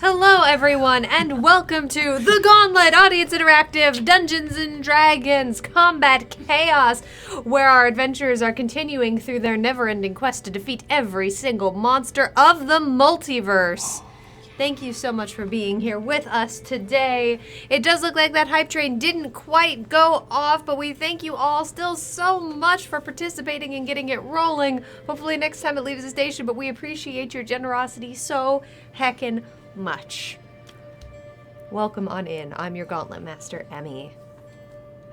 Hello, everyone, and welcome to the Gauntlet Audience Interactive Dungeons & Dragons Combat Chaos, where our adventurers are continuing through their never-ending quest to defeat every single monster of the multiverse. Thank you so much for being here with us today. It does look like that hype train didn't quite go off, but we thank you all still so much for participating and getting it rolling. Hopefully next time it leaves the station, but we appreciate your generosity so heckin' much. Welcome on in. I'm your Gauntlet Master, Emmy.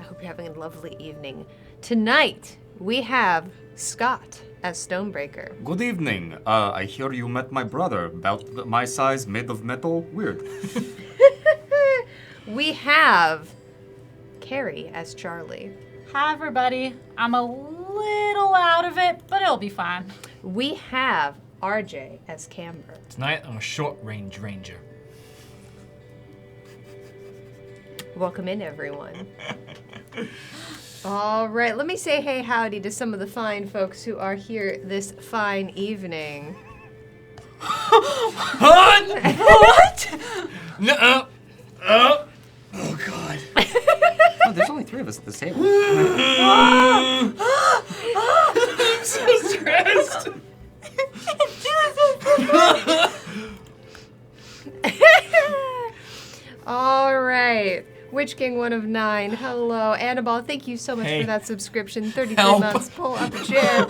I hope you're having a lovely evening. Tonight, we have Scott as Stonebreaker. Good evening. I hear you met my brother, about my size, made of metal. Weird. We have Carrie as Charlie. Hi, everybody. I'm a little out of it, but it'll be fine. We have RJ as Camber. Tonight, I'm a short-range ranger. Welcome in, everyone. All right, let me say hey howdy to some of the fine folks who are here this fine evening. What? No. Oh God. Oh, there's only 3 of us at this table. I'm so stressed. All right. Witch King 1 of 9. Hello. Annabelle, thank you so much Hey. for that subscription. 33 Help. months. Pull up a chair.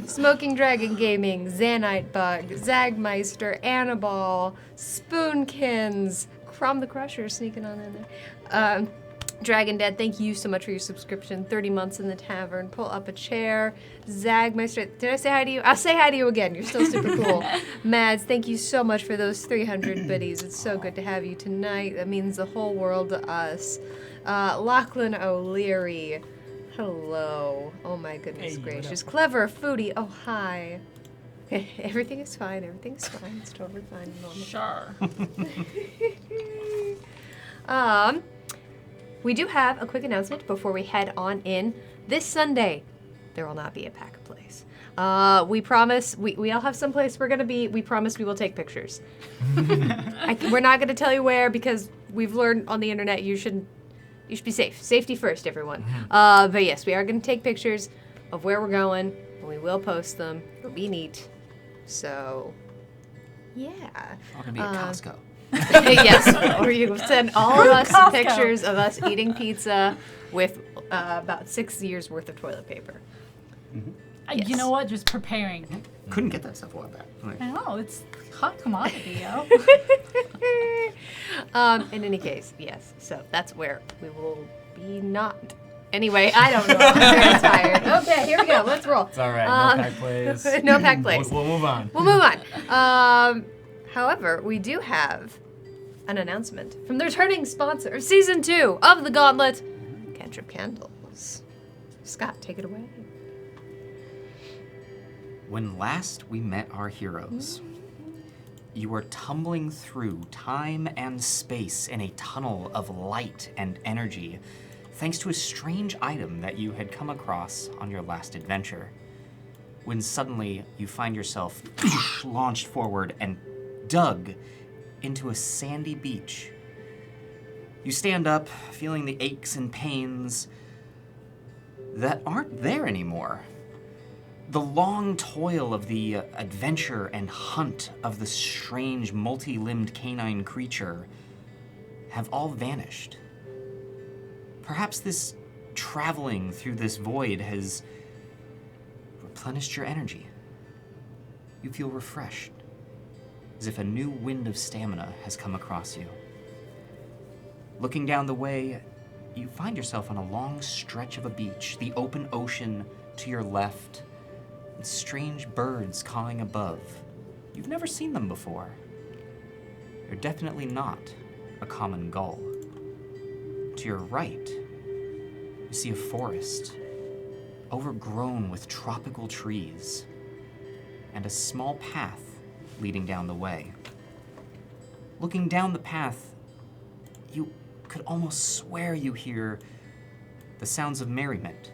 Smoking Dragon Gaming, Zanite Bug, Zagmeister, Annabelle, Spoonkins, Crom the Crusher sneaking on in there. Dragon Dad, thank you so much for your subscription. 30 months in the tavern. Pull up a chair. Zagmeister, did I say hi to you? I'll say hi to you again. You're still super cool. Mads, thank you so much for those 300 biddies. It's so good to have you tonight. That means the whole world to us. Lachlan O'Leary, hello. Oh my goodness Hey, gracious. Clever Foodie, oh hi. Everything is fine. Everything is fine. It's totally fine. and normal. Sure. We do have a quick announcement before we head on in. This Sunday, there will not be a pack place. We promise, we all have some place we're going to be. We promise we will take pictures. We're not going to tell you where because we've learned on the internet you should be safe. Safety first, everyone. But yes, we are going to take pictures of where we're going, and we will post them. It'll be neat. So, yeah. We're gonna be at Costco. Yes, or you send all of us Costco. pictures of us eating pizza with about 6 years worth of toilet paper. Yes. You know what? Just preparing. Couldn't get that stuff a while back. Like, I know, it's hot commodity, yo. In any case, yes. So that's where we will be not. Anyway, I don't know. I'm very tired. Okay, here we go. Let's roll. It's all right. No pack plays. No pack plays. We'll move on. We'll move on. However, we do have an announcement from the returning sponsor of Season 2 of The Gauntlet, Cantrip Candles. Scott, take it away. when last we met our heroes, you were tumbling through time and space in a tunnel of light and energy, thanks to a strange item that you had come across on your last adventure. When suddenly you find yourself launched forward and dug into a sandy beach. You stand up, feeling the aches and pains that aren't there anymore. The long toil of the adventure and hunt of the strange multi-limbed canine creature have all vanished. Perhaps this traveling through this void has replenished your energy. You feel refreshed, as if a new wind of stamina has come across you. Looking down the way, you find yourself on a long stretch of a beach, the open ocean to your left, and strange birds cawing above. You've never seen them before. You're definitely not a common gull. To your right, you see a forest, overgrown with tropical trees, and a small path leading down the way. Looking down the path, you could almost swear you hear the sounds of merriment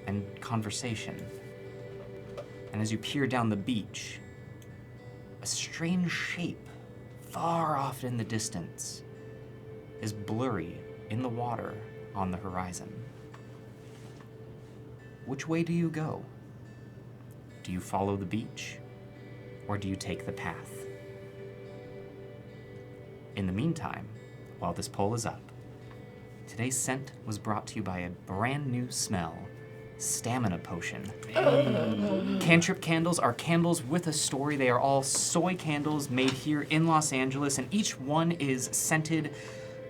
and conversation. And as you peer down the beach, a strange shape far off in the distance is blurry in the water on the horizon. Which way do you go? Do you follow the beach, or do you take the path? In the meantime, while this poll is up, today's scent was brought to you by a brand new smell, Stamina Potion. Cantrip candles are candles with a story. They are all soy candles made here in Los Angeles, and each one is scented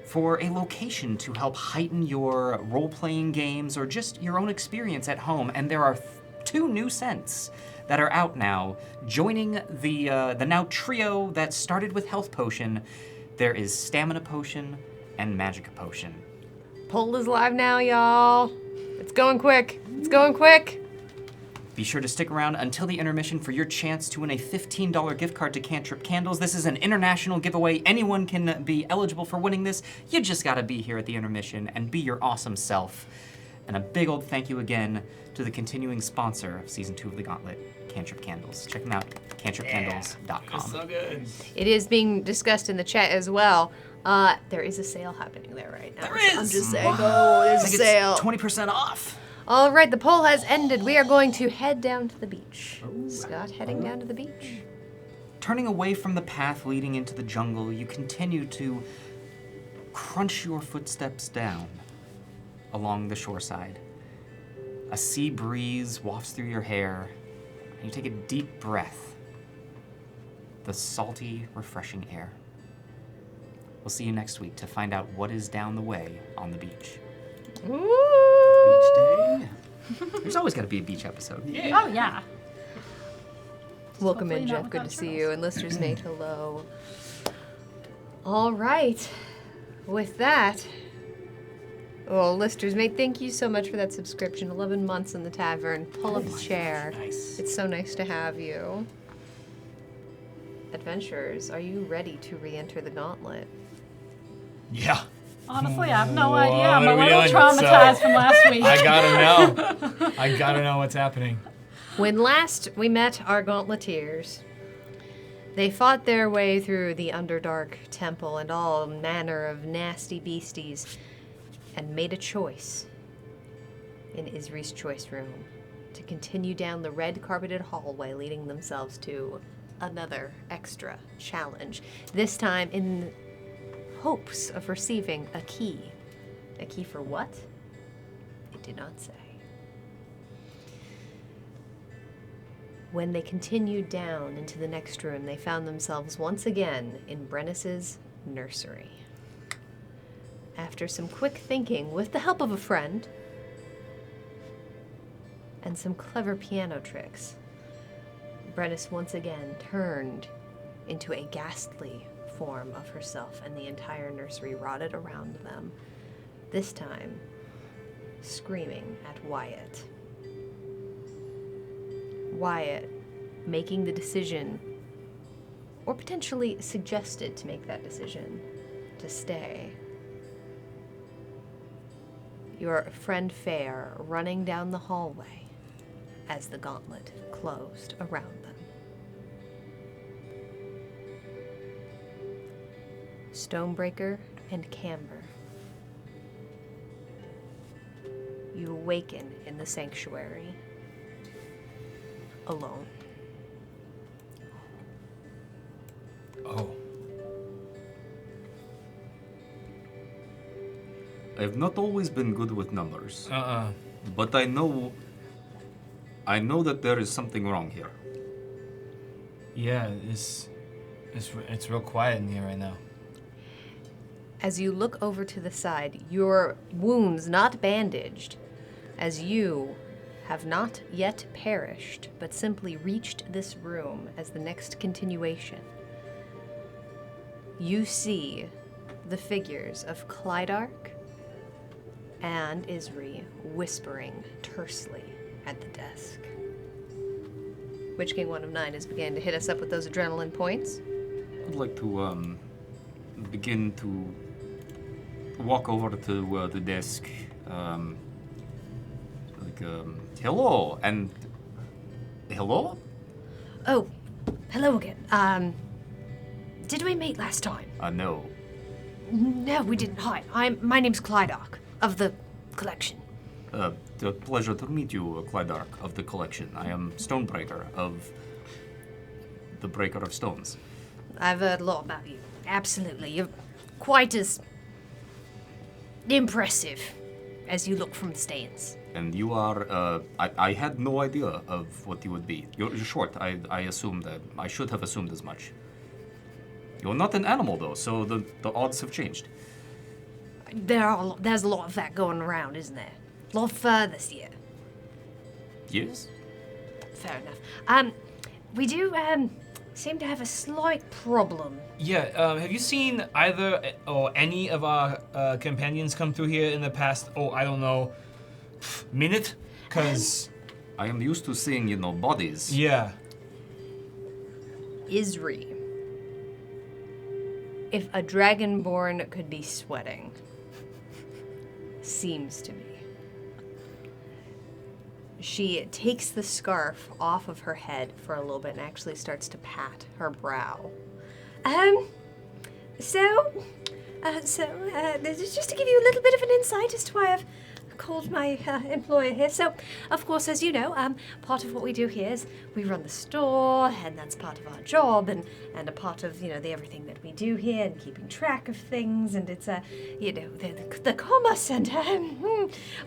for a location to help heighten your role-playing games or just your own experience at home. And there are 2 new scents that are out now, joining the now trio that started with Health Potion. There is Stamina Potion and Magica Potion. Poll is live now, y'all. It's going quick. It's going quick. Be sure to stick around until the intermission for your chance to win a $15 gift card to Cantrip Candles. This is an international giveaway. Anyone can be eligible for winning this. You just gotta be here at the intermission and be your awesome self. And a big old thank you again to the continuing sponsor of Season 2 of The Gauntlet, Cantrip Candles. Check them out, cantripcandles.com. It's so good. It is being discussed in the chat as well. There is a sale happening there right now. There is? I'm just saying, oh, there's a sale. 20% off. All right, the poll has ended. We are going to head down to the beach. Scott heading down to the beach. Turning away from the path leading into the jungle, you continue to crunch your footsteps down along the shoreside. A sea breeze wafts through your hair, and you take a deep breath. The salty, refreshing air. We'll see you next week to find out what is down the way on the beach. Ooh. Beach day. There's always got to be a beach episode. Yeah. Oh, yeah. Welcome Hopefully in, not Jeff. Good without to see turtles. you. And listeners, Nate, hello. All right. With that, well, listeners, mate, thank you so much for that subscription. 11 months in the tavern. Pull up a chair. Nice. It's so nice to have you. Adventurers, are you ready to re-enter the gauntlet? Yeah. Honestly, I have no idea. What I'm a are we little doing? traumatized So, from last week. I gotta know. I gotta know what's happening. When last we met our gauntleteers, they fought their way through the Underdark Temple and all manner of nasty beasties and made a choice in Isri's choice room to continue down the red carpeted hallway, leading themselves to another extra challenge. This time in hopes of receiving a key. A key for what? It did not say. When they continued down into the next room, they found themselves once again in Brennus's nursery. After some quick thinking, with the help of a friend, and some clever piano tricks, Brennus once again turned into a ghastly form of herself, and the entire nursery rotted around them, this time screaming at Wyatt. Wyatt making the decision, or potentially suggested to make that decision, to stay. Your friend Fair running down the hallway as the gauntlet closed around them. Stonebreaker and Camber. You awaken in the sanctuary, alone. Oh. I've not always been good with numbers, but I know that there is something wrong here. Yeah, it's real quiet in here right now. As you look over to the side, your wounds not bandaged, as you have not yet perished, but simply reached this room as the next continuation. You see the figures of Clydark and Isri whispering tersely at the desk. Witch King 1 of 9 is beginning to hit us up with those adrenaline points. I'd like to begin to walk over to the desk, hello, and hello? Oh, hello again. Did we meet last time? No. No, we didn't. Hi, my name's Clydark of the collection. The pleasure to meet you, Clydark of the collection. I am Stonebreaker of the Breaker of Stones. I've heard a lot about you. Absolutely. You're quite as impressive as you look from the stands. And you are, I had no idea of what you would be. You're short. I assumed that. I should have assumed as much. You're not an animal, though, so the odds have changed. There's a lot of that going around, isn't there? A lot of fur this year. Yes? Fair enough. We do, seem to have a slight problem. Yeah, have you seen either or any of our companions come through here in the past, I don't know, minute? Because... I am used to seeing, bodies. Yeah. Isri. If a dragonborn could be sweating, seems to me. She takes the scarf off of her head for a little bit and actually starts to pat her brow. Just to give you a little bit of an insight as to why I've called my employer here. So, of course, as you know, part of what we do here is we run the store, and that's part of our job, and a part of, the everything that we do here, and keeping track of things, and it's, the commerce, and,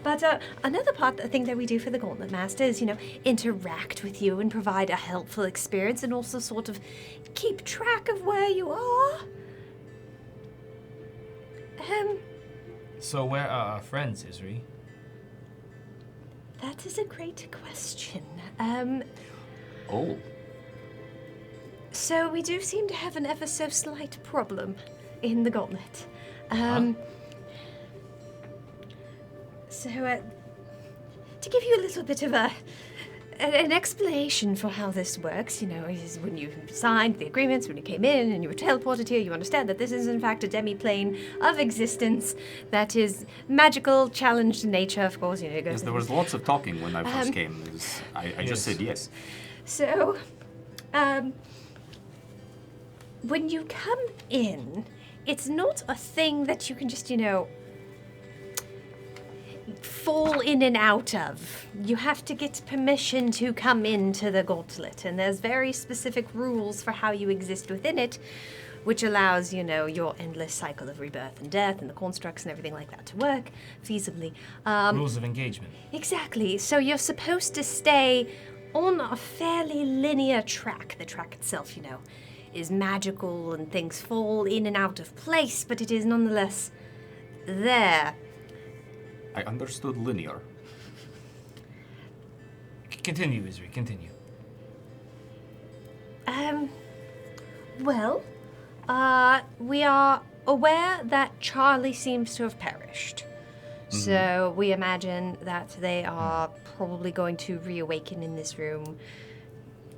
but another thing that we do for the Gauntlet Master is, interact with you and provide a helpful experience, and also sort of keep track of where you are. So where are our friends, Isri? That is a great question. So we do seem to have an ever so slight problem in the Gauntlet. So, to give you a little bit of an explanation for how this works, is when you signed the agreements, when you came in and you were teleported here, you understand that this is in fact a demi-plane of existence that is magical, challenged in nature, of course, it goes... Yes, there was lots of talking when I first came. I just said yes. So, when you come in, it's not a thing that you can just, fall in and out of. You have to get permission to come into the Gauntlet, and there's very specific rules for how you exist within it, which allows, your endless cycle of rebirth and death and the constructs and everything like that to work feasibly. Rules of engagement. Exactly. So you're supposed to stay on a fairly linear track. The track itself, is magical and things fall in and out of place, but it is nonetheless there. I understood linear. Continue, Isri, continue. We are aware that Charlie seems to have perished. Mm-hmm. So we imagine that they are probably going to reawaken in this room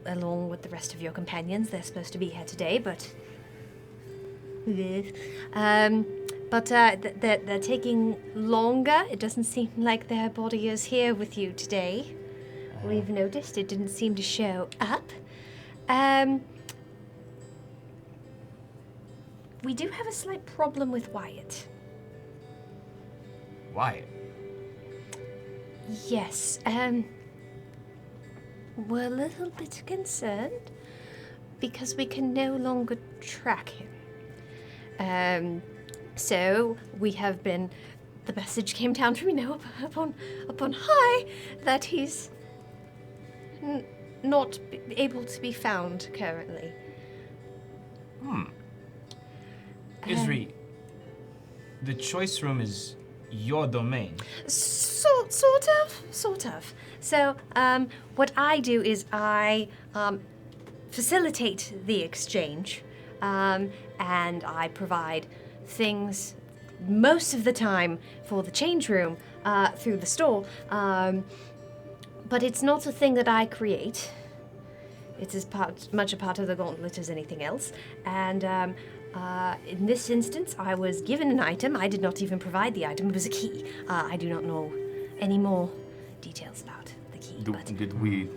along with the rest of your companions. They're supposed to be here today, but... they're taking longer. It doesn't seem like their body is here with you today. We've noticed it didn't seem to show up. We do have a slight problem with Wyatt. Wyatt? Yes, we're a little bit concerned because we can no longer track him. So we have been, the message came down from, upon high that he's not able to be found currently. Isri, the choice room is your domain. Sort of. So, what I do is I facilitate the exchange, and I provide things most of the time for the change room through the store, but it's not a thing that I create. It's as much a part of the Gauntlet as anything else, and in this instance I was given an item. I did not even provide the item. It was a key. I do not know any more details about the key. Did we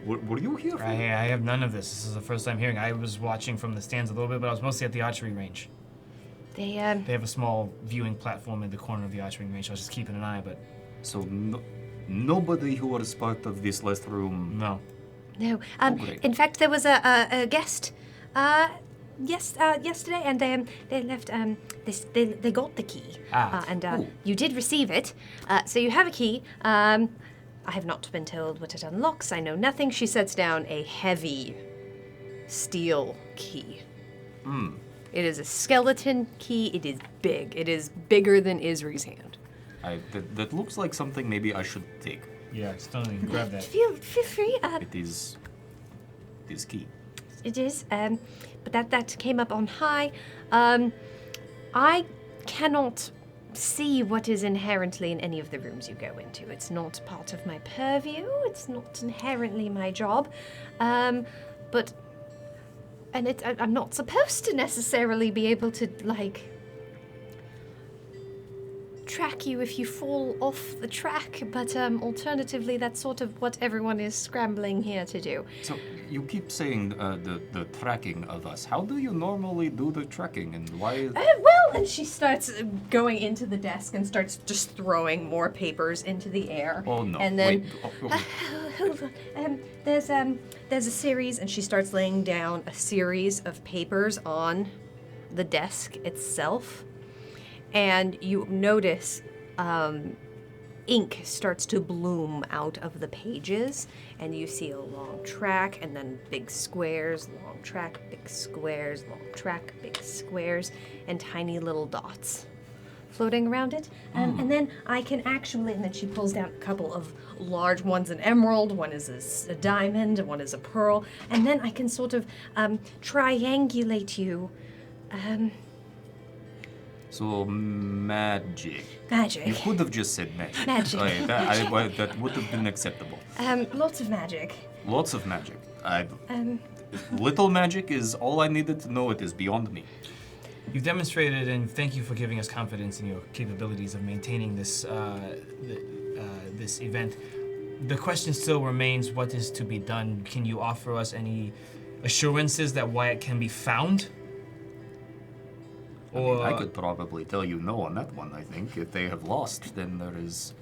Were you here? For I have none of this. This is the first time hearing. I was watching from the stands a little bit, but I was mostly at the archery range. They They have a small viewing platform in the corner of the archery range. I was just keeping an eye, but So nobody who was part of this last room. no. No. great. In fact, there was a guest yesterday, and they left they got the key. And Oh. you did receive it. So you have a key. I have not been told what it unlocks. I know nothing. She sets down a heavy steel key. It is a skeleton key. It is big. It is bigger than Isri's hand. That looks like something maybe I should take. Yeah, stunning. Grab that. Feel free. It is key. It is, but that came up on high. I cannot see what is inherently in any of the rooms you go into. It's not part of my purview. It's not inherently my job. I'm not supposed to necessarily be able to, like, track you if you fall off the track, but alternatively, that's sort of what everyone is scrambling here to do. So you keep saying the tracking of us. How do you normally do the tracking, and why? And she starts going into the desk and starts just throwing more papers into the air. Oh no! And then Wait. hold on. There's a series, and she starts laying down a series of papers on the desk itself, and you notice ink starts to bloom out of the pages, and you see a long track, and then big squares, long track, big squares, long track, big squares, and tiny little dots floating around it. And then I can actually, and then she pulls down a couple of large ones, an emerald, one is a diamond, and one is a pearl, and then I can sort of triangulate you. So magic. Magic. You could have just said magic. Magic. That would have been acceptable. Lots of magic. Lots of magic. Little magic is all I needed to know. It is beyond me. You've demonstrated, and thank you for giving us confidence in your capabilities of maintaining this this event. The question still remains: what is to be done? Can you offer us any assurances that Wyatt can be found? I could probably tell you no on that one, I think. If they have lost, then there is...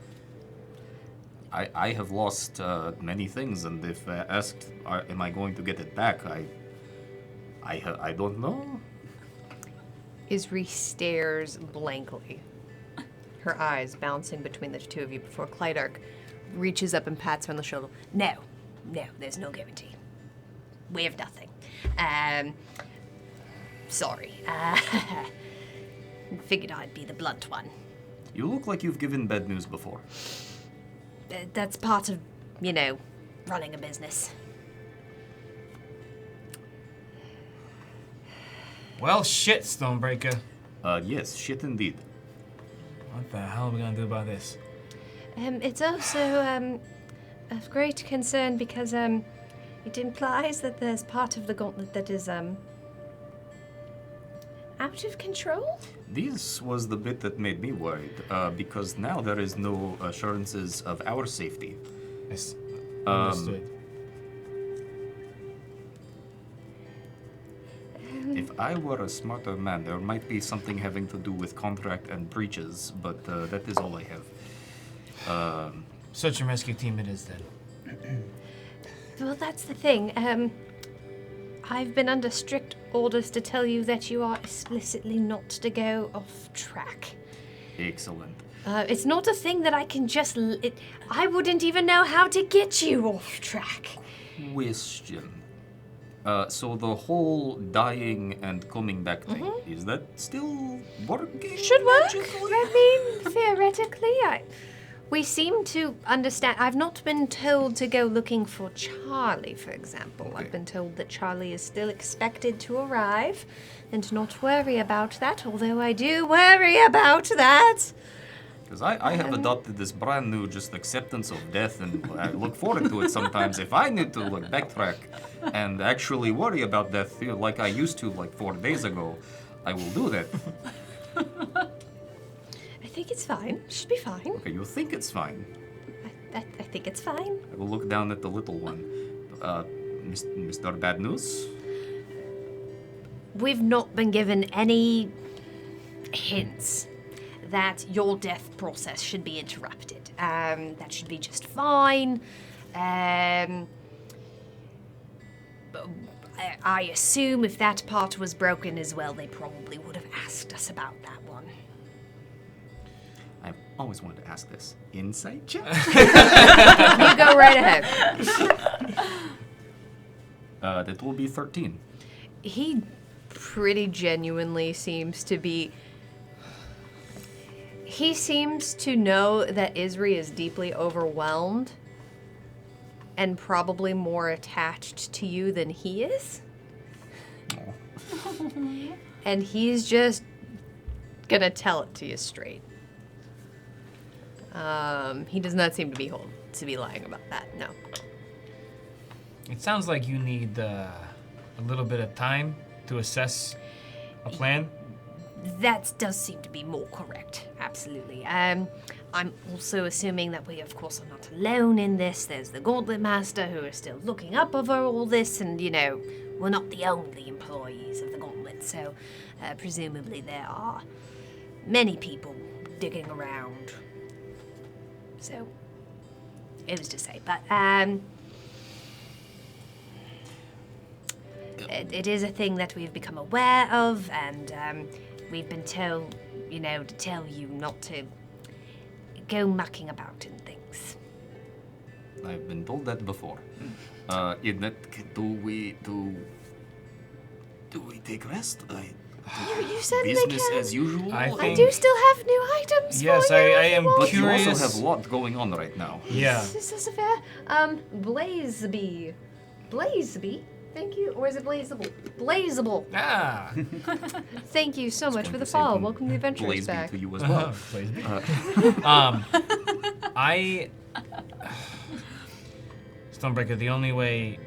I have lost many things, and if asked, am I going to get it back, I don't know. Isri stares blankly, her eyes bouncing between the two of you before Clydark reaches up and pats her on the shoulder. No, there's no guarantee. We have nothing. Sorry. Figured I'd be the blunt one. You look like you've given bad news before. That's part of, running a business. Well, shit, Stonebreaker. Yes, shit indeed. What the hell are we gonna do about this? It's also of great concern because it implies that there's part of the gauntlet that is out of control. This was the bit that made me worried, because now there is no assurances of our safety. Yes. Understood. If I were a smarter man, there might be something having to do with contract and breaches, but that is all I have. Search and rescue team it is then. Well, that's the thing. I've been under strict orders to tell you that you are explicitly not to go off track. Excellent. It's not a thing that I can just... I wouldn't even know how to get you off track. Question. So the whole dying and coming back thing, is that still working? Should work. magically? I mean, theoretically, we seem to understand. I've not been told to go looking for Charlie, for example. Okay. I've been told that Charlie is still expected to arrive and not worry about that, although I do worry about that. Because I have adopted this brand new just acceptance of death, and I look forward to it sometimes. If I need to backtrack and actually worry about death like I used to 4 days ago, I will do that. I think it's fine. Should be fine. Okay, you think it's fine? I think it's fine. I will look down at the little one. Mr. Bad News? We've not been given any hints that your death process should be interrupted. That should be just fine. But I assume if that part was broken as well, they probably would have asked us about that one. I've always wanted to ask this. Insight check? You go right ahead. That will be 13. He pretty genuinely seems to be... He seems to know that Isri is deeply overwhelmed and probably more attached to you than he is. And he's just gonna tell it to you straight. He does not seem to be lying about that, no. It sounds like you need a little bit of time to assess a plan. That does seem to be more correct, absolutely. I'm also assuming that we, of course, are not alone in this. There's the Gauntlet Master who are still looking up over all this, and, you know, we're not the only employees of the Gauntlet, so presumably there are many people digging around. So, it was to say, but, it is a thing that we've become aware of, and we've been told, you know, to tell you not to go mucking about in things. I've been told that before. In that, do we take rest? You certainly Business can. as usual? I I think- do still have new items Yes, for you. I if am you want. But you curious. also have a lot going on right now. Yeah. This is fair. Blazeby. Blazeby? Thank you. Or is it Blazable? Blazable. Ah. Thank you so much going for the to say follow. from Welcome to the Adventurers Blaze me back. to you as well. Please be. Stonebreaker, the only way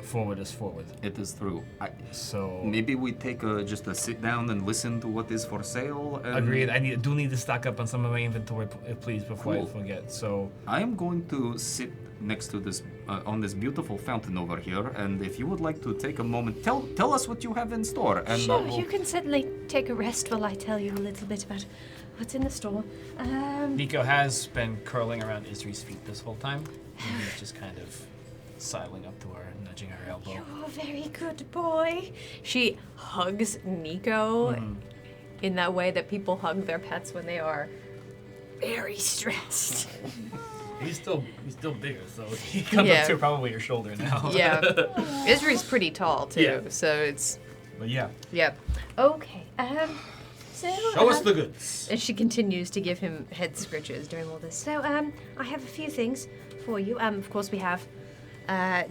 forward is forward. It is true. So Maybe we take just a sit down and listen to what is for sale. And agreed. I do need to stock up on some of my inventory, please, before Cool. I forget. So I am going to sit next to this on this beautiful fountain over here, and if you would like to take a moment, tell us what you have in store, and Sure, we'll- you can certainly take a rest while I tell you a little bit about what's in the store. Nico has been curling around Isri's feet this whole time. And he's just kind of sidling up to her, nudging her elbow. You're a very good boy. She hugs Nico in that way that people hug their pets when they are very stressed. He's still bigger, so he comes Yeah. up to probably your shoulder now. Yeah. Isri's pretty tall too, Yeah. so it's But yeah, yeah. Okay. So show us the goods. and she continues to give him head scritches during all this. So I have a few things for you. Of course we have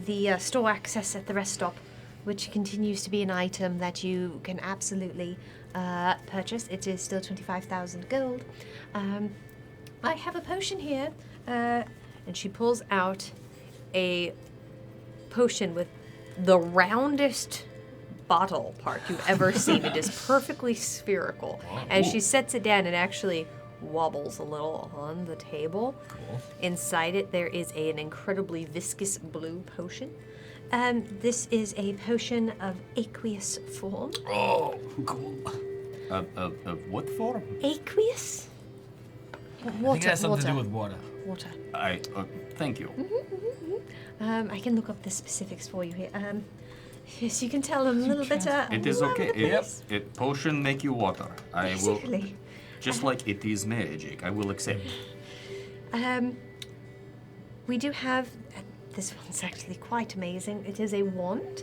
the store access at the rest stop, which continues to be an item that you can absolutely purchase. It is still 25,000 gold. I have a potion here, and she pulls out a potion with the roundest bottle part you've ever seen. It is perfectly spherical. And she sets it down and actually wobbles a little on the table. Cool. Inside it, there is an incredibly viscous blue potion. This is a potion of aqueous form. Oh, cool. Of what form? Aqueous? I think Water, it has something water, to do with water. water. Thank you. I can look up the specifics for you here. Yes, you can tell them a little bit. It is okay. Potion make you water. I will. Basically. Just like it is magic, I will accept. We do have, this one's actually quite amazing. It is a wand,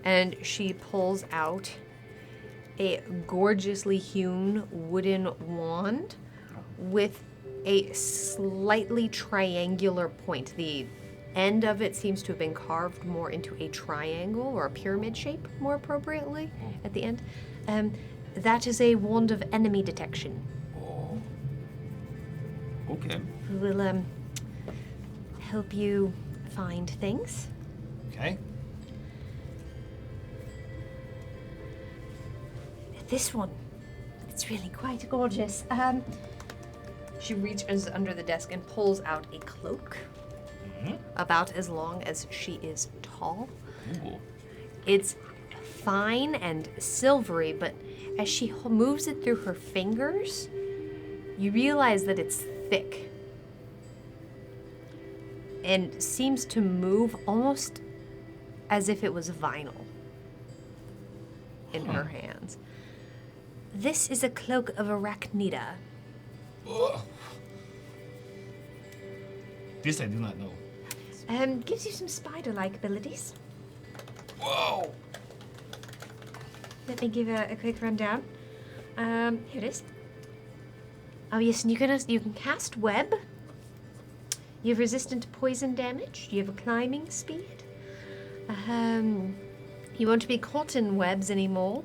and she pulls out a gorgeously hewn wooden wand with a slightly triangular point. The end of it seems to have been carved more into a triangle or a pyramid shape, more appropriately, at the end. That is a wand of enemy detection. Okay. Who will help you find things. Okay. This one, it's really quite gorgeous. She reaches under the desk and pulls out a cloak, about as long as she is tall. Ooh. It's fine and silvery, but as she moves it through her fingers, you realize that it's thick and seems to move almost as if it was vinyl in her hands. This is a cloak of Arachnida. This I do not know. Gives you some spider-like abilities. Whoa! Let me give a quick rundown. Here it is. Oh yes, and you can cast web. You have resistant to poison damage. You have a climbing speed. You won't be caught in webs anymore.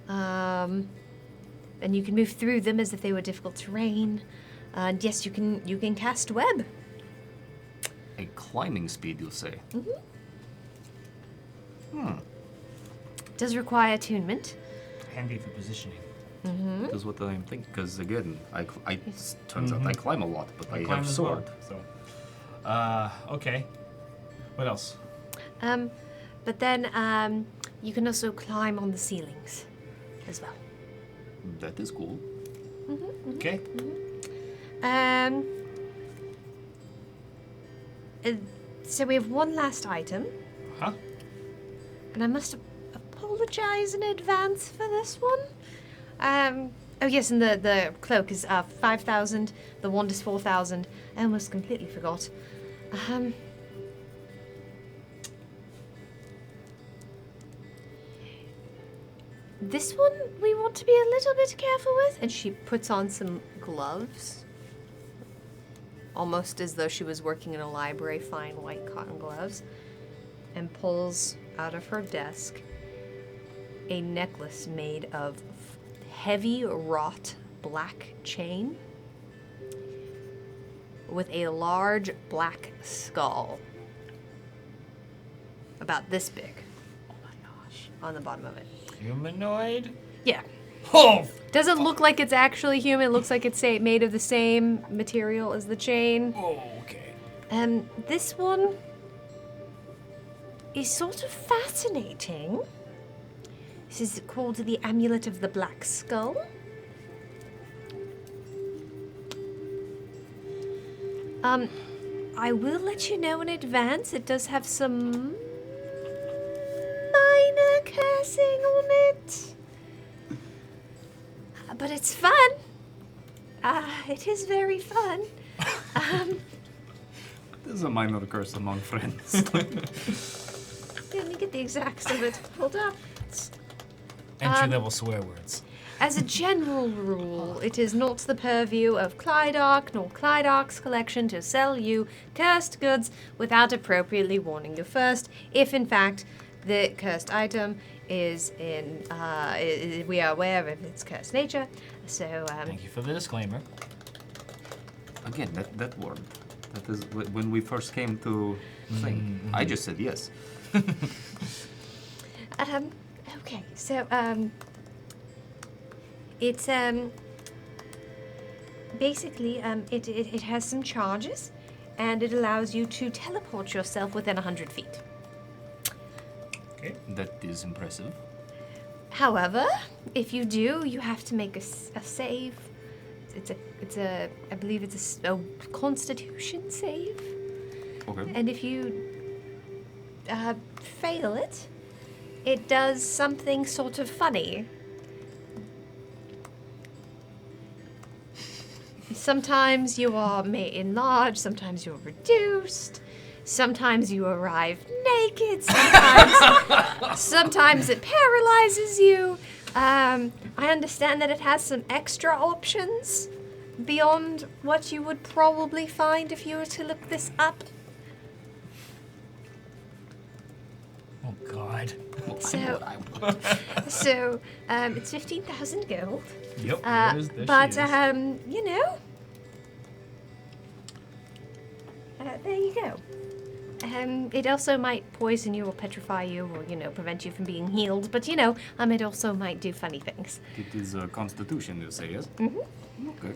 And you can move through them as if they were difficult terrain. And yes, you can cast web. A climbing speed, you'll say? Does require attunement. Handy for positioning. That's what I'm thinking. Because again, turns out I climb a lot, but I Climb have as well, sword. So, okay. What else? But then you can also climb on the ceilings as well. That is cool. Okay. So we have one last item, Huh? and I must apologize in advance for this one. Oh yes, and the cloak is 5,000. The wand is 4,000. I almost completely forgot. This one we want to be a little bit careful with, and she puts on some gloves. Almost as though she was working in a library, fine white cotton gloves, and pulls out of her desk a necklace made of heavy wrought black chain with a large black skull about this big. Oh my gosh, on the bottom of it. Humanoid? Yeah. Oh! Doesn't look like it's actually human. It looks like it's made of the same material as the chain. Oh, okay. This one is sort of fascinating. This is called the Amulet of the Black Skull. I will let you know in advance. It does have some minor cursing on it. But it's fun. It is very fun. There's a minor curse among friends. Let me get the exacts of it. Hold up. Entry-level swear words. As a general rule, it is not the purview of Clydark nor Clydark's collection to sell you cursed goods without appropriately warning you first, if in fact the cursed item is we are aware of its cursed nature. So, Thank you for the disclaimer. Again, that word. That is when we first came to thing. I just said yes. okay, so, it's, basically, it has some charges, and it allows you to teleport yourself within 100 feet. Okay. That is impressive. However, if you do, you have to make a save. I believe it's a Constitution save. Okay. And if you fail it, it does something sort of funny. Sometimes you are made enlarged, sometimes you're reduced, sometimes you arrive naked, sometimes it paralyzes you. I understand that it has some extra options beyond what you would probably find if you were to look this up. Oh, God. So, it's 15,000 gold. Yep. But you know, there you go. It also might poison you or petrify you or, prevent you from being healed. But, it also might do funny things. It is a constitution, you say, yes? Mm-hmm. Okay.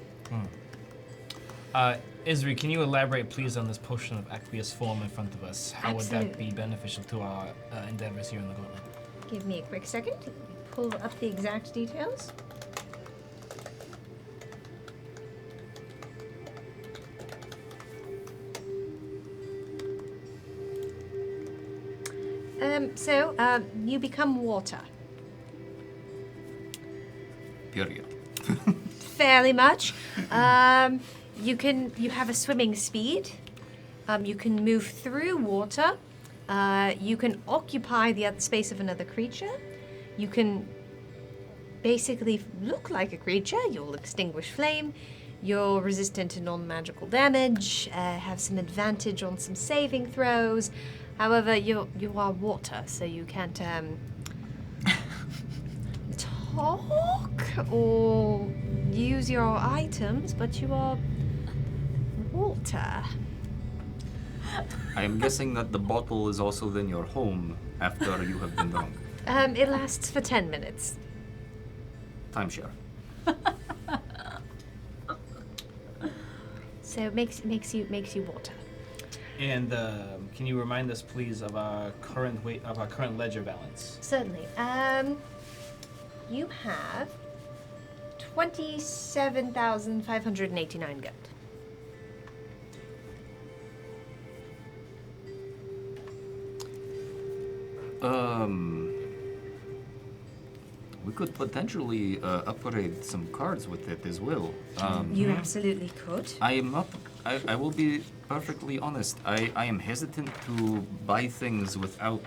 Isri, can you elaborate, please, on this potion of aqueous form in front of us? How would that Absolutely. be beneficial to our endeavors here in the Gauntlet? Give me a quick second. Pull up the exact details. You become water. Period. Fairly much. You have a swimming speed. You can move through water. You can occupy the other space of another creature. You can basically look like a creature. You'll extinguish flame. You're resistant to non-magical damage. Have some advantage on some saving throws. However, you are water, so you can't talk or use your items, but you are water. I am guessing that the bottle is also then your home after you have been drunk. It lasts for 10 minutes. Timeshare. So it makes you water. And can you remind us, please, of our current ledger balance? Certainly. You have 27,589 gold. We could potentially upgrade some cards with it as well. You absolutely could. I am not. I will be perfectly honest. I am hesitant to buy things without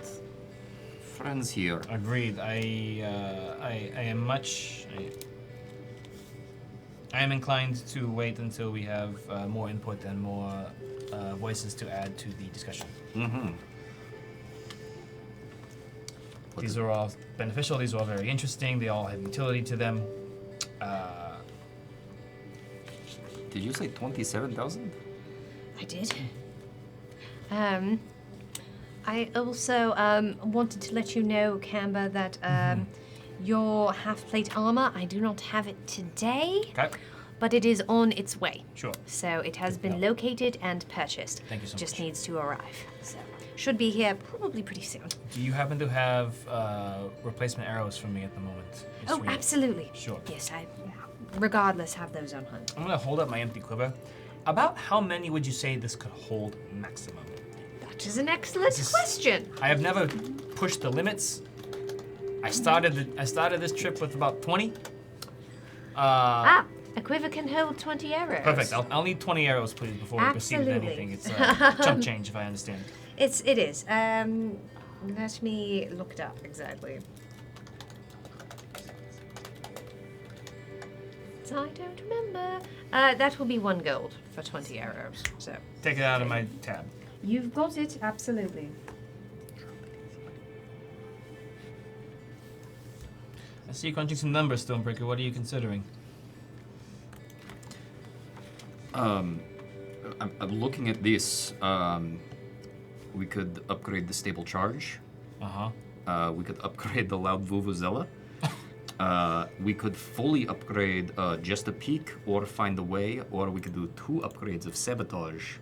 friends here. Agreed. I am inclined to wait until we have more input and more voices to add to the discussion. Mm-hmm. These are all beneficial. These are all very interesting. They all have utility to them. Did you say 27,000? I did. I also wanted to let you know, Camber, that your half-plate armor, I do not have it today, Okay. but it is on its way. Sure. So it has been located and purchased. Thank you so Just much. needs to arrive. So should be here probably pretty soon. Do you happen to have replacement arrows for me at the moment? Oh, Isri? absolutely. Sure. Yes, I regardless have those on hand. I'm gonna hold up my empty quiver. About how many would you say this could hold maximum? That is an excellent question. I have never pushed the limits. I started this trip with about 20. A quiver can hold 20 arrows. Perfect. I'll need 20 arrows, please, before we proceed with Absolutely. anything. It's chump change, if I understand. It is. Let me look it up exactly. I don't remember. That will be 1 gold for 20 arrows. So Take it out of my tab. you've got it absolutely. I see you crunching some numbers, Stonebreaker. What are you considering? I'm looking at this. We could upgrade the stable charge. We could upgrade the loud vuvuzela. We could fully upgrade just a peak or find a way, or we could do 2 upgrades of sabotage.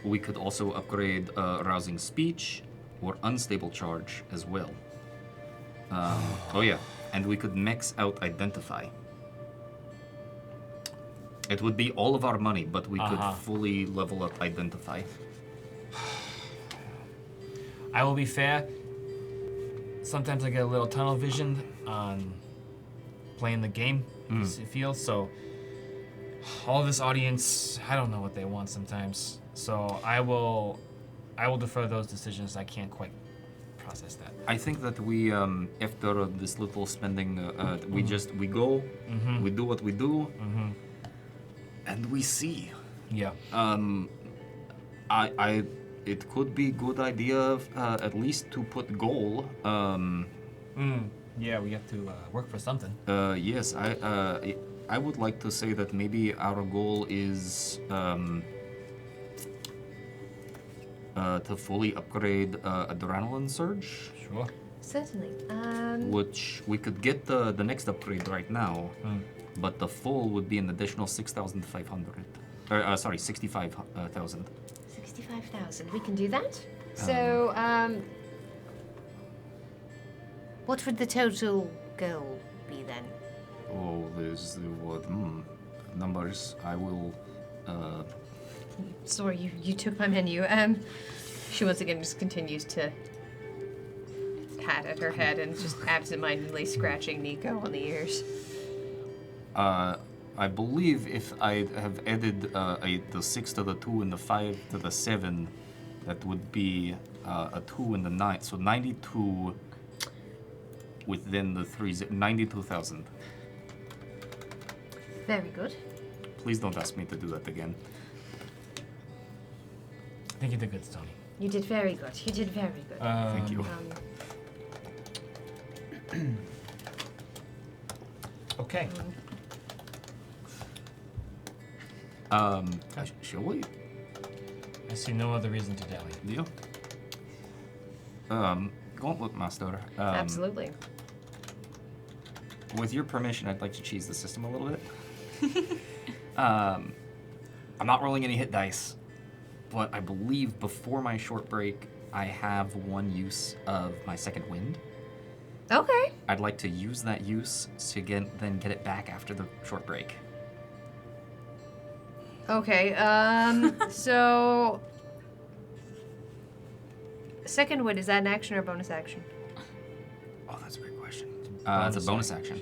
We could also upgrade rousing speech or unstable charge as well. Oh yeah, and we could max out identify. It would be all of our money, but we could fully level up identify. I will be fair. Sometimes I get a little tunnel vision on playing the game, it feels. So all this audience, I don't know what they want sometimes. So I will defer those decisions. I can't quite process that. I think that we, after this little spending, we go, we do what we do, and we see. Yeah. It could be good idea at least to put goal. Yeah, we have to work for something. Yes, I would like to say that maybe our goal is to fully upgrade adrenaline surge. Sure. Certainly. Which we could get the next upgrade right now, but the full would be an additional 6,500. Sorry, 65,000. 65,000. We can do that. So, what would the total goal be then? Oh, there's what numbers. I will. Sorry, you took my menu. She once again just continues to pat at her head and just absentmindedly scratching Nico on the ears. I believe if I have added the 6 to the 2 and the 5 to the 7, that would be a 2 and the 9. So 92 within the 92,000. Very good. Please don't ask me to do that again. I think you did good, Tony. You did very good. You did very good. Thank you. Okay. Shall we? I see no other reason to dally. Yeah. Gauntlet Master. Absolutely. With your permission, I'd like to cheese the system a little bit. I'm not rolling any hit dice, but I believe before my short break, I have one use of my second wind. Okay. I'd like to use that use to then get it back after the short break. Okay. So second wind, is that an action or a bonus action? Oh, that's a great question. It's a bonus action.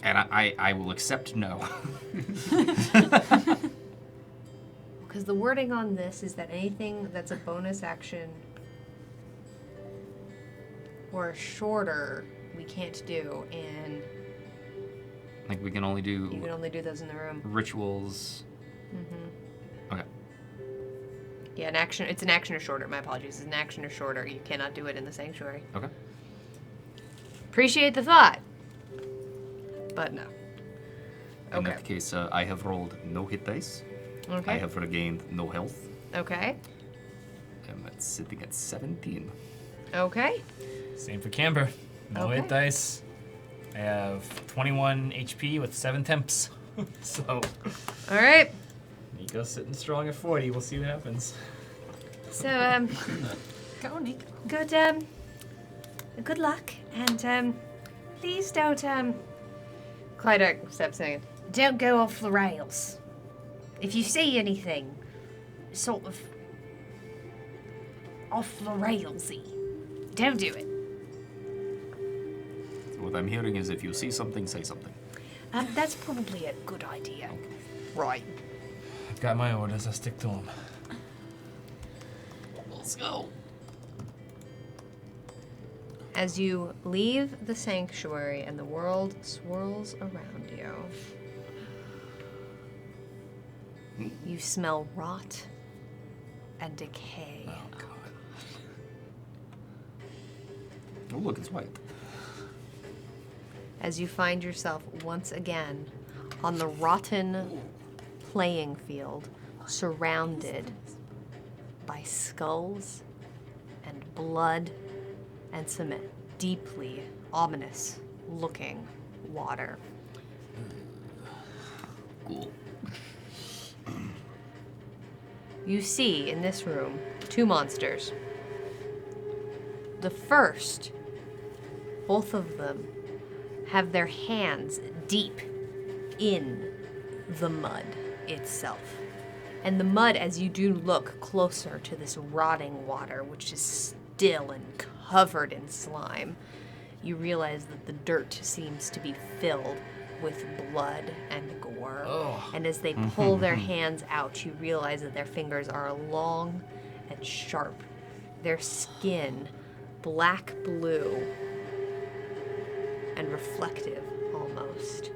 And I will accept no. Because the wording on this is that anything that's a bonus action or shorter, we can't do, and Like we can only you can do only do those in the room. rituals. Okay. Yeah, an action. It's an action or shorter. My apologies. It's an action or shorter. You cannot do it in the sanctuary. Okay. Appreciate the thought, but no. In Okay. that case, I have rolled no hit dice. Okay. I have regained no health. Okay. I'm sitting at 17. Okay. Same for Camber. No Okay. hit dice. I have 21 HP with 7 temps. So, All right. Nico's sitting strong at 40. We'll see what happens. So Go, Nico. good luck, and please don't Clyde steps in. Don't go off the rails. If you see anything sort of off the railsy, don't do it. What I'm hearing is if you see something, say something. That's probably a good idea. Right. I've got my orders. I stick to them. Let's go. As you leave the sanctuary and the world swirls around you, you smell rot and decay. Oh, God. Oh, look, it's white. As you find yourself once again on the rotten playing field, surrounded by skulls and blood and some deeply ominous looking water. Cool. You see in this room 2 monsters. The first, both of them have their hands deep in the mud itself. And the mud, as you do look closer to this rotting water, which is still and covered in slime, you realize that the dirt seems to be filled with blood and gore. And as they pull their hands out, you realize that their fingers are long and sharp. Their skin, black blue and reflective almost.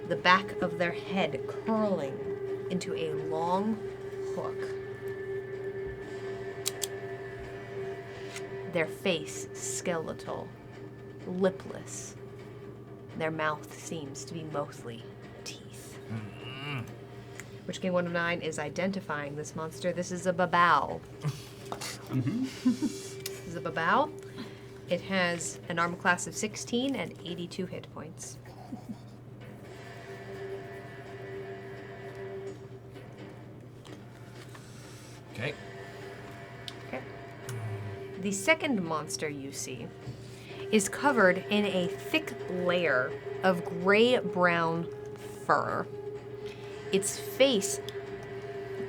The back of their head curling into a long hook. Their face skeletal, lipless. Their mouth seems to be mostly teeth. Witch King 1 of 9 is identifying this monster. This is a babao. This is a babao. It has an armor class of 16 and 82 hit points. Okay. Okay. The second monster you see is covered in a thick layer of gray-brown fur. Its face,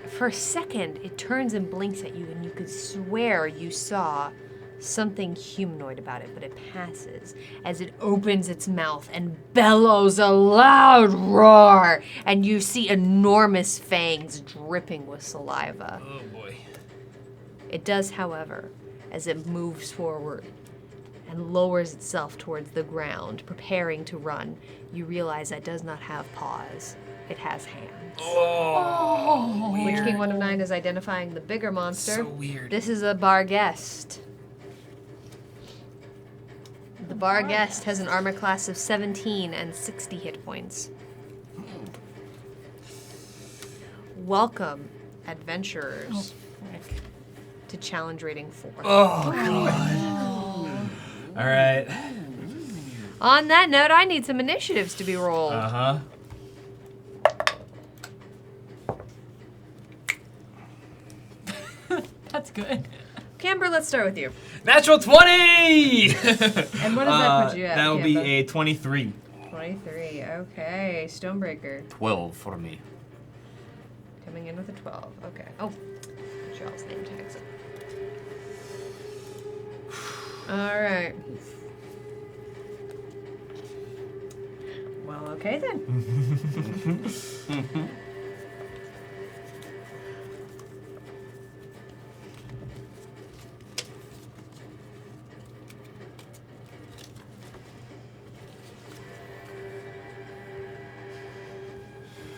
for a second, it turns and blinks at you, and you could swear you saw something humanoid about it, but it passes as it opens its mouth and bellows a loud roar, and you see enormous fangs dripping with saliva. Oh boy. It does, however, as it moves forward and lowers itself towards the ground, preparing to run, you realize that does not have paws. It has hands. Oh, Witch weird. King 1 of 9 is identifying the bigger monster. So weird. This is a Barghest. The Barghest has an armor class of 17 and 60 hit points. Welcome, adventurers, to challenge rating 4. Oh god. All right. On that note, I need some initiatives to be rolled. Uh huh. That's good. Camber, let's start with you. Natural 20. And what does that put you at? That will be Camber? a 23. 23. Okay, Stonebreaker 12 for me. coming in with a 12. Okay. Oh, put y'all's name tags up. All right. Well, okay then.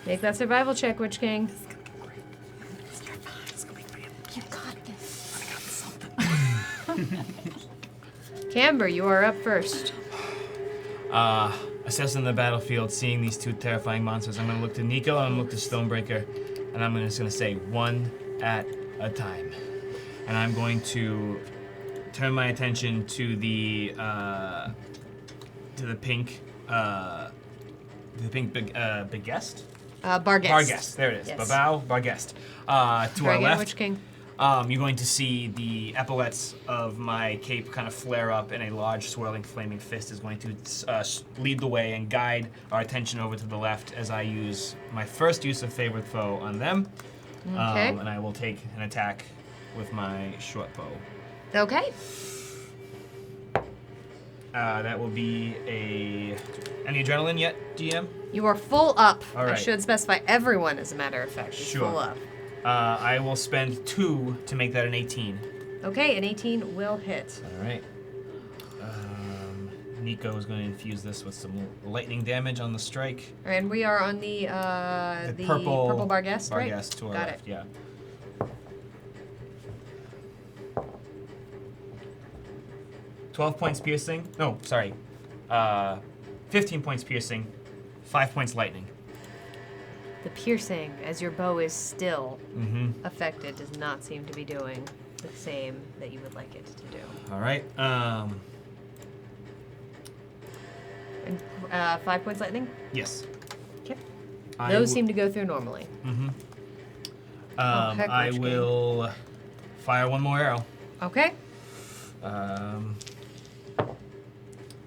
Make that survival check, Witch King. You got this. Camber, you are up first. Assessing the battlefield, seeing these two terrifying monsters, I'm gonna look to Nico and I'm gonna look to Stonebreaker, and I'm just gonna say one at a time. And I'm going to turn my attention to the pink big guest. Barghest. Barghest, there it is. Yes. Babao, Barghest. To our Dragon, left, Witch King. you're going to see the epaulets of my cape kind of flare up, and a large, swirling, flaming fist is going to lead the way and guide our attention over to the left as I use my first use of Favored Foe on them. Okay. And I will take an attack with my short bow. Okay. That will be a... Any adrenaline yet, DM? You are full up. All I right. should specify everyone, as a matter of fact, is Sure. full up. I will spend 2 to make that an 18. Okay, an 18 will hit. All right. Nico is going to infuse this with some lightning damage on the strike. And we are on the purple Barghest, right? Barghest to our Got left, it. yeah. 12 points piercing. No, sorry. 15 points piercing, 5 points lightning. The piercing, as your bow is still Mm-hmm. affected, does not seem to be doing the same that you would like it to do. All right. And 5 points lightning? Yes. Okay. I Those will- seem to go through normally. Mm-hmm. heck, I Witch King. will fire one more arrow. Okay.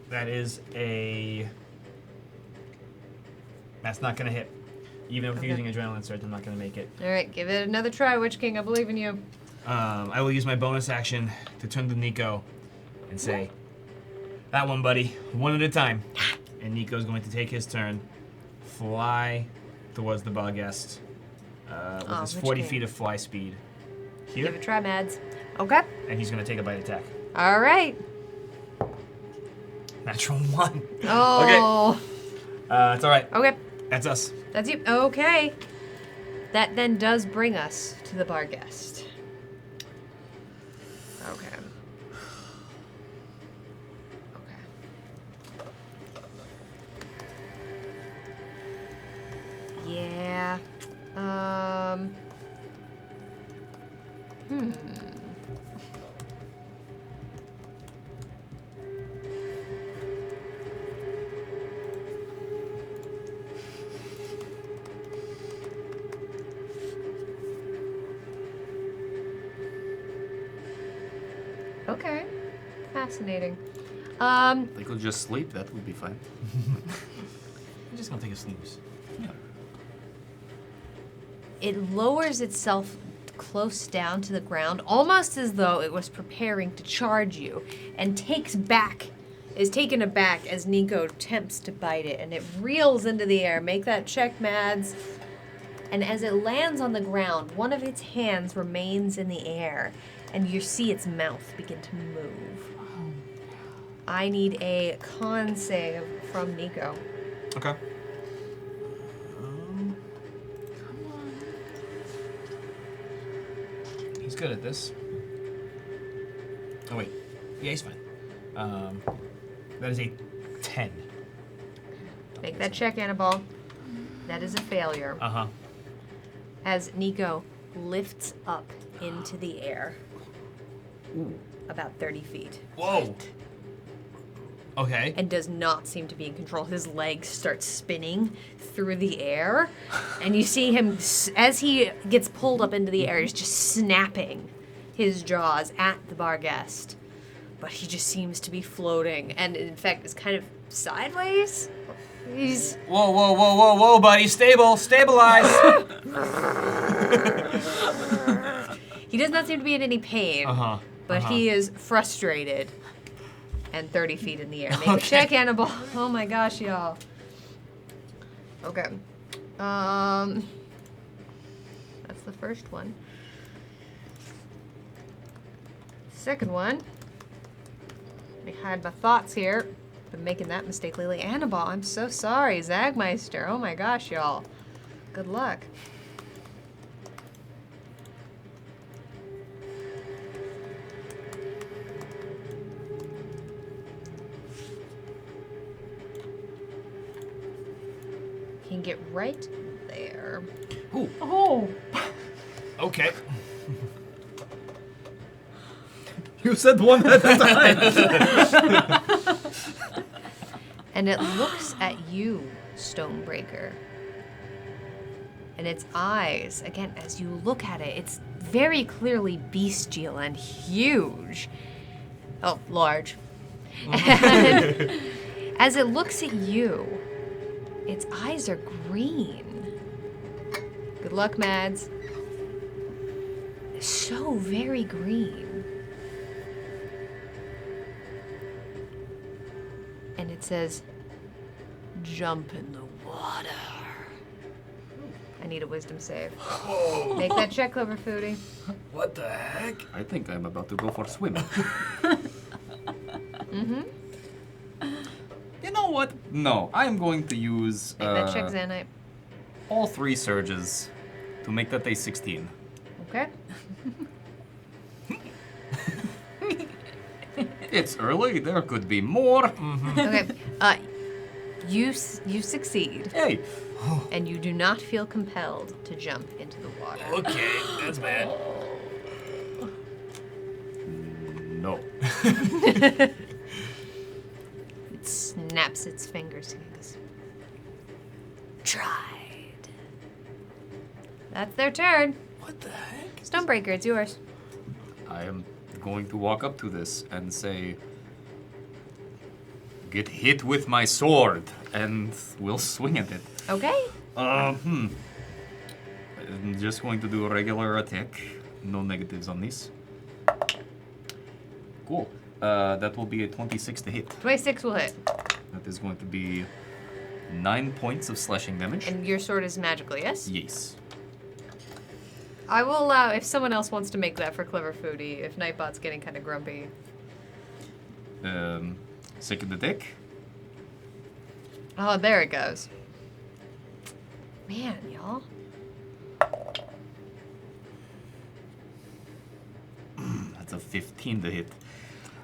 That is a... That's not going to hit. Even if Okay. using adrenaline surge, I'm not going to make it. All right, give it another try, Witch King. I believe in you. I will use my bonus action to turn to Nico and say, that one, buddy, one at a time. And Nico's going to take his turn, fly towards the Barghest with Oh, his Witch 40 King. feet of fly speed Give here. it a try, Mads. Okay. And he's going to take a bite attack. All right. Natural 1. Oh. It's all right. Okay. That's us. That's you. Okay. That then does bring us to the Barghest. Okay. Okay. Yeah. Okay. Fascinating. They could just sleep. That would be fine. I'm just gonna take a snooze. It lowers itself close down to the ground, almost as though it was preparing to charge you, and is taken aback as Nico attempts to bite it, and it reels into the air. Make that check, Mads. And as it lands on the ground, one of its hands remains in the air, and you see its mouth begin to move. I need a con save from Nico. Okay. He's good at this. Oh wait, yeah, he's fine. That is a 10. Make that check, Annabelle. That is a failure. Uh-huh. As Nico lifts up into the air. About 30 feet. Whoa. Okay. And does not seem to be in control. His legs start spinning through the air. And you see him, as he gets pulled up into the air, he's just snapping his jaws at the bar guest. But he just seems to be floating. And in fact, is kind of sideways. He's... Whoa, buddy. Stabilize. He does not seem to be in any pain. Uh-huh. But he is frustrated. And 30 feet in the air. Make a check, Annabelle. Oh my gosh, y'all. Okay. That's the first one. Second one. Let me hide my thoughts here. Been making that mistake lately. Annabelle, I'm so sorry. Zagmeister. Oh my gosh, y'all. Good luck. Can get right there. Ooh. Oh. Okay. You said one at a time. And it looks at you, Stonebreaker. And its eyes, again, as you look at it, it's very clearly bestial and huge. Oh, large. And as it looks at you, its eyes are green. Good luck, Mads. So very green. And it says, jump in the water. I need a wisdom save. Whoa. Make that check, Clever Foodie. What the heck? I think I'm about to go for a swim. Mm-hmm. You know what? No, I am going to use Make that check, Xanite. all 3 surges to make that a 16. Okay. It's early. There could be more. Okay. You succeed, Hey, and you do not feel compelled to jump into the water. Okay, that's bad. no. It snaps its fingers and goes, tried. That's their turn. What the heck? Stonebreaker, it's yours. I am going to walk up to this and say, get hit with my sword, and we'll swing at it. Okay. I'm just going to do a regular attack. No negatives on this. Cool. That will be a 26 to hit. 26 will hit. That is going to be 9 points of slashing damage. And your sword is magical, yes? Yes. I will allow if someone else wants to make that for Clever Foodie, if Nightbot's getting kind of grumpy. Second attack. Oh, there it goes. Man, y'all. That's a 15 to hit.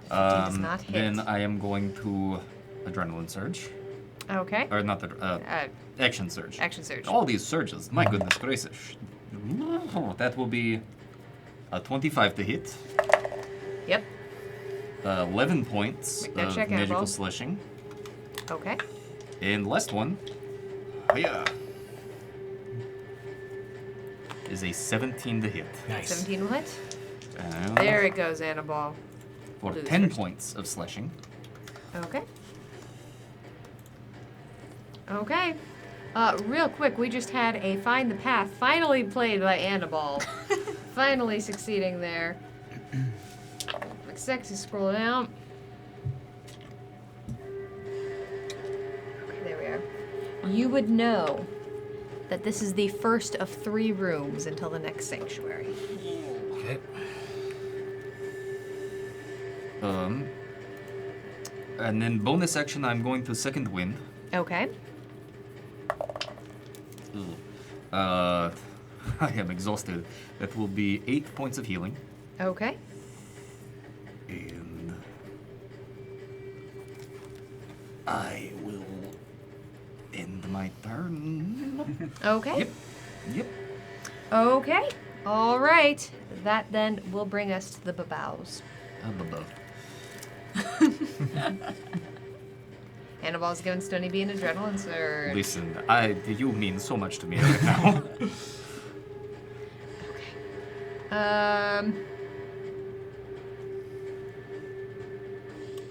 does not hit. Then I am going to Adrenaline Surge. Okay. Or not the action surge. Action surge. All these surges, my goodness gracious. That will be a 25 to hit. Yep. 11 points Make that of check, magical Annabelle. slashing. Okay. And last one, yeah, is a 17 to hit. Nice. 17 will hit. And There it goes, Annabelle. for do this 10 first. points of slashing. Okay. Okay. Real quick, we just had a Find the Path finally played by Annabelle. Finally succeeding there. Like sexy scroll down. Okay, there we are. You would know that this is the first of 3 rooms until the next sanctuary. Okay. And then bonus action, I'm going to second wind. Okay. I am exhausted. That will be 8 points of healing. Okay. And I will end my turn. Okay. Yep. Okay. All right. That then will bring us to the babows. Annabelle's giving Stony Bee an adrenaline surge. Listen, you mean so much to me right now.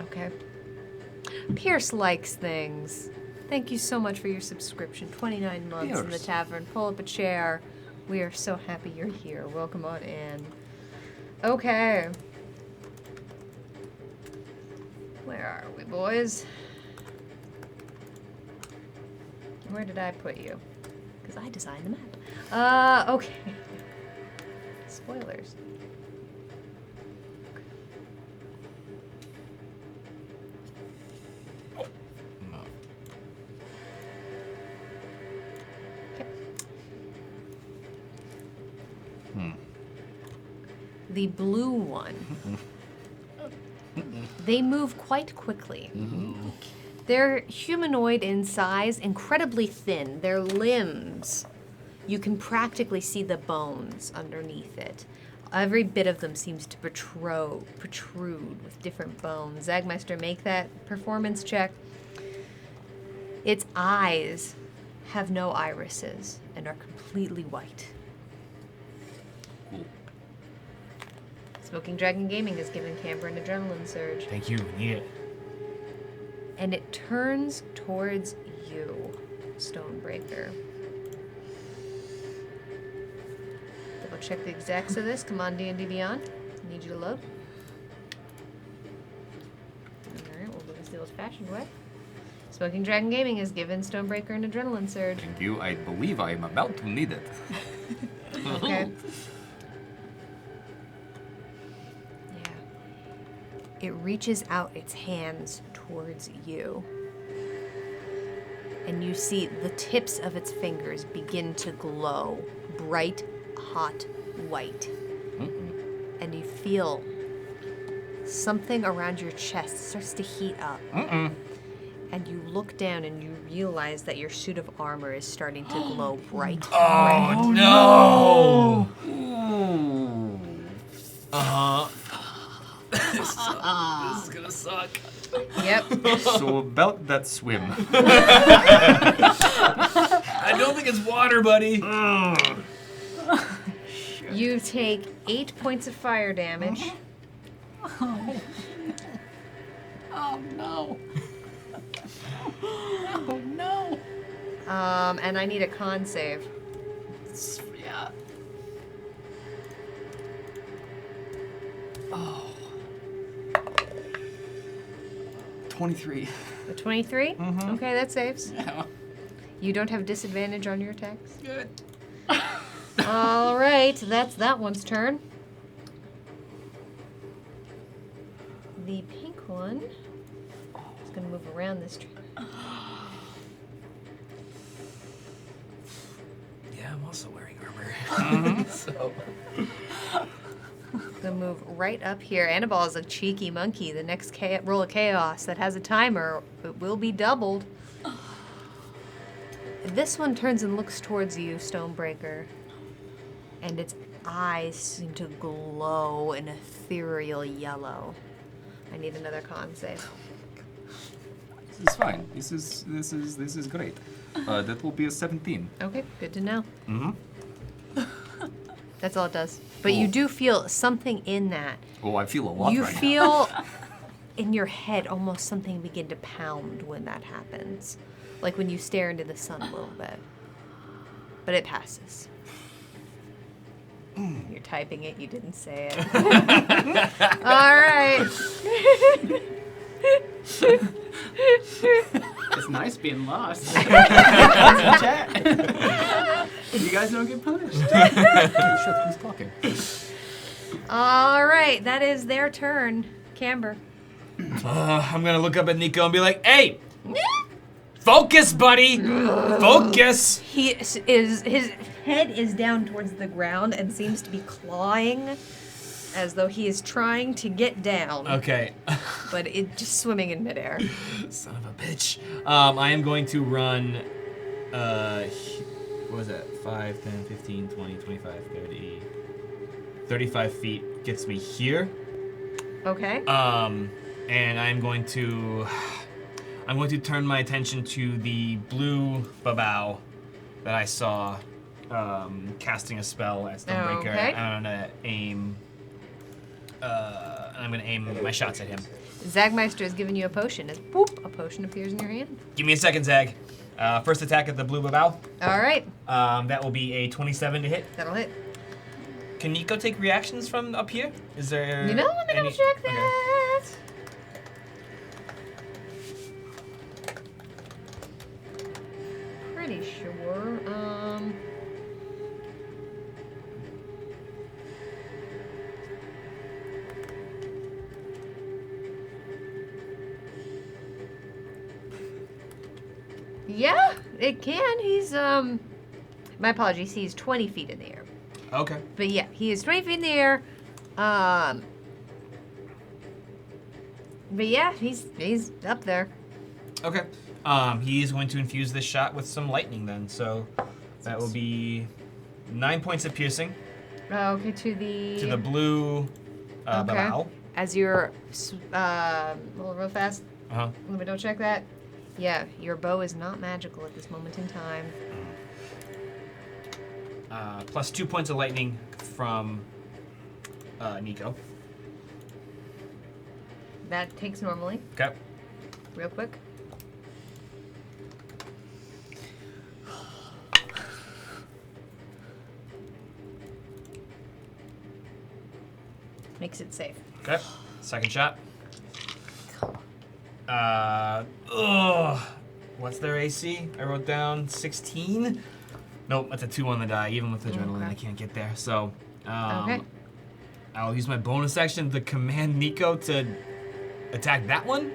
Okay. Pierce likes things. Thank you so much for your subscription. 29 months in the Pierce. tavern. Pull up a chair. We are so happy you're here. Welcome on in. Okay. Where are we, boys? Where did I put you? Because I designed the map. Okay. Spoilers. The blue one. They move quite quickly. They're humanoid in size, incredibly thin. Their limbs, you can practically see the bones underneath it. Every bit of them seems to protrude with different bones. Zagmeister, make that performance check. Its eyes have no irises and are completely white. Cool. Smoking Dragon Gaming has given Camber an adrenaline surge. Thank you. Need it. And it turns towards you, Stonebreaker. Double check the exacts of this. Come on, D&D Beyond. I need you to load. Alright, we'll do this the old-fashioned way. Smoking Dragon Gaming has given Stonebreaker an adrenaline surge. Thank you. I believe I am about to need it. Okay. Yeah. It reaches out its hands towards you. And you see the tips of its fingers begin to glow bright, hot white. And you feel something around your chest starts to heat up. And you look down and you realize that your suit of armor is starting to glow bright red. Oh no! This is gonna suck. Yep. So about that swim. I don't think it's water, buddy. You take 8 points of fire damage. Oh no. Oh no. And I need a con save. Yeah. 23. A 23? Okay, that saves. Yeah. You don't have disadvantage on your attacks. Good. All right, that's that one's turn. The pink one is going to move around this tree. Yeah, I'm also wearing armor. So. Going to move right up here. Annabelle is a cheeky monkey. The next roll of chaos that has a timer, it will be doubled. This one turns and looks towards you, Stonebreaker, and its eyes seem to glow an ethereal yellow. I need another con save. This is fine. This is great. That will be a 17. Okay, good to know. Mm-hmm. That's all it does. But you do feel something in that. Oh, I feel a lot You right now. feel in your head almost something begin to pound when that happens. Like when you stare into the sun a little bit. But it passes. You're typing it, you didn't say it. All right. It's nice being lost. Chat. You guys don't get punished. Shit, who's talking? All right, that is their turn. Camber. I'm gonna look up at Nico and be like, "Hey, focus, buddy, focus." He is his head is down towards the ground and seems to be clawing as though he is trying to get down, Okay. but it just swimming in midair. Son of a bitch. I am going to run, what was that? 5, 10, 15, 20, 25, 30, 35 feet gets me here. Okay. And I'm going to turn my attention to the blue babao that I saw, casting a spell at Stonebreaker. Okay. I'm gonna aim my shots at him. Zagmeister has given you a potion. As boop, a potion appears in your hand. Give me a second, Zag. First attack at the blue babao. All right, That will be a 27 to hit. that'll hit. Can Nico take reactions from up here? Is there You know, let me double any- check okay. that. Pretty sure. Yeah, it can. He's my apologies. He's 20 feet in the air. Okay. But yeah, he is 20 feet in the air. But yeah, he's up there. Okay. He is going to infuse this shot with some lightning then. So that will be 9 points of piercing Okay, to the blue Okay. babao. As you're roll real fast. Uh-huh. Let me double check that. Yeah, your bow is not magical at this moment in time. Plus 2 points of lightning from Nico. That takes normally, Okay. real quick. Makes it safe. Okay. Second shot. What's their AC? I wrote down 16. Nope, that's a 2 on the die. Even with adrenaline, Okay. I can't get there. So, Okay. I'll use my bonus action to command Nico to attack that one.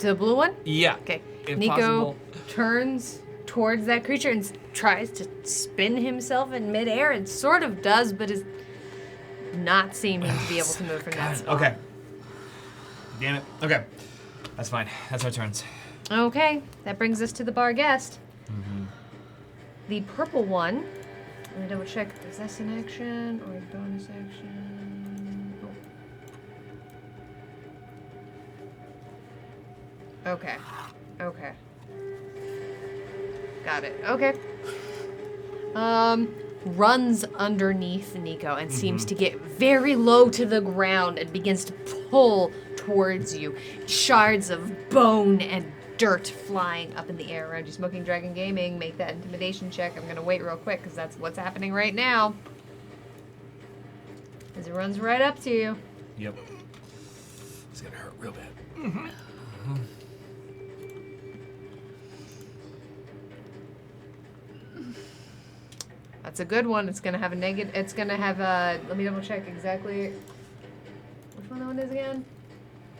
To the blue one? Yeah. Okay. If Nico possible. turns towards that creature and tries to spin himself in midair. It sort of does, but is not seeming to be able to move from that spot. Okay. Damn it. Okay. That's fine. That's our turns. Okay, that brings us to the bar guest. The purple one. Let me double check. Is that an action or a bonus action? Oh. Okay. Okay. Got it. Okay. Runs underneath Nico and seems to get very low to the ground and begins to pull towards you. Shards of bone and dirt flying up in the air around you. Smoking Dragon Gaming, make that intimidation check. I'm going to wait real quick because that's what's happening right now. As it runs right up to you. Yep. It's gonna hurt real bad. That's a good one. It's going to have a negative. It's going to have a. Let me double check exactly. Which one that one is again?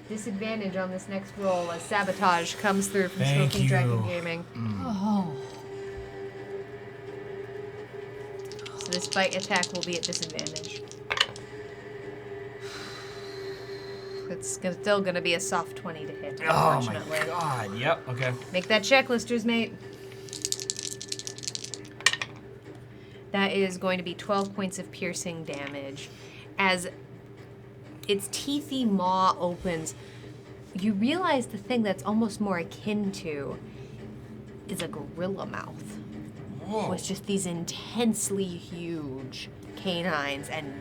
Disadvantage on this next roll as sabotage comes through from Thank Smoking you. Dragon Gaming. Oh. So this bite attack will be at disadvantage. It's still going to be a soft 20 to hit, Oh my unfortunately. god. Yep. Okay. Make that check, listers, mate. That is going to be 12 points of piercing damage. As its teethy maw opens, you realize the thing that's almost more akin to is a gorilla mouth. Whoa. With just these intensely huge canines, and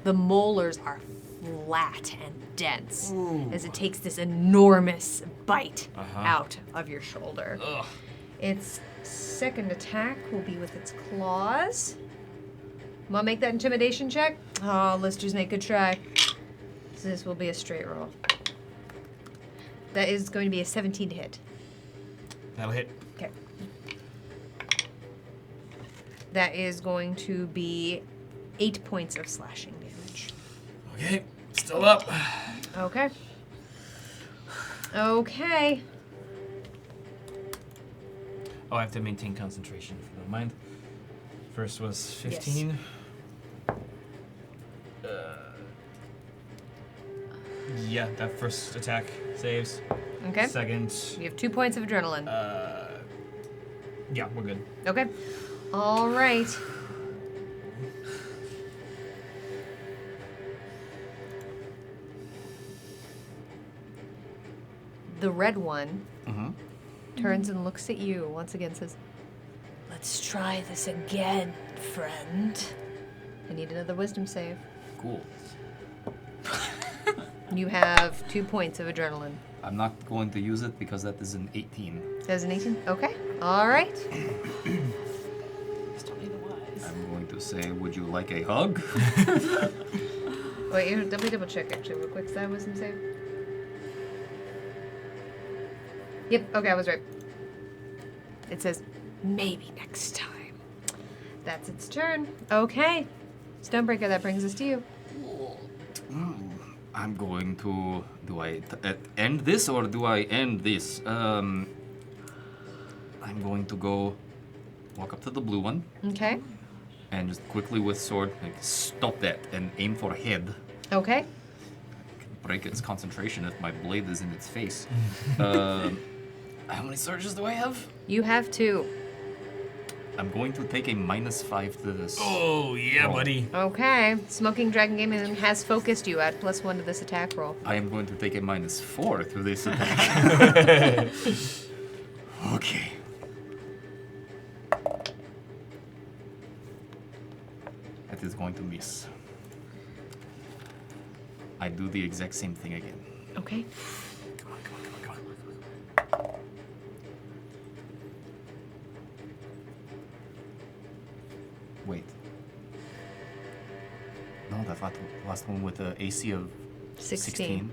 the molars are flat and dense as it takes this enormous bite out of your shoulder. Ugh. Its second attack will be with its claws. Want to make that intimidation check? Oh, let's just make a try. So this will be a straight roll. That is going to be a 17 to hit. That'll hit. Okay. That is going to be 8 points of slashing damage. Okay, still up. Okay. Okay. Oh, I have to maintain concentration, if you don't mind. First was 15. Yeah, that first attack saves. Okay. Second, You have 2 points of adrenaline. yeah, we're good. Okay. All right. The red one turns and looks at you once again, says, "Let's try this again, friend." I need another wisdom save. Cool. You have 2 points of adrenaline. I'm not going to use it because that is an 18. That's an 18? Okay. All right. I'm going to say, would you like a hug? Wait, let me double check actually real quick. Is that a wisdom save? Yep, okay, I was right. It says, maybe next time. That's its turn. Okay. Stonebreaker, that brings us to you. I'm going to... Do I end this or do I end this? I'm going to go walk up to the blue one Okay. and just quickly with sword, like, stop that and aim for head. Okay. Break its concentration if my blade is in its face. How many surges do I have? You have 2. I'm going to take a -5 to this. Oh, yeah, roll. buddy. Okay. Smoking Dragon Gaming has focused you. Add +1 to this attack roll. I am going to take a -4 to this attack. Okay. That is going to miss. I do the exact same thing again. Okay. Come on, come on, come on, come on. Wait. No, that last one with the AC of 16.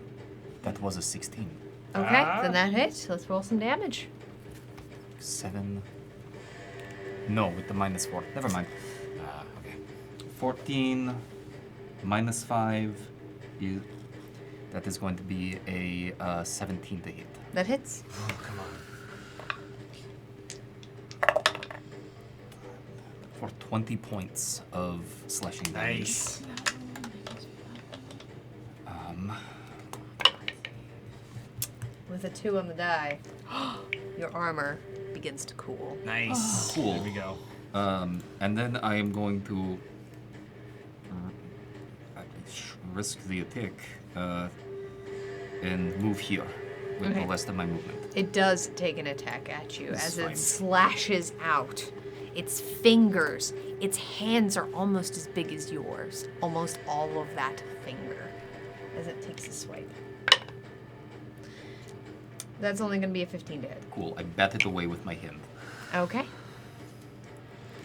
That was a 16. Okay, then that hit. Let's roll some damage. 7. No, with the -4. Never mind. Okay. 14 -5 is... That is going to be a 17 to hit. That hits. Oh, come on. For 20 points of slashing damage. Nice. With a 2 on the die, your armor begins to cool. Nice. Cool. There we go. And then I am going to risk the attack and move here with Okay. the rest of my movement. It does take an attack at you This as is fine. it slashes out. Its fingers, its hands are almost as big as yours. Almost all of that finger as it takes a swipe. That's only going to be a 15 to hit. Cool. I bat it away with my hand. Okay.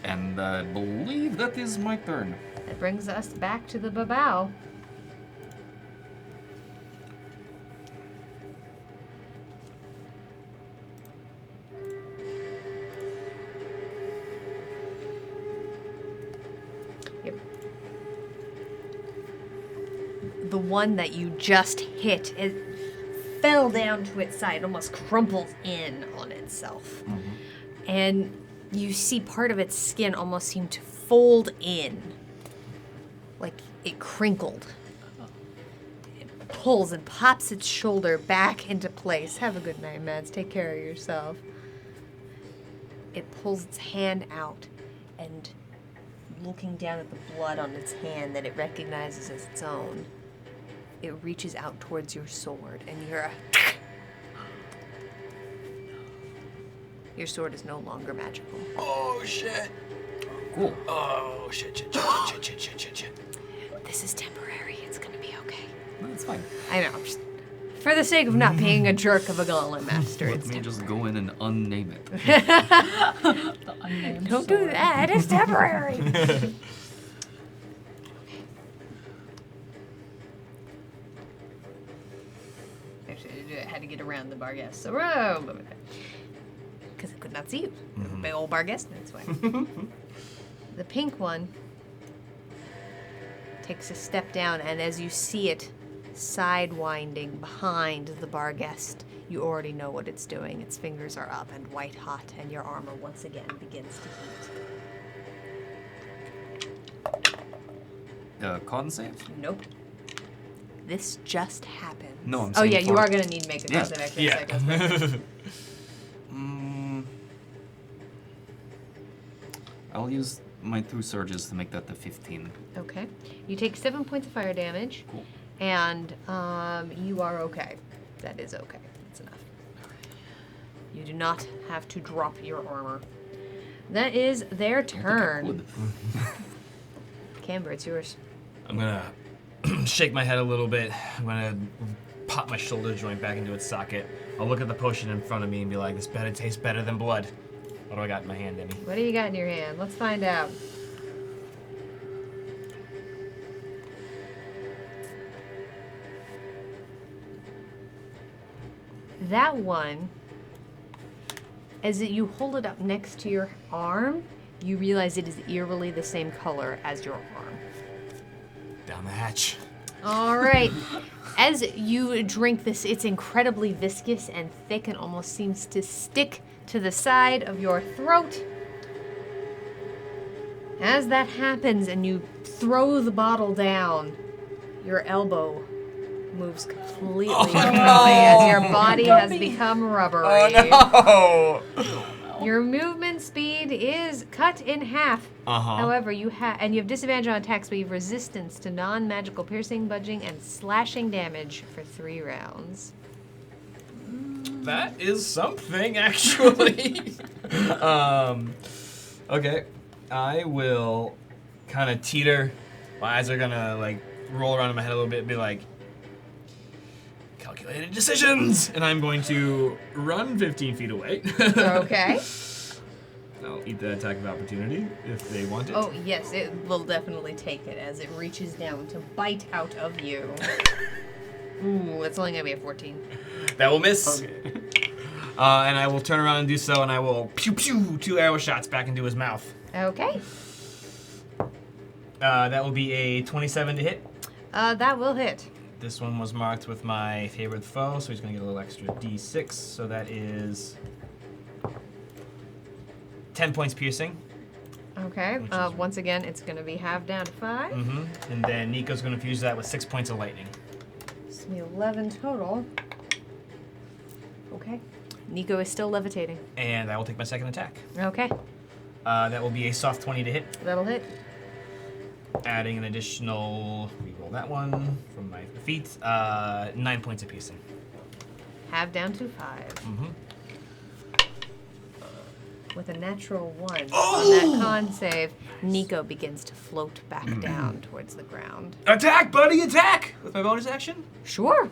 And I believe that is my turn. That brings us back to the babao. Yep. The one that you just hit, it fell down to its side, almost crumpled in on itself. And you see part of its skin almost seem to fold in, like it crinkled. It pulls and pops its shoulder back into place. Have a good night, Mads. Take care of yourself. It pulls its hand out, and looking down at the blood on its hand that it recognizes as its own, it reaches out towards your sword, and your sword is no longer magical. Oh shit. Cool. Oh shit. This is temporary. It's gonna be okay. No, it's fine. I know. Just for the sake of not being a jerk of a Gauntlet master, Let it's me just go in and unname it. The unnamed don't do sword. that. It's temporary. Actually, I had to get around the bar guest. So, because I could not see you. Big old bar guest. That's why. The pink one takes a step down, and as you see it sidewinding behind the bar guest, you already know what it's doing. Its fingers are up and white hot, and your armor once again begins to heat. Con save? Nope. This just happened. No, I'm Oh saying yeah, you for- are gonna need to make a Yeah. con save extra Yeah. seconds. I'll use my 2 surges to make that the 15. Okay. You take 7 points of fire damage, Cool. and you are okay. That is okay. That's enough. You do not have to drop your armor. That is their turn. Would. Camber, it's yours. I'm gonna shake my head a little bit. I'm gonna pop my shoulder joint back into its socket. I'll look at the potion in front of me and be like, this better tastes better than blood. What do I got in my hand, Emmy? What do you got in your hand? Let's find out. That one, as you hold it up next to your arm, you realize it is eerily the same color as your arm. Down the hatch. All right. As you drink this, it's incredibly viscous and thick and almost seems to stick to the side of your throat. As that happens and you throw the bottle down, your elbow moves completely differently as your body has become rubbery. Oh! Your movement speed is cut in half. Uh-huh. However, you have disadvantage on attacks, but you have resistance to non-magical piercing, budging, and slashing damage for 3 rounds. That is something, actually. Okay. I will kind of teeter. My eyes are gonna, like, roll around in my head a little bit and be like, calculated decisions! And I'm going to run 15 feet away. Okay. I'll eat the attack of opportunity if they want it. Oh, yes, it will definitely take it as it reaches down to bite out of you. Ooh, it's only gonna be a 14. That will miss. Okay. And I will turn around and do so, and I will pew pew 2 arrow shots back into his mouth. Okay. That will be a 27 to hit. That will hit. This one was marked with my favorite foe, so he's gonna get a little extra d6. So that is 10 points piercing. Okay. Which is- Once again, it's gonna be halved down to 5. Mm-hmm. And then Nico's gonna fuse that with 6 points of lightning. It's gonna be 11 total. Okay. Nico is still levitating. And I will take my second attack. Okay. That will be a soft 20 to hit, That'll hit. adding an additional, reroll that one from my feet, 9 points of piercing. Halved down to 5. Mm-hmm. With a natural 1 on that con save, Nico begins to float back down towards the ground. Attack, buddy, attack! With my bonus action? Sure.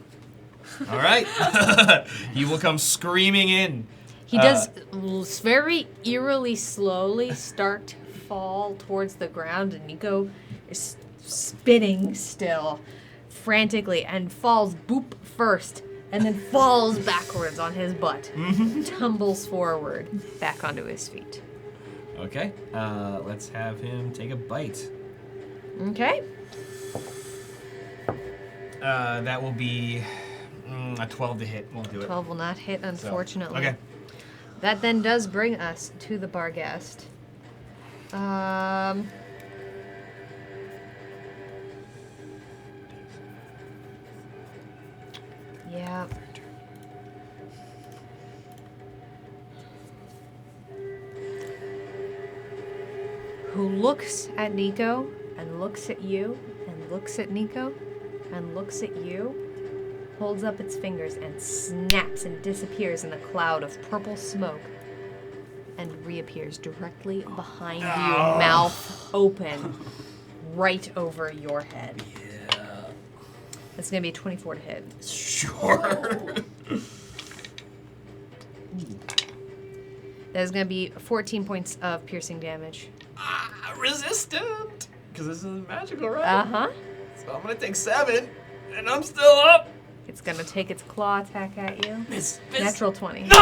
All right. He will come screaming in. He does very eerily slowly start to fall towards the ground, and Nico is spinning still frantically and falls boop first and then falls backwards on his butt, tumbles forward back onto his feet. Okay. Let's have him take a bite. Okay. That will be a 12 to hit. Won't do it. 12 will not hit, So, unfortunately. okay. That then does bring us to the bar guest. Yeah. who looks at Nico and looks at you and looks at Nico and looks at you, holds up its fingers and snaps and disappears in a cloud of purple smoke and reappears directly behind you, mouth open, right over your head. Yeah. It's going to be a 24 to hit. Sure. That is going to be 14 points of piercing damage. Resistant. Because this is magical, right? Uh-huh. So I'm gonna take 7, and I'm still up. It's going to take its claw attack at you. Miss. Natural 20. Oh!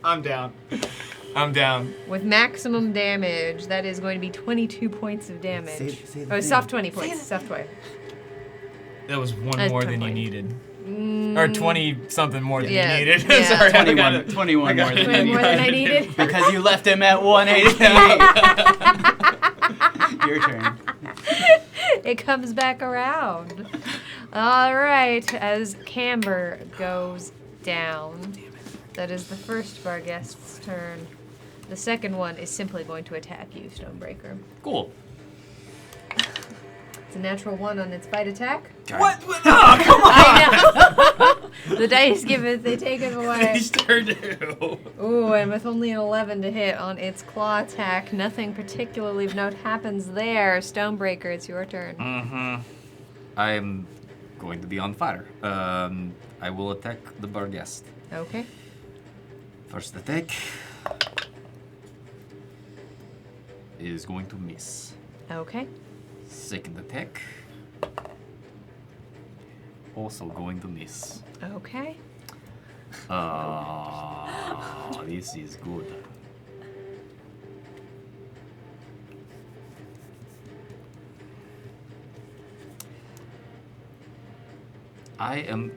I'm down. I'm down. With maximum damage, that is going to be 22 points of damage. Say the Oh, thing. soft 20 points. Soft 20. That was one That's more than you 20. needed. Or 20 something more than Yeah, you needed. yeah. Sorry, I got it. 21 more than Way more than I needed. Because you left him at 188. Your turn. It comes back around. All right, as Camber goes down. That is the first of our guests' turn. The second one is simply going to attack you, Stonebreaker. Cool. It's a natural 1 on its bite attack. What? Oh, come on. I know. The dice give it, they take it away. Sure do. Ooh, and with only an 11 to hit on its claw attack, nothing particularly of note happens there. Stonebreaker, it's your turn. Mm-hmm. I am going to be on fire. I will attack the Barghest. Okay. First attack is going to miss. Okay. Second attack also going to miss. Okay. This is good. I am...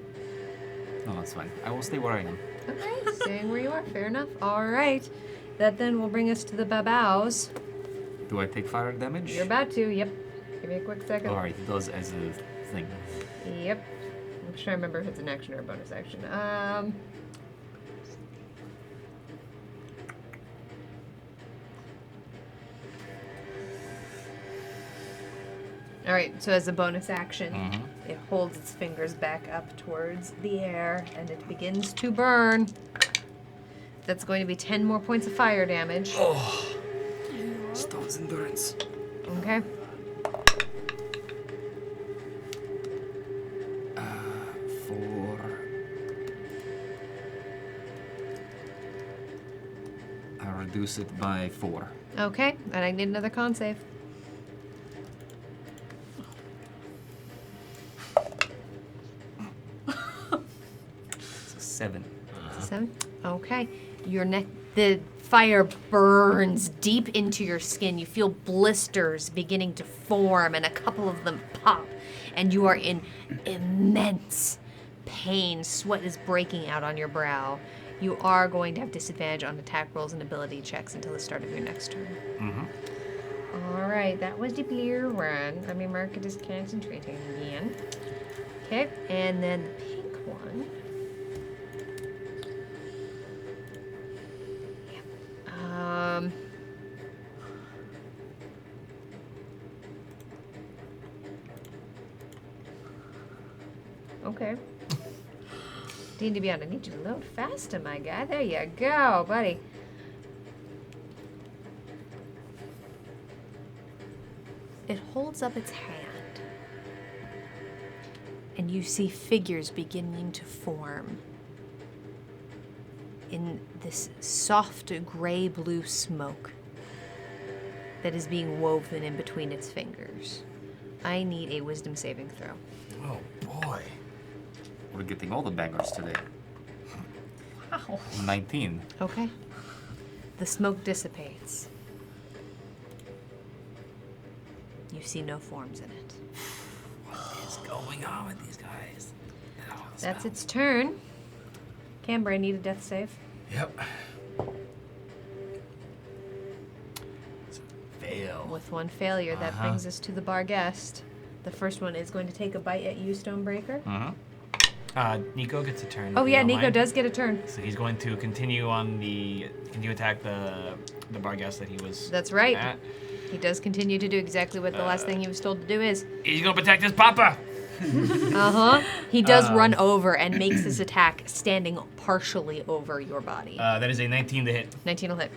No, that's fine. I will stay where I am. Okay, staying where you are. Fair enough. All right. That then will bring us to the babaos. Do I take fire damage? You're about to. Yep. Give me a quick second. Alright, it does as a thing. Yep. I'm trying to remember if it's an action or a bonus action. All right, so as a bonus action, it holds its fingers back up towards the air and it begins to burn. That's going to be 10 more points of fire damage. Stone's endurance. Okay. Four. I'll reduce it by 4. Okay, and I need another con save. So 7. 7. Okay. The fire burns deep into your skin. You feel blisters beginning to form, and a couple of them pop, and you are in immense pain. Sweat is breaking out on your brow. You are going to have disadvantage on attack rolls and ability checks until the start of your next turn. All right, that was the blue one. Let me mark it as concentrating again. Okay, and then the pink one. Okay. D&D Beyond, I need you to load faster, my guy. There you go, buddy. It holds up its hand, and you see figures beginning to form in this soft gray-blue smoke that is being woven in between its fingers. I need a wisdom saving throw. Oh boy. We're getting all the bangers today. Wow. 19. Okay. The smoke dissipates. You see no forms in it. What is going on with these guys? That's its turn. Camber, I need a death save. Yep. Fail. With one failure, that brings us to the bar guest. The first one is going to take a bite at you, Stonebreaker. Nico gets a turn. Oh if you yeah, don't Nico mind. does get a turn. So he's going to continue attack the Barghest that he was. That's right. At. He does continue to do exactly what the last thing he was told to do is. He's gonna protect his papa. He does run over and makes his attack standing partially over your body. That is a 19 to hit. 19 will hit.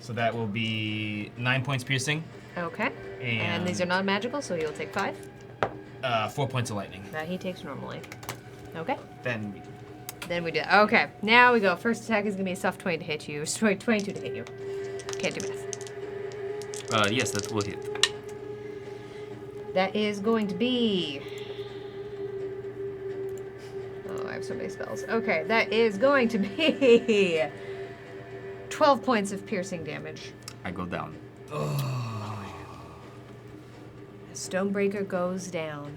So that will be 9 points piercing. Okay. And And- these are not magical, so he'll take 5. 4 points of lightning. That he takes normally. Okay. Then Then we do. Okay. Now we go. First attack is gonna be a soft 20 to hit you. 22 to hit you. Can't do math. Yes, that will hit. That is going to be. Oh, I have so many spells. Okay, that is going to be 12 points of piercing damage. I go down. Stonebreaker goes down.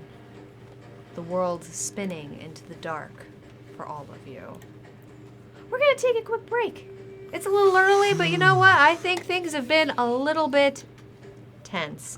The world's spinning into the dark for all of you. We're gonna take a quick break. It's a little early, but you know what? I think things have been a little bit tense.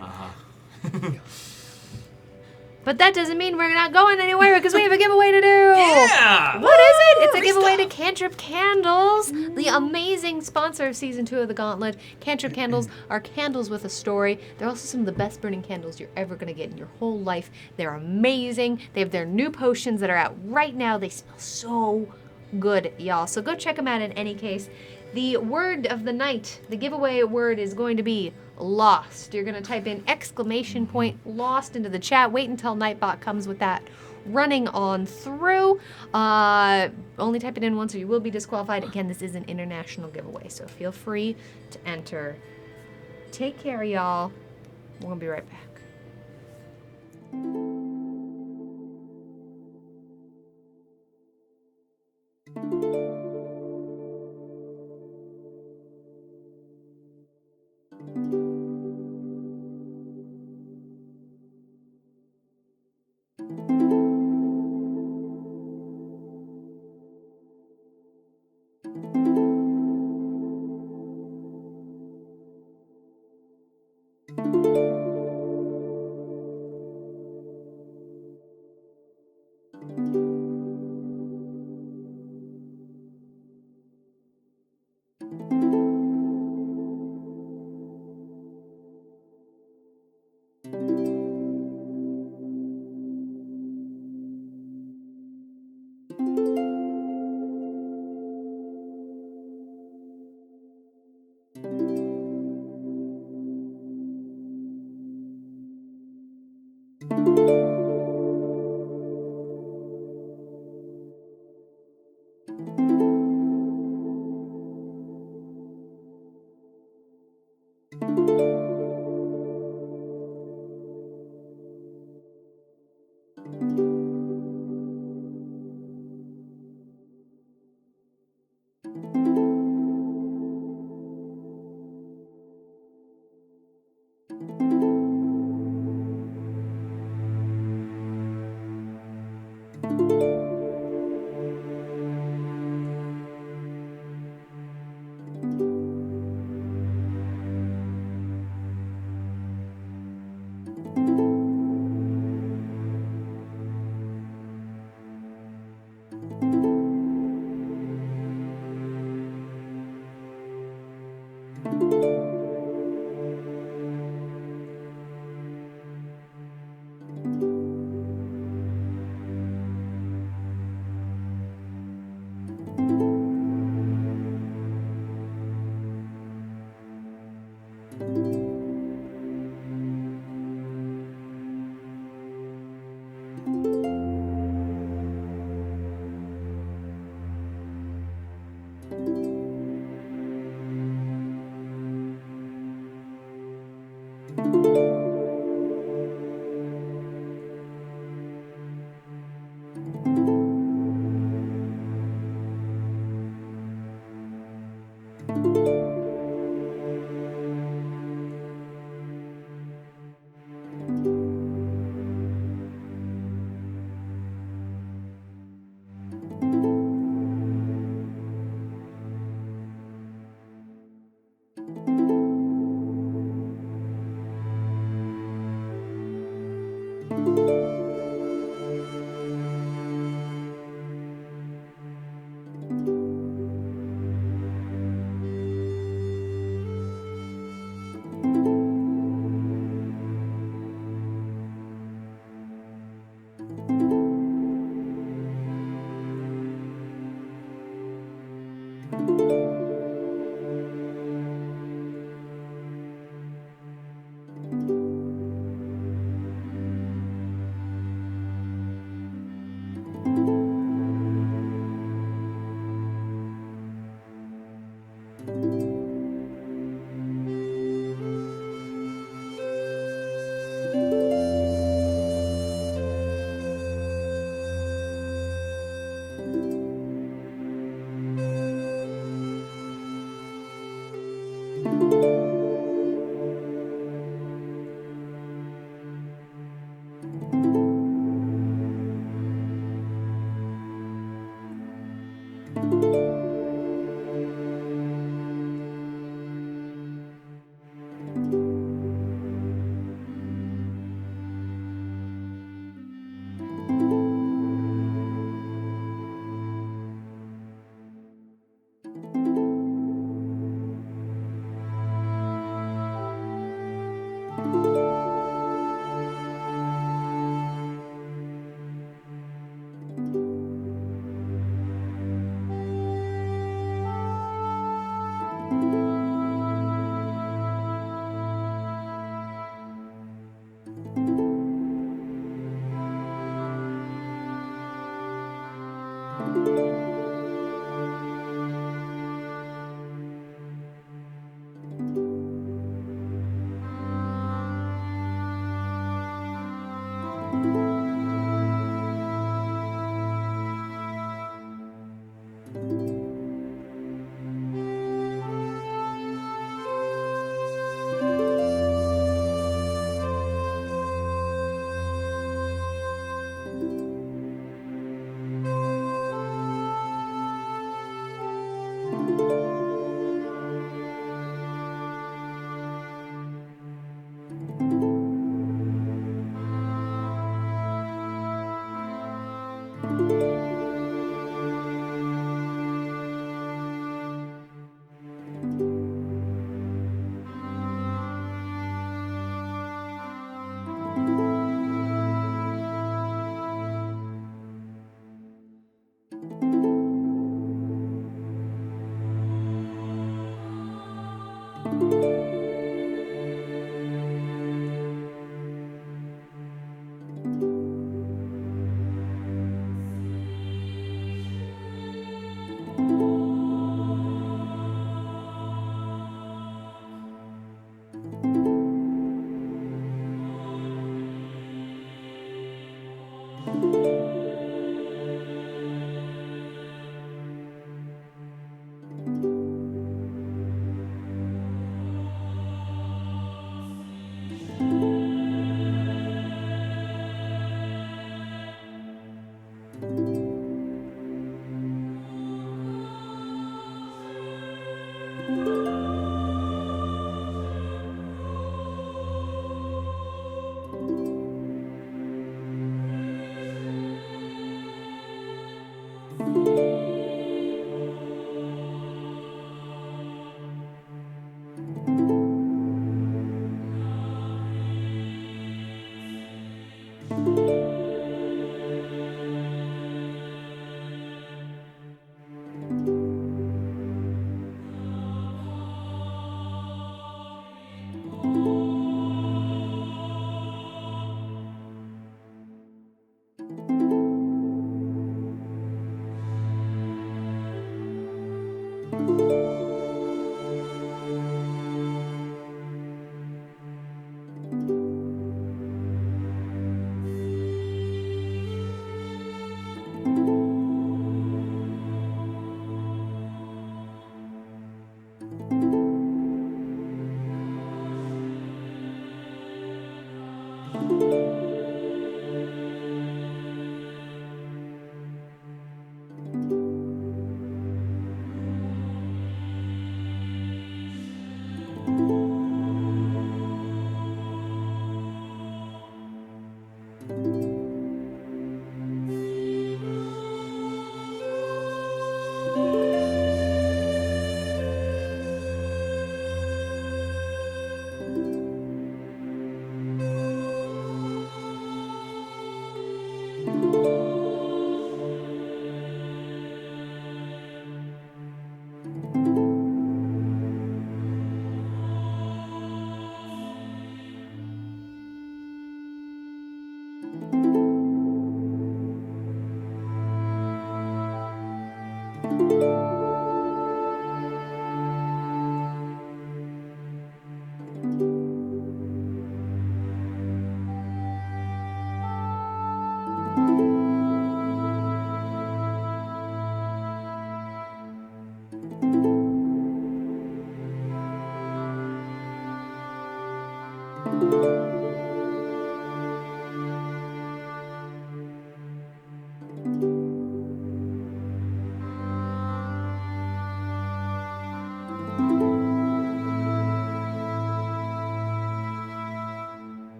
But that doesn't mean we're not going anywhere because we have a giveaway to do. yeah. What is it? It's a giveaway to Cantrip Candles, the amazing sponsor of Season 2 of the Gauntlet. Cantrip Candles are candles with a story. They're also some of the best burning candles you're ever going to get in your whole life. They're amazing. They have their new potions that are out right now. They smell so good, y'all. So go check them out in any case. The word of the night, the giveaway word is going to be lost. You're going to type in !lost into the chat. Wait until Nightbot comes with that running on through. Only type it in once or you will be disqualified. Again, this is an international giveaway, so feel free to enter. Take care, y'all. We're going to be right back.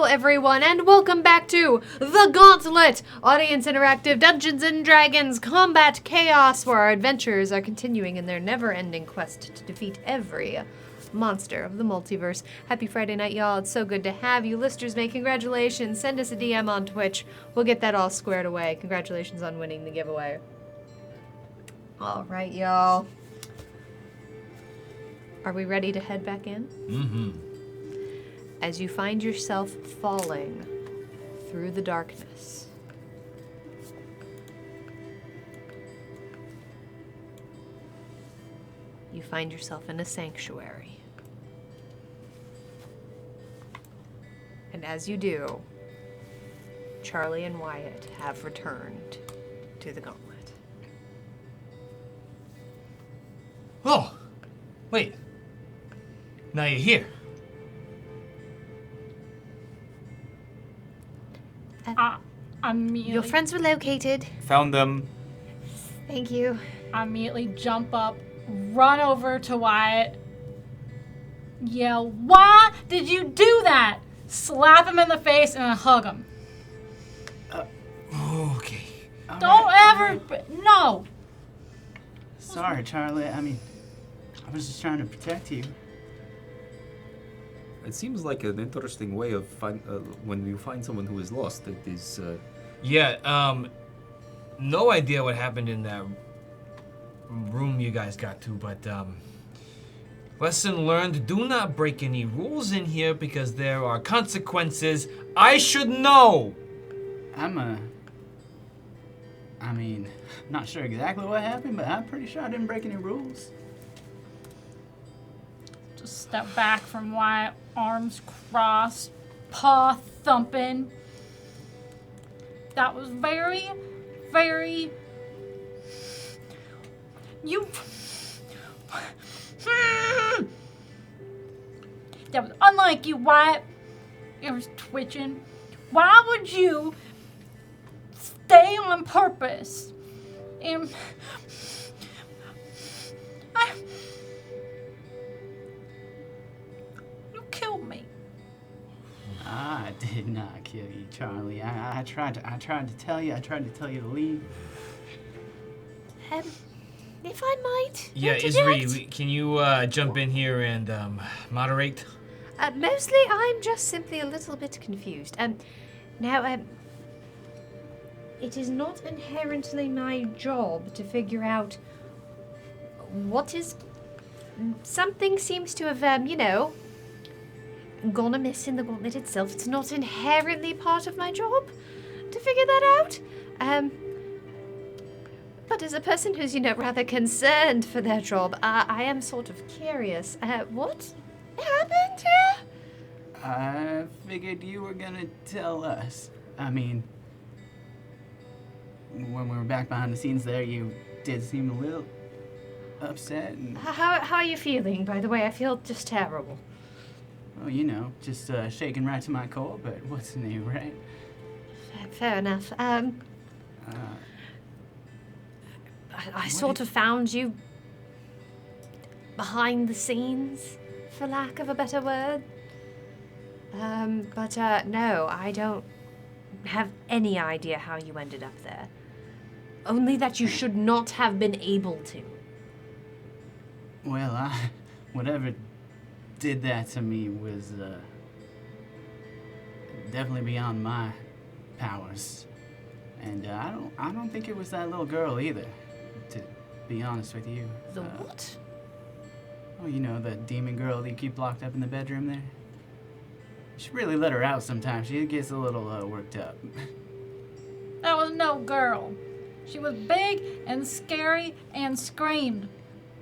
everyone, and welcome back to The Gauntlet, Audience Interactive Dungeons & Dragons Combat Chaos, where our adventurers are continuing in their never-ending quest to defeat every monster of the multiverse. Happy Friday night, y'all. It's so good to have you. Listeners, May, congratulations. Send us a DM on Twitch. We'll get that all squared away. Congratulations on winning the giveaway. All right, y'all. Are we ready to head back in? Mm-hmm. As you find yourself falling through the darkness, you find yourself in a sanctuary. And as you do, Charlie and Wyatt have returned to the Gauntlet. Oh, wait. Now you're here. Immediately, Your friends were located. Found them. Thank you. immediately jump up, run over to Wyatt, yell, "Why did you do that?" Slap him in the face and then hug him. Okay. Don't ever, no. Sorry, Charlie. I mean, I was just trying to protect you. It seems like an interesting way of when you find someone who is lost. It is. Yeah, no idea what happened in that room you guys got to, but, lesson learned, do not break any rules in here because there are consequences. I should know! I mean, not sure exactly what happened, but I'm pretty sure I didn't break any rules. Just step back from Wyatt, arms crossed, paw thumping. That was very, very... You... That was unlike you, Wyatt. It was twitching. Why would you stay on purpose? And you killed me. I did not kill you, Charlie. I tried to tell you. I tried to tell you to leave. If I might. Yeah, interject. Isri, can you jump in here and moderate? Mostly, I'm just simply a little bit confused. Now, it is not inherently my job to figure out what is... Something seems to have, gone amiss in the Gauntlet itself. It's not inherently part of my job to figure that out. But as a person who's, rather concerned for their job, I am sort of curious. What happened here? I figured you were gonna tell us. I mean, when we were back behind the scenes there, you did seem a little upset and... How are you feeling, by the way? I feel just terrible. Well, just shaking right to my core, but what's new, right? Fair enough. I sort of found you behind the scenes, for lack of a better word. But no, I don't have any idea how you ended up there. Only that you should not have been able to. Well, whatever did that to me was definitely beyond my powers. And I don't think it was that little girl either, to be honest with you. The what? Oh, the demon girl that you keep locked up in the bedroom there? You should really let her out sometimes. She gets a little worked up. That was no girl. She was big and scary and screamed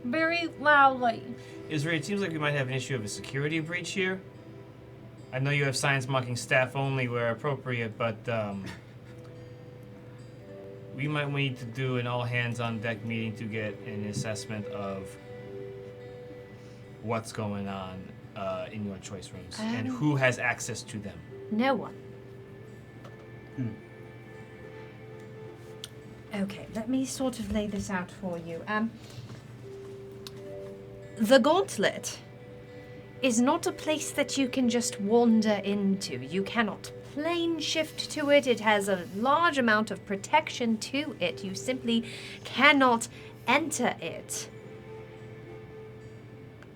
very loudly. Isri, it seems like we might have an issue of a security breach here. I know you have science mocking staff only where appropriate, but we might need to do an all-hands-on-deck meeting to get an assessment of what's going on in your choice rooms and who has access to them. No one. Okay, let me sort of lay this out for you. The Gauntlet is not a place that you can just wander into. You cannot plane shift to it. It has a large amount of protection to it. You simply cannot enter it.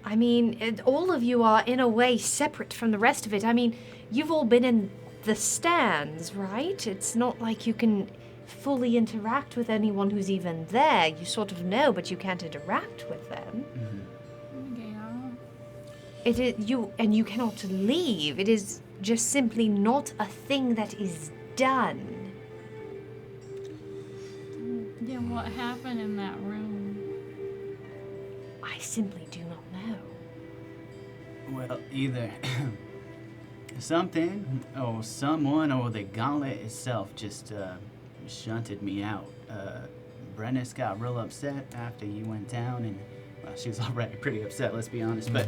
I mean, all of you are in a way separate from the rest of it. I mean, you've all been in the stands, right? It's not like you can fully interact with anyone who's even there. You sort of know, but you can't interact with them. It is you cannot leave. It is just simply not a thing that is done. Yeah, what happened in that room? I simply do not know. Well, either something or someone or the Gauntlet itself just shunted me out. Brennis got real upset after you went down, and well, she was already pretty upset, let's be honest, but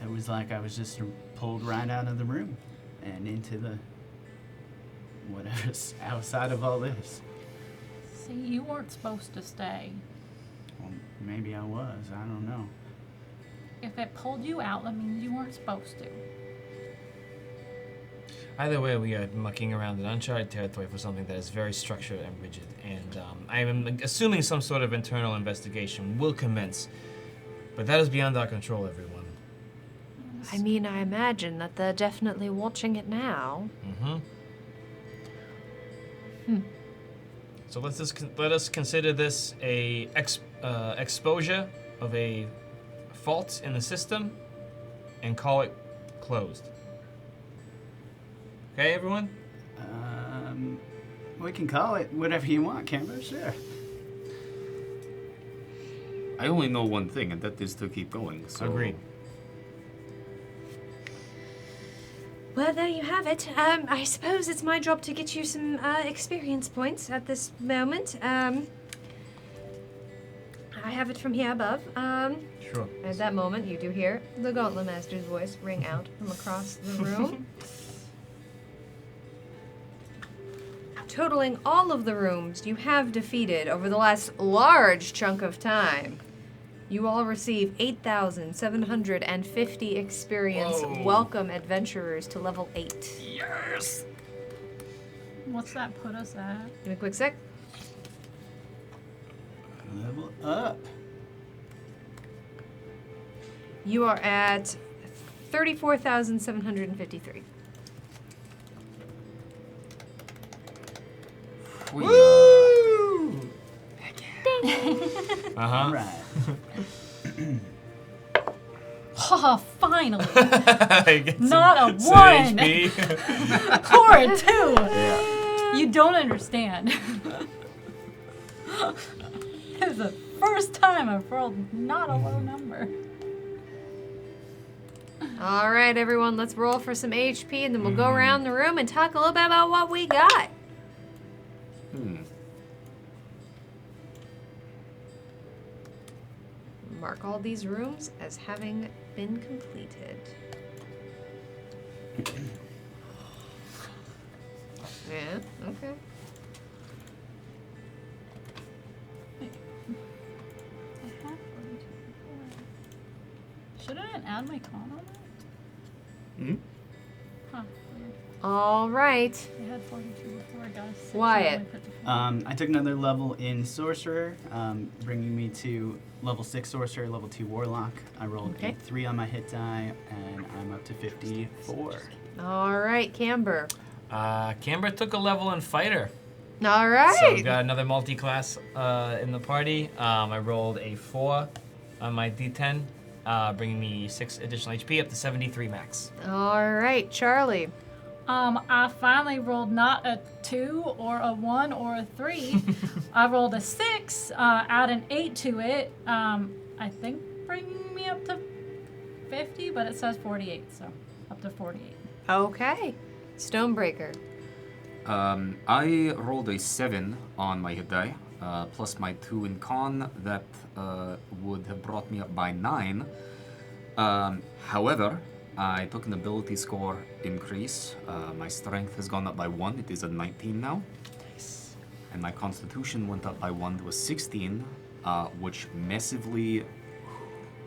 it was like I was just pulled right out of the room and into the whatever's outside of all this. See, you weren't supposed to stay. Well, maybe I was, I don't know. If it pulled you out, that means you weren't supposed to. Either way, we are mucking around in uncharted territory for something that is very structured and rigid, and I am assuming some sort of internal investigation will commence, but that is beyond our control, everyone. I mean, I imagine that they're definitely watching it now. So let us consider this a exposure of a fault in the system, and call it closed. Okay, everyone? We can call it whatever you want, Camber, sure. I only know one thing, and that is to keep going. So Agreed. Well, there you have it. I suppose it's my job to get you some experience points at this moment. I have it from here above. Sure. At that moment, you do hear the Gauntlet Master's voice ring out from across the room. Totaling all of the rooms you have defeated over the last large chunk of time, you all receive 8,750 experience. Whoa. Welcome, adventurers, to level 8. yes. What's that put us at? Give me a quick sec. Level up. You are at 34,753. We, Uh-huh. Right. Oh, finally! Get Not a some 1! HP. Or a 2! You don't understand. It's the first time I've rolled not a low number. All right, everyone, let's roll for some HP, and then we'll go around the room and talk a little bit about what we got. Mark all these rooms as having been completed. Yeah, okay. I had 42 before. Should I add my con on that? Huh, weird. All right. I had 42 before I got a 6. Wyatt. I took another level in Sorcerer, bringing me to level 6 Sorcerer, level 2 Warlock. I rolled Okay. a 3 on my hit die, and I'm up to 54. All right, Camber. Canberra took a level in Fighter. All right. So we've got another multi-class in the party. I rolled a 4 on my D10, bringing me 6 additional HP up to 73 max. All right, Charlie. I finally rolled not a 2 or a 1 or a 3. I rolled a 6, add an 8 to it. I think bringing me up to 50, but it says 48, so up to 48. Okay. Stonebreaker. I rolled a 7 on my hit die, plus my 2 in con. That would have brought me up by 9. However, I took an ability score increase. My strength has gone up by 1. It is a 19 now. Nice. And my constitution went up by 1 to a 16, which massively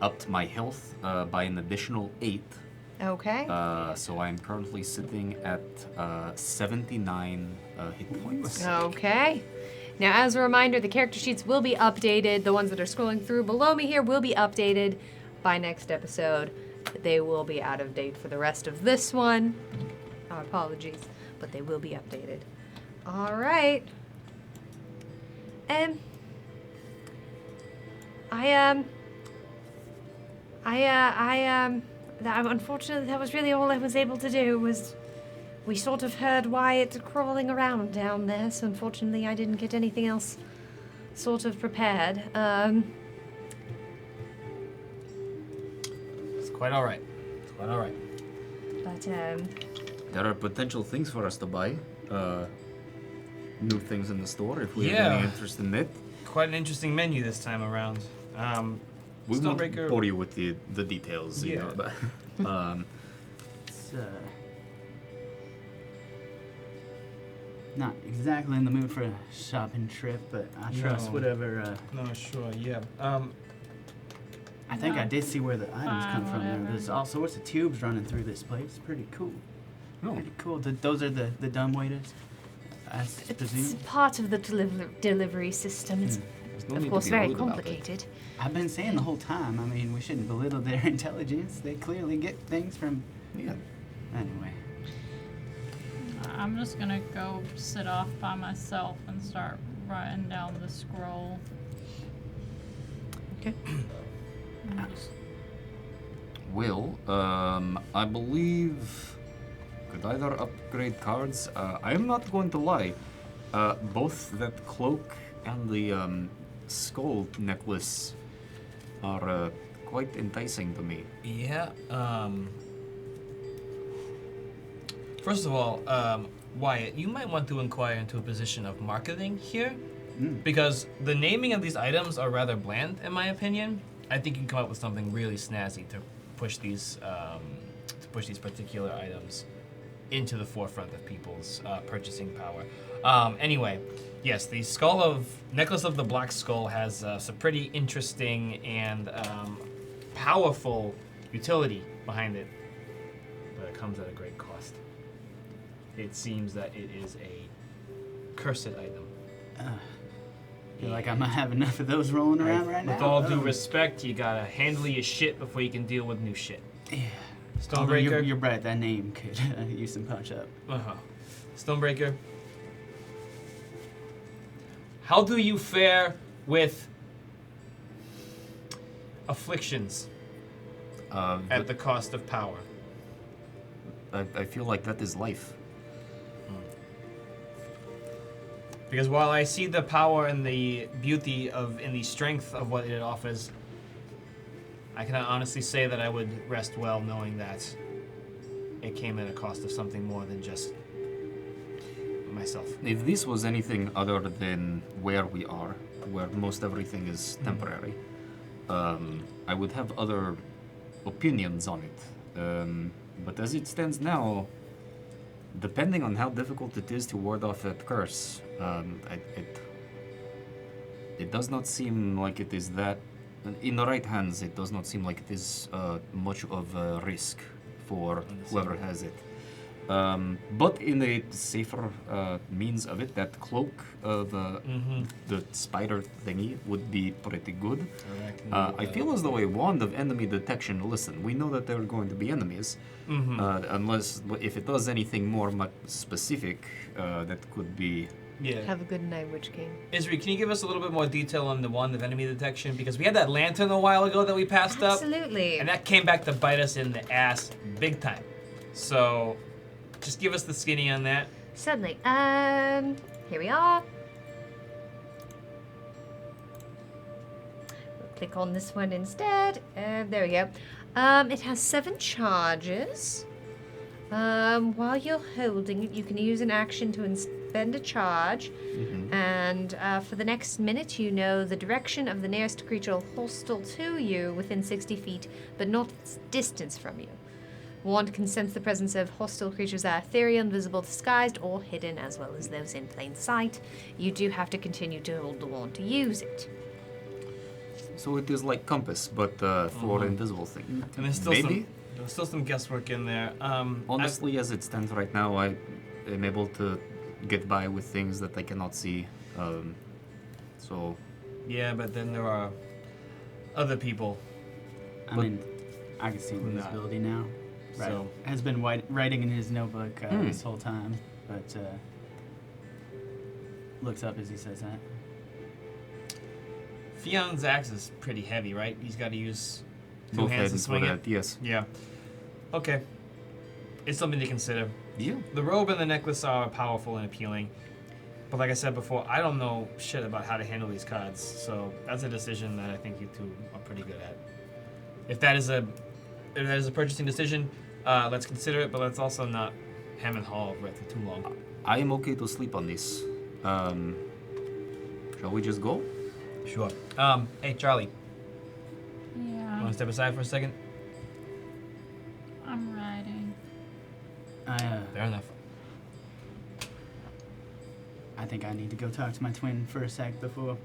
upped my health by an additional 8. Okay. So I'm currently sitting at 79 hit points. Okay. Now, as a reminder, the character sheets will be updated. The ones that are scrolling through below me here will be updated by next episode. They will be out of date for the rest of this one. Our apologies, but they will be updated. All right. Unfortunately, that was really all I was able to do. Was we sort of heard Wyatt crawling around down there, so unfortunately, I didn't get anything else sort of prepared. It's quite all right. But There are potential things for us to buy. New things in the store if we have Yeah. any interest in it. Quite an interesting menu this time around. We won't Stonebreaker- bore you with the details, you Yeah. know. But, It's not exactly in the mood for a shopping trip, but I trust No. whatever. No, sure, yeah. I think I did see where the items come from. whatever. There's all sorts of tubes running through this place. Pretty cool. no, Pretty cool. Those are the dumb waiters, I it's presume. part of the delivery system. It's, there's no of need course, to be very rude about it. complicated. I've been saying the whole time. I mean, we shouldn't belittle their intelligence. They clearly get things from. Yeah. Anyway. I'm just gonna go sit off by myself and start writing down the scroll. Okay. And just- Well, I believe could either upgrade cards. I am not going to lie. Both that cloak and the skull necklace are quite enticing to me. Yeah. First of all, Wyatt, you might want to inquire into a position of marketing here, because the naming of these items are rather bland, in my opinion. I think you can come up with something really snazzy to push these particular items into the forefront of people's purchasing power. Anyway, yes, the necklace of the black skull has some pretty interesting and powerful utility behind it, but it comes at a great cost. It seems that it is a cursed item. Feel like I might have enough of those rolling around right now. With all due respect, you gotta handle your shit before you can deal with new shit. Yeah. Although Stonebreaker. you're right. That name could use some punch up. Uh-huh. Stonebreaker. How do you fare with afflictions at the cost of power? I feel like that is life. Because while I see the power and the beauty and the strength of what it offers, I cannot honestly say that I would rest well knowing that it came at a cost of something more than just myself. If this was anything other than where we are, where most everything is temporary, I would have other opinions on it. But as it stands now, depending on how difficult it is to ward off that curse, it does not seem like it is that. In the right hands, it does not seem like it is much of a risk for whoever has it. But in a safer means of it, that cloak of the spider thingy would be pretty good. I feel as though a wand of enemy detection, listen, we know that there are going to be enemies, if it does anything more much specific, that could be... Yeah. Have a good night, Witch King. Isri, can you give us a little bit more detail on the wand of enemy detection? Because we had that lantern a while ago that we passed up. Absolutely. And that came back to bite us in the ass big time. So, just give us the skinny on that. Certainly. Here we are. We'll click on this one instead. There we go. It has 7 charges. While you're holding it, you can use an action to spend a charge. And for the next minute, you know the direction of the nearest creature hostile to you within 60 feet, but not its distance from you. Wand can sense the presence of hostile creatures that are ethereal, invisible, disguised, or hidden, as well as those in plain sight. You do have to continue to hold the wand to use it. So it is like compass, but for invisible thing. And there's still Maybe. there's still some guesswork in there. Honestly, as it stands right now, I am able to get by with things that I cannot see. So Yeah, but then there are other people. I mean, I can see invisibility now. Right. So Has been writing in his notebook this whole time, but looks up as he says that. Fion's axe is pretty heavy, right? He's got to use two both hands to hands for swing it. that, yes. Yeah. Okay. It's something to consider. Yeah. The robe and the necklace are powerful and appealing, but like I said before, I don't know shit about how to handle these cards, so that's a decision that I think you two are pretty good at. If that is a purchasing decision, let's consider it, but let's also not hem and haw over it for too long. I am okay to sleep on this. Shall we just go? Sure. Hey Charlie, you Yeah, want to step aside for a second? I'm writing. Fair enough. I think I need to go talk to my twin for a sec before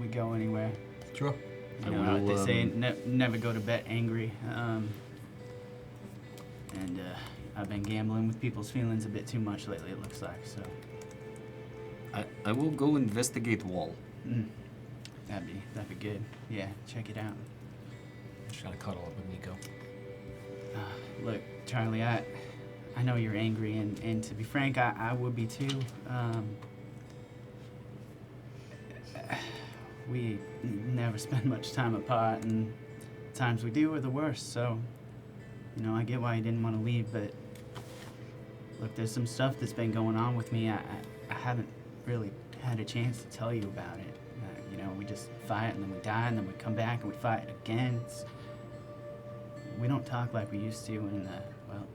we go anywhere. Sure. You I know, will, they say never go to bed angry. And I've been gambling with people's feelings a bit too much lately, it looks like, so. I will go investigate wall. That'd be good. Yeah, check it out. Just gonna cuddle up with Nico. Look, Charlie, I know you're angry, and to be frank, I would be too. We never spend much time apart, and times we do are the worst, so, you know, I get why you didn't want to leave, but look, there's some stuff that's been going on with me. I haven't really had a chance to tell you about it. You know, we just fight, and then we die, and then we come back, and we fight again. We don't talk like we used to, and, well,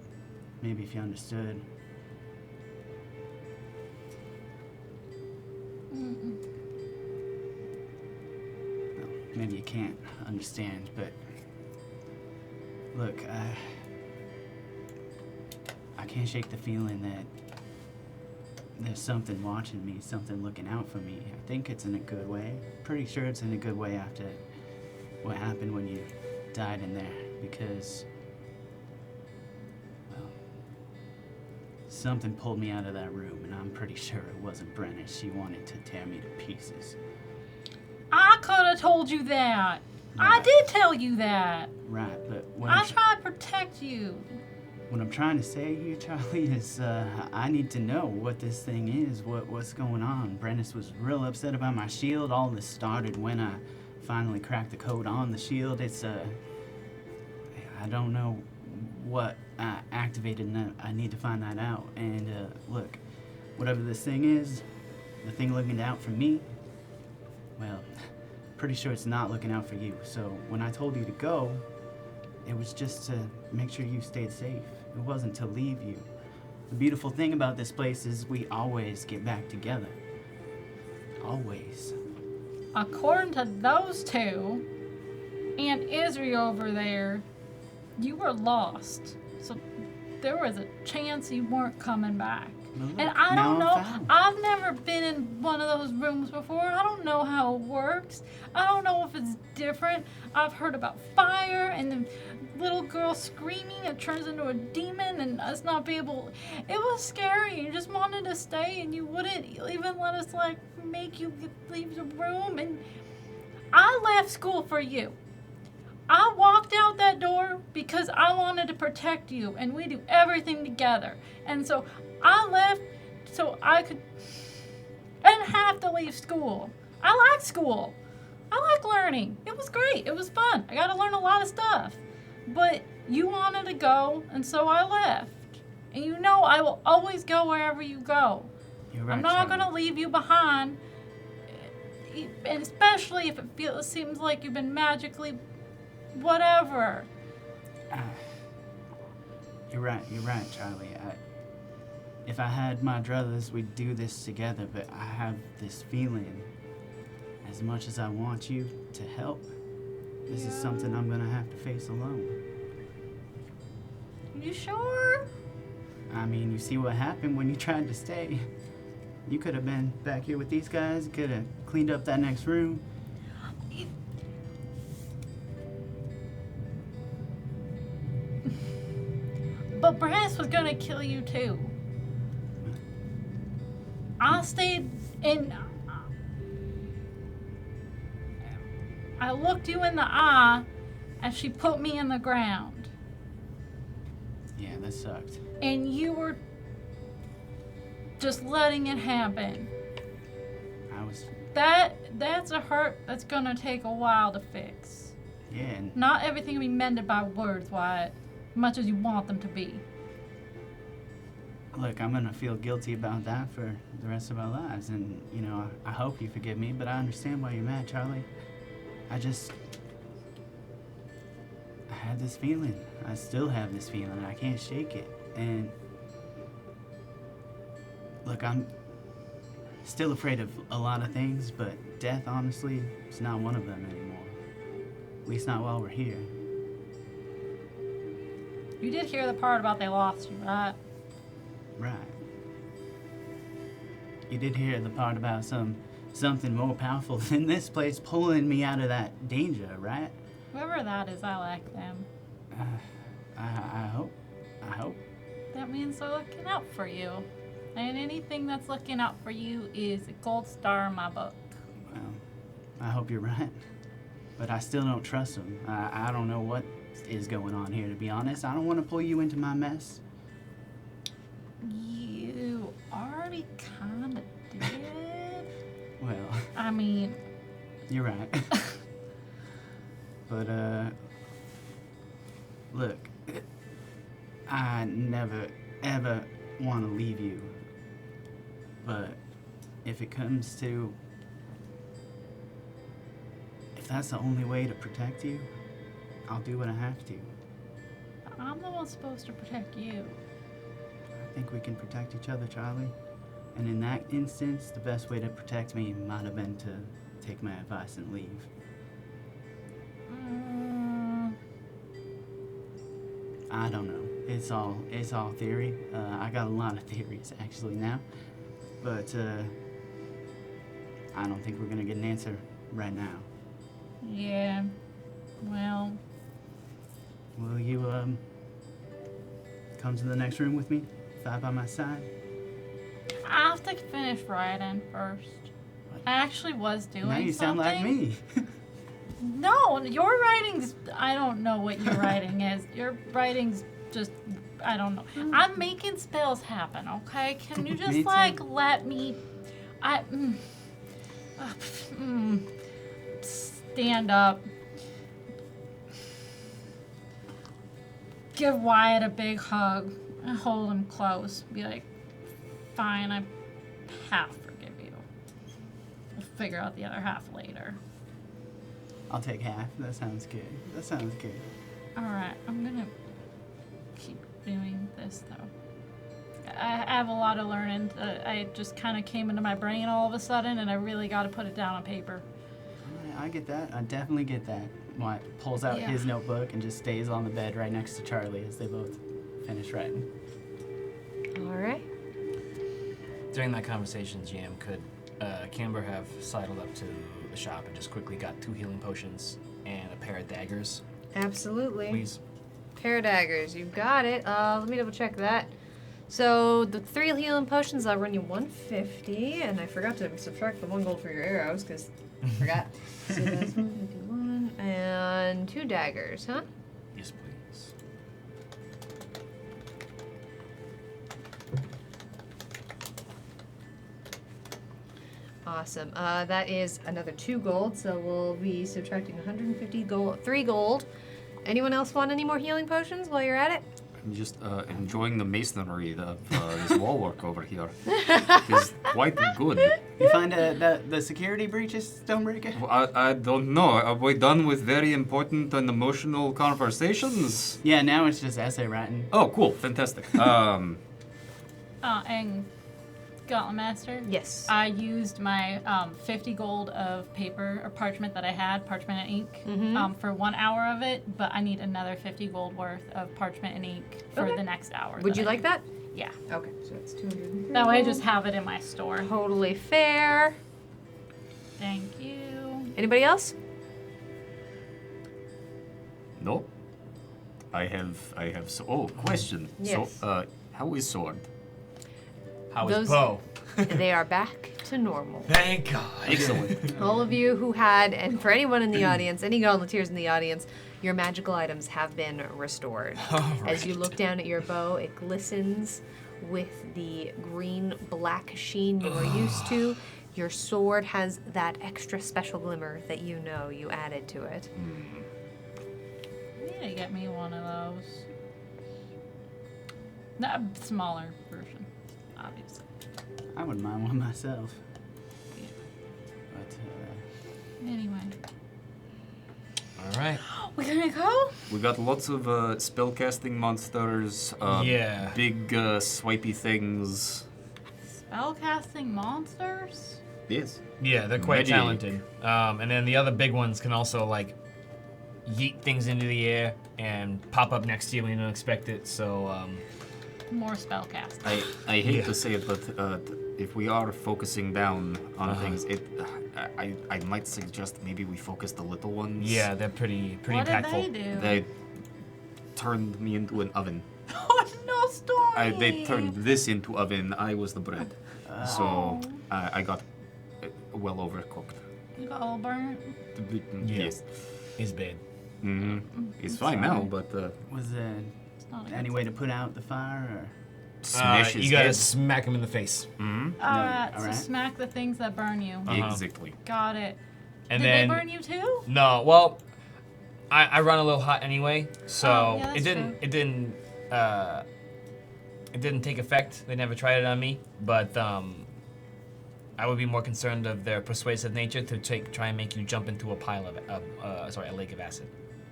maybe if you understood. Well, maybe you can't understand, but look, I can't shake the feeling that there's something watching me, something looking out for me. I think it's in a good way. Pretty sure it's in a good way after what happened when you died in there, because, well, something pulled me out of that room, and I'm pretty sure it wasn't Brenna. She wanted to tear me to pieces. I could have told you that. I Right. did tell you that. Right, but I try to protect you. what I'm trying to say here, Charlie, is I need to know what this thing is, what's going on. Brennis was real upset about my shield. All this started when I finally cracked the code on the shield. It's I don't know what activated, and I need to find that out. And look, whatever this thing is, the thing looking out for me, well, pretty sure it's not looking out for you. So when I told you to go, it was just to make sure you stayed safe. It wasn't to leave you. The beautiful thing about this place is we always get back together. Always. According to those two and Israel over there, you were lost. So there was a chance you weren't coming back. Well, look, And I now don't I'm know. found. I've never been in one of those rooms before. I don't know how it works. I don't know if it's different. I've heard about fire and the little girl screaming. It turns into a demon and us not be able. It was scary. You just wanted to stay and you wouldn't even let us like make you leave the room. And I left school for you. I walked out that door because I wanted to protect you and we do everything together. And so I left so I didn't have to leave school. I like school. I like learning. It was great. It was fun. I got to learn a lot of stuff. But you wanted to go, and so I left. And you know I will always go wherever you go. You're right, I'm not Charlie. going to leave you behind. And especially if it seems like you've been magically whatever. You're right, Charlie. If I had my druthers, we'd do this together, but I have this feeling, as much as I want you to help, this is something I'm gonna have to face alone. You sure? I mean, you see what happened when you tried to stay. You could have been back here with these guys, could have cleaned up that next room. But Brass was gonna kill you too. I stayed in. I looked you in the eye as she put me in the ground. Yeah, that sucked. And you were just letting it happen. I was. That's a hurt that's gonna take a while to fix. Yeah, and Not everything can be mended by words, Wyatt, much as you want them to be. look, I'm gonna feel guilty about that for the rest of our lives, and you know, I hope you forgive me, but I understand why you're mad, Charlie. I had this feeling. I still have this feeling. I can't shake it. And look, I'm still afraid of a lot of things, but death, honestly, is not one of them anymore. At least not while we're here. You did hear the part about they lost you, right? Right. You did hear the part about something more powerful than this place pulling me out of that danger, right? Whoever that is, I like them. I hope. That means they're looking out for you. And anything that's looking out for you is a gold star in my book. Well, I hope you're right. But I still don't trust them. I don't know what is going on here, to be honest. I don't want to pull you into my mess. You already kind of did. Well, I mean, you're right. But, look, I never, ever want to leave you. But if it comes to, if that's the only way to protect you, I'll do what I have to. I'm the one supposed to protect you. I think we can protect each other, Charlie. And in that instance, the best way to protect me might have been to take my advice and leave. I don't know. It's all theory. I got a lot of theories actually now, but I don't think we're gonna get an answer right now. Yeah. Well, Will you come to the next room with me? Five by my side. I have to finish writing first. I actually was doing Now you sound like something. me. No, your writing's. I don't know what your writing is. Your writing's just. I don't know. I'm making spells happen, okay? Can you Me just, too. like, let me. Stand up. Give Wyatt a big hug and hold him close. Be like, fine, I half forgive you. We'll figure out the other half later. I'll take half. That sounds good. Alright, I'm gonna keep doing this though. I have a lot of learning. I just kind of came into my brain all of a sudden, and I really got to put it down on paper. Alright, I get that. I definitely get that. Wyatt pulls out Yeah. his notebook and just stays on the bed right next to Charlie as they both finish writing. All right. During that conversation, GM, could Camber have sidled up to the shop and just quickly got 2 healing potions and a pair of daggers, Absolutely. please? Pair of daggers. You got it. Let me double check that. So the 3 healing potions, I'll run you 150, and I forgot to subtract the 1 gold for your arrows because I forgot. So that's 151 and 2 daggers, huh? Yes, please. Awesome. That is another 2 gold, so we'll be subtracting 150 gold, 3 gold. Anyone else want any more healing potions while you're at it? I'm just enjoying the masonry of this wall work over here. It's quite good. You find the security breaches, Stonebreaker? Well, I don't know. Are we done with very important and emotional conversations? Yeah, now it's just essay writing. Oh, cool. Fantastic. And Gauntlet Master? Yes. I used my 50 gold of paper or parchment that I had, parchment and ink, for 1 hour of it, but I need another 50 gold worth of parchment and ink for Okay. the next hour. Would you like that? Yeah. Okay, so that's 200. That way I just have it in my store. Totally fair. Thank you. Anybody else? no. I have. Question. Yes. So, how is sword? How is Those- Bo? They are back to normal. Thank God. Excellent. All of you who had, and for anyone in the audience, any Gauntleteers in the audience, your magical items have been restored. As you look down at your bow, it glistens with the green-black sheen you are used to. Your sword has that extra special glimmer that you know you added to it. You need to get me one of those. A smaller version, obviously. I wouldn't mind one myself. But Anyway. All right. We gonna go? We got lots of spellcasting monsters. Yeah. Big swipey things. Spellcasting monsters? Yes. Yeah, they're quite Magic. talented. And then the other big ones can also like yeet things into the air and pop up next to you when you don't expect it. So More spellcasting. I hate Yeah. to say it, but if we are focusing down on things, I might suggest maybe we focus the little ones. yeah, they're pretty What impactful. did they do? They turned me into an oven. Oh, no story! They turned this into oven. I was the bread. So I got well overcooked. You got all burnt? Yeah. Yes. Is bad. It's fine now, but was there It's not a any good way to put out the fire? smash his you gotta head. smack him in the face. Alright, so alright. smack the things that burn you. Exactly. Got it. And Did then they burn you too? no, well, I run a little hot anyway, so Oh, yeah, that's true. it didn't take effect. They never tried it on me, but I would be more concerned of their persuasive nature to try and make you jump into a pile of a lake of acid.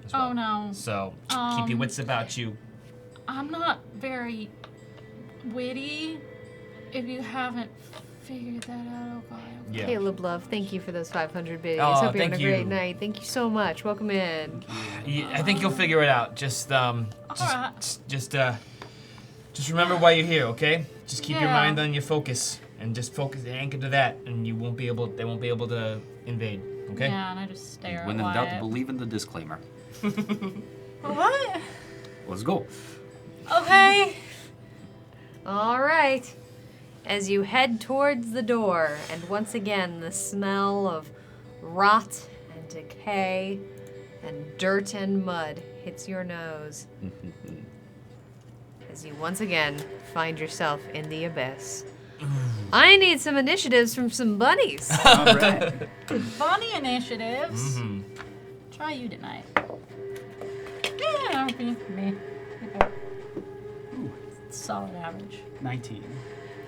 as well. Oh no. So keep your wits about you. I'm not very witty. If you haven't figured that out, okay. Yeah. Caleb Love, thank you for those 500 biddies. Oh, Hope you're having thank a great you. night. Thank you so much. Welcome in. I think you'll figure it out. Just remember why you're here, okay? Just keep your Yeah. mind on your focus and just focus anchor to that, and they won't be able to invade. Okay? Yeah, and I just stare When at in doubt, Wyatt. believe in the disclaimer. What? Let's go. Okay. All right. As you head towards the door, and once again, the smell of rot and decay and dirt and mud hits your nose. As you once again find yourself in the abyss. I need some initiatives from some bunnies. All right. Bunny initiatives. Mm-hmm. Try you tonight. Yeah, me. Solid average. 19.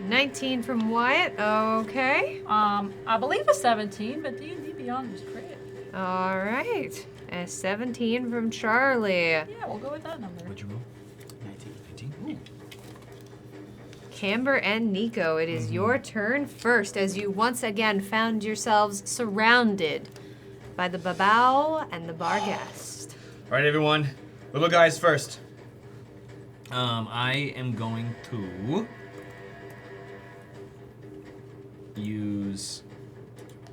19 from Wyatt. Okay. I believe a 17, but D&D Beyond is crit. All right. A 17 from Charlie. Yeah, we'll go with that number. What'd you roll? 19. 18. Camber and Nico, it is your turn first as you once again found yourselves surrounded by the Babao and the Barghest. All right, everyone. Little guys first. I am going to use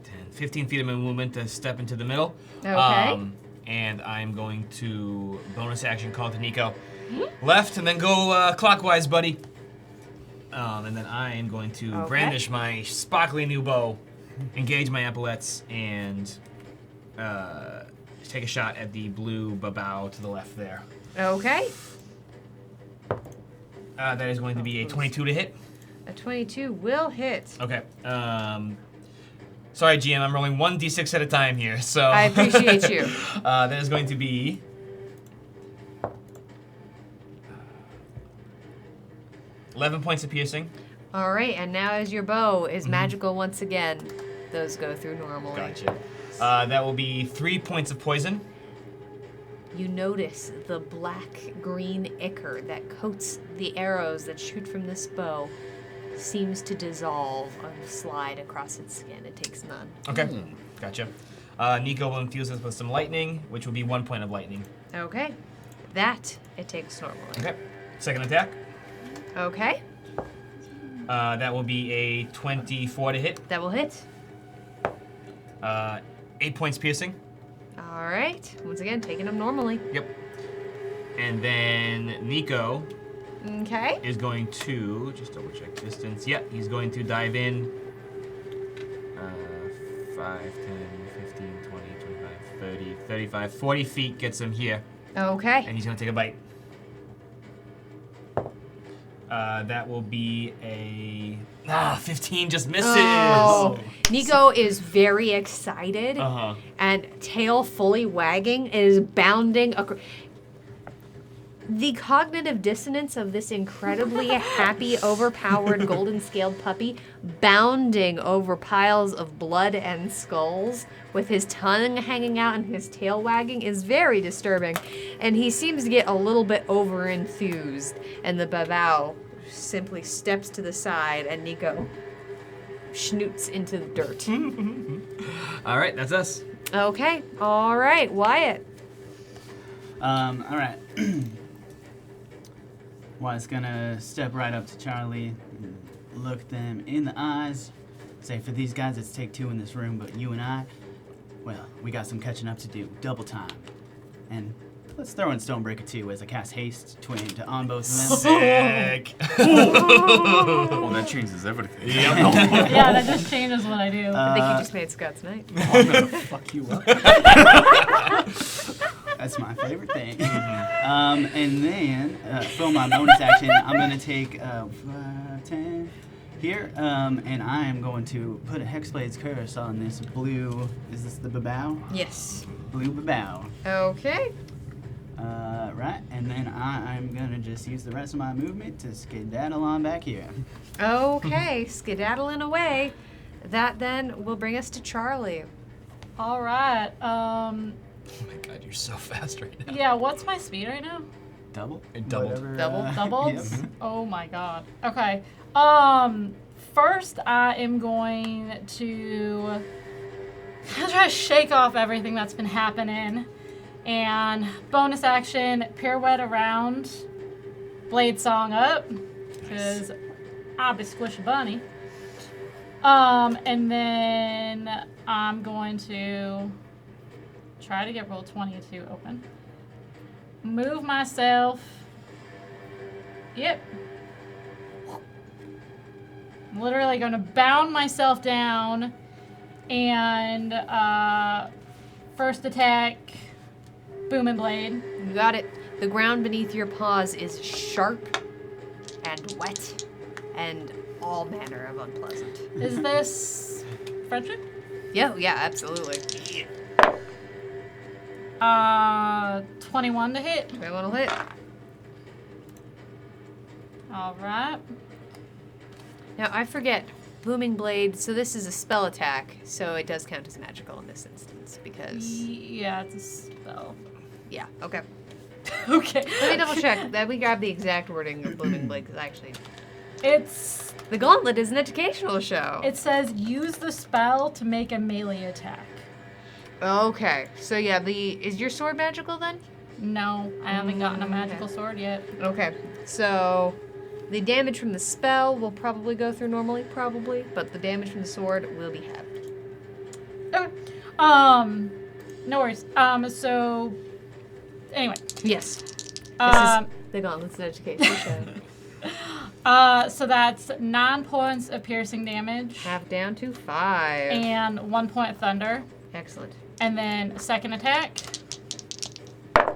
10, 15 feet of my movement to step into the middle. Okay. And I'm going to bonus action call to Nico. Left and then go clockwise, buddy. And then I am going to Okay. brandish my sparkly new bow, engage my epaulettes, and take a shot at the blue babao to the left there. Okay. That is going to be a 22 to hit. A 22 will hit. Okay. Sorry, GM, I'm rolling 1d6 at a time here, so... I appreciate you. That is going to be... 11 points of piercing. All right, and now as your bow is magical once again, those go through normally. Gotcha. That will be 3 points of poison. You notice the black-green ichor that coats the arrows that shoot from this bow seems to dissolve and slide across its skin. It takes none. Okay. Gotcha. Nico will infuse us with some lightning, which will be 1 point of lightning. Okay. That it takes normally. Okay. Second attack. Okay. That will be a 24 to hit. That will hit. 8 points piercing. All right. Once again, taking them normally. Yep. And then Nico Okay. is going to, just double check distance. Yep, he's going to dive in. 5, 10, 15, 20, 25, 30, 35, 40 feet gets him here. Okay. And he's going to take a bite. That will be a 15 just misses. Oh. Nico is very excited Uh-huh. and tail fully wagging is bounding. The cognitive dissonance of this incredibly happy, overpowered golden scaled puppy bounding over piles of blood and skulls with his tongue hanging out and his tail wagging is very disturbing. And he seems to get a little bit over enthused. And the babao simply steps to the side and Nico schnoots into the dirt. All right, that's us. Okay, all right, Wyatt. All right. Wyatt's gonna step right up to Charlie, and look them in the eyes, say, for these guys, it's take two in this room, but you and I, well, we got some catching up to do, double time. And let's throw in Stonebreaker 2 as I cast haste twinned on both of them. Sick. Oh, that changes everything. Yeah, that just changes what I do. I think you just made Scott's night. I'm gonna fuck you up. That's my favorite thing. And then, for my bonus action, I'm going to take 10 here, and I am going to put a Hexblade's Curse on this blue, is this the babao? Yes. Blue babao. Okay. Right, and then I'm going to just use the rest of my movement to skedaddle on back here. Okay, skedaddling away. That then will bring us to Charlie. All right. Oh my god, you're so fast right now. Yeah, what's my speed right now? Double? It doubled. Whatever, Doubled? Yep. Oh my god. Okay. First I am going to try to shake off everything that's been happening. And bonus action, pirouette around, blade song up, because I'll be squishy bunny. And then I'm going to try to get roll 22 open. Move myself. Yep. I'm literally going to bound myself down and first attack, booming blade. You got it. The ground beneath your paws is sharp and wet and all manner of unpleasant. Is this friendship? Yeah, absolutely. 21 to hit. We want to hit. All right. Now, I forget. Booming Blade, so this is a spell attack, so it does count as magical in this instance, because... Yeah, it's a spell. Yeah, okay. Okay. Let me double check that we grab the exact wording of Booming Blade, because actually... It's... The Gauntlet is an educational show. It says use the spell to make a melee attack. Okay, so yeah, is your sword magical then? No, I haven't gotten a magical Okay. sword yet. Okay, so the damage from the spell will probably go through normally, but the damage from the sword will be halved. Okay. No worries. So, anyway. Yes. This Um, is the Gauntlet's an educational show. So that's 9 points of piercing damage Half down to 5. and 1 point of thunder. Excellent. And then second attack,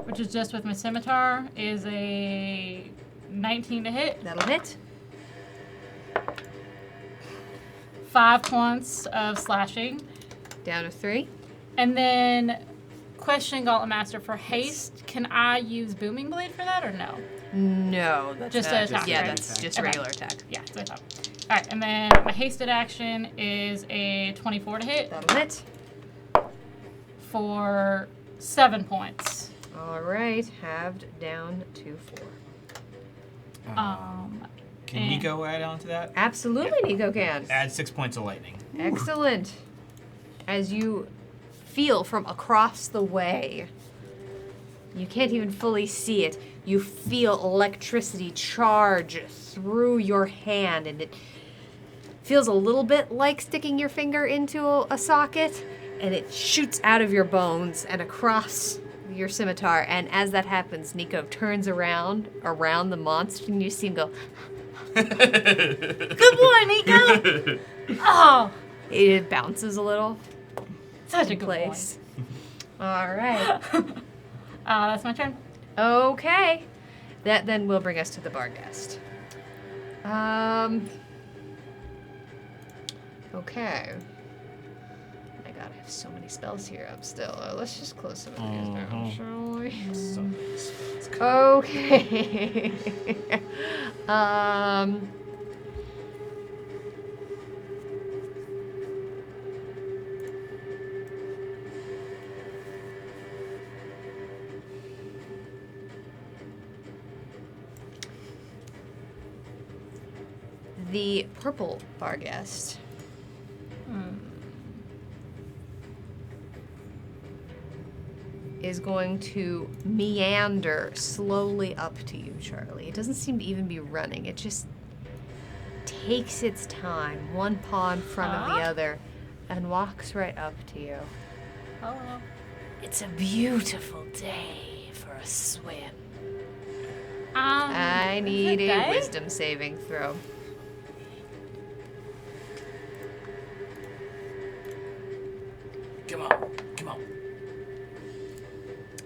which is just with my scimitar, is a 19 to hit. That'll hit. 5 points of slashing. Down to 3. And then, question, Gauntlet Master, for haste, can I use Booming Blade for that or no? No, that's Just not, an attack, yeah, right? that's just Okay. regular attack. Yeah, that's what I thought. Alright, and then my hasted action is a 24 to hit That'll hit. for 7 points. All right, halved down to 4. Can and- Nico add on to that? Absolutely, Nico can. Add 6 points of lightning. Excellent. As you feel from across the way, you can't even fully see it. You feel electricity charge through your hand, and it feels a little bit like sticking your finger into a socket, and it shoots out of your bones and across your scimitar, and as that happens, Nico turns around the monster, and you see him go. Good boy, Nico. Oh, It bounces a little such a in good place. All right. boy. That's my turn. Okay. That then will bring us to the bar guest. Okay. My god, I have so many spells here up still. Let's just close some of these down, shall we? So nice. Okay. The purple bar guest. Is going to meander slowly up to you, Charlie. It doesn't seem to even be running. It just takes its time, one paw in front of the other, and walks right up to you. Hello. It's a beautiful day for a swim. I I need a wisdom saving throw. Come on. Come on.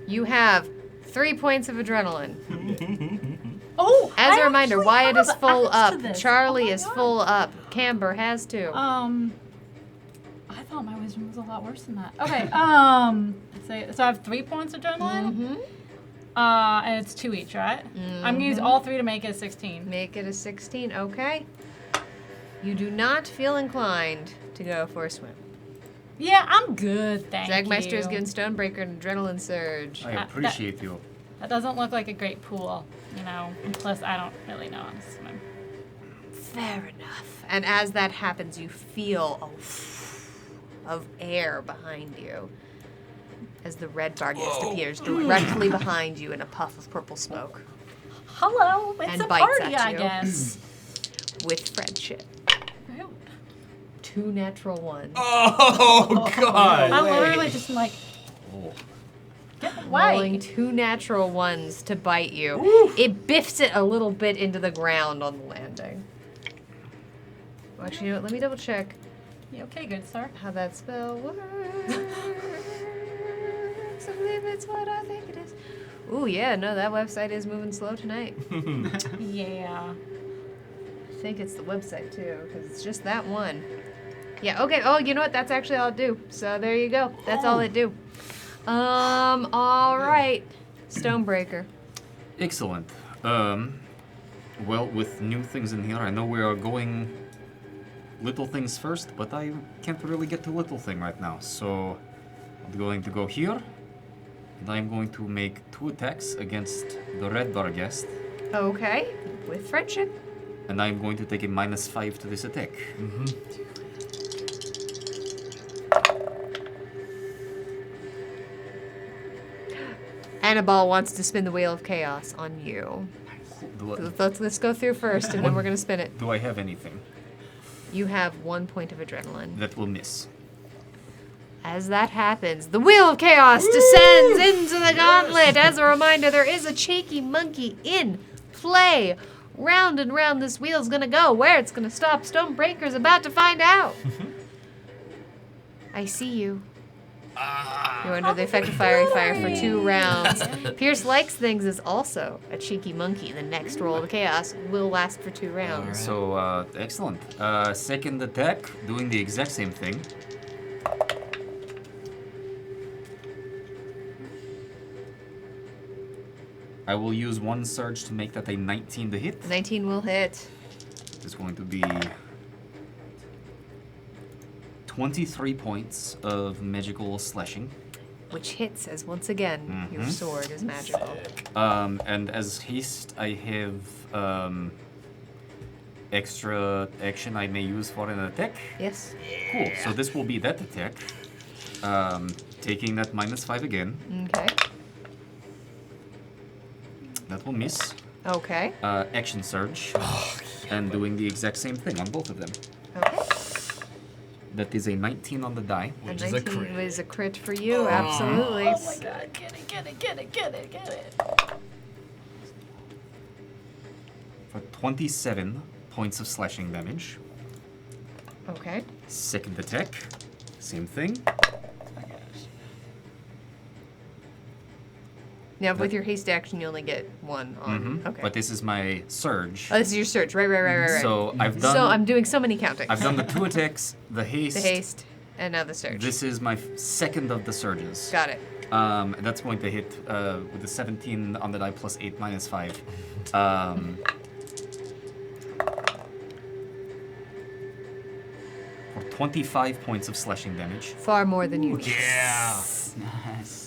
You have 3 points of adrenaline. Oh, As I a reminder, actually Wyatt have is full access to up. this. Charlie Oh my is God. full up. Camber has to. I thought my wisdom was a lot worse than that. Okay. So I have 3 points of adrenaline. Mm-hmm. And it's 2 each, right? I'm gonna use all 3 to make it a 16. Make it a 16, okay. You do not feel inclined to go for a swim. Yeah, I'm good, thank Zagmeister you. is giving Stonebreaker an adrenaline surge. I appreciate you. That doesn't look like a great pool, you know. Plus, I don't really know how to swim. Fair enough. And as that happens, you feel a of air behind you as the red bar guest appears directly behind you in a puff of purple smoke Hello, it's And a bites party, at I you. guess. with friendship. Rude. 2 natural ones. Oh God. I literally just am like, get Rolling away. 2 natural ones to bite you. It biffs it a little bit into the ground on the landing. Well, actually, you know what? Let me double check You okay, good sir? how that spell works. I believe it's what I think it is. Ooh, yeah, no, that website is moving slow tonight. Yeah. I think it's the website too, because it's just that one. Yeah, okay. Oh, you know what? That's actually all it do. So there you go. That's all it do. All right. Stonebreaker. Excellent. Well, with new things in here, I know we are going little things first, but I can't really get to little thing right now. So I'm going to go here, and I'm going to make 2 attacks against the red bar guest, Okay. With friendship. and I'm going to take a -5 to this attack. Annabelle wants to spin the wheel of chaos on you. Let's go through first, and then we're gonna spin it. Do I have anything You have 1 point of adrenaline. that will miss? As that happens, the wheel of chaos descends into the gauntlet. As a reminder, there is a cheeky monkey in play. Round and round this wheel's gonna go. Where it's gonna stop, Stonebreaker's about to find out. I see you. You're under the effect of fiery fire for 2 rounds. Pierce Likes Things is also a cheeky monkey. The next roll of chaos will last for 2 rounds. So, excellent. Second attack, doing the exact same thing. I will use 1 surge to make that a 19 to hit. 19 will hit. It's going to be 23 points of magical slashing. Which hits as once again your sword is magical. And as haste, I have extra action I may use for an attack. Yes. Cool. So this will be that attack. Taking that -5 again. Okay. That will miss. Okay. Action surge. And doing the exact same thing on both of them. Okay. That is a 19 on the die. Which A is a 19 crit. is a crit for you, absolutely. Oh my god, get it, get it, get it, get it, get it. For 27 points of slashing damage. Okay. Second attack, same thing. Now, with your haste action, you only get one on. Okay. But this is my surge. Oh, this is your surge. Right. So I've done. So I'm doing so many counting. I've done the 2 attacks, the haste. the haste, and now the surge. This is my second of the surges. Got it. That's going to hit with the 17 on the die plus 8 minus 5. For 25 points of slashing damage. Far more than you need. Yeah. Nice.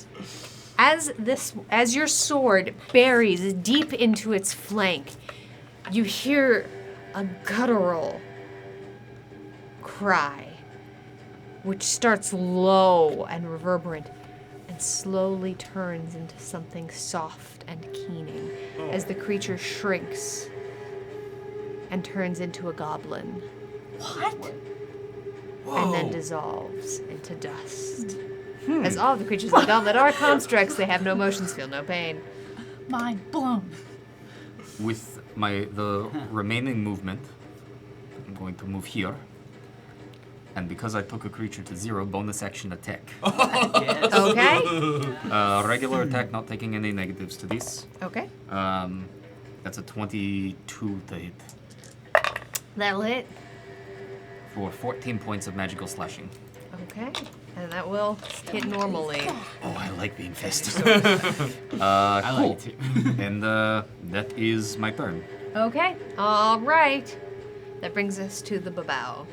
As your sword buries deep into its flank, you hear a guttural cry, which starts low and reverberant and slowly turns into something soft and keening as the creature shrinks and turns into a goblin. What? And then dissolves into dust. As all the creatures in the Gauntlet are constructs, they have no emotions, feel no pain. Mind blown. With the remaining movement, I'm going to move here. And because I took a creature to 0, bonus action attack. Yes. Okay? Regular attack, not taking any negatives to this. Okay. That's a 22 to hit That'll hit. for 14 points of magical slashing. Okay. And that will hit normally. Oh, I like being festive. I Cool. like it too. And that is my turn. Okay. All right. That brings us to the Babao.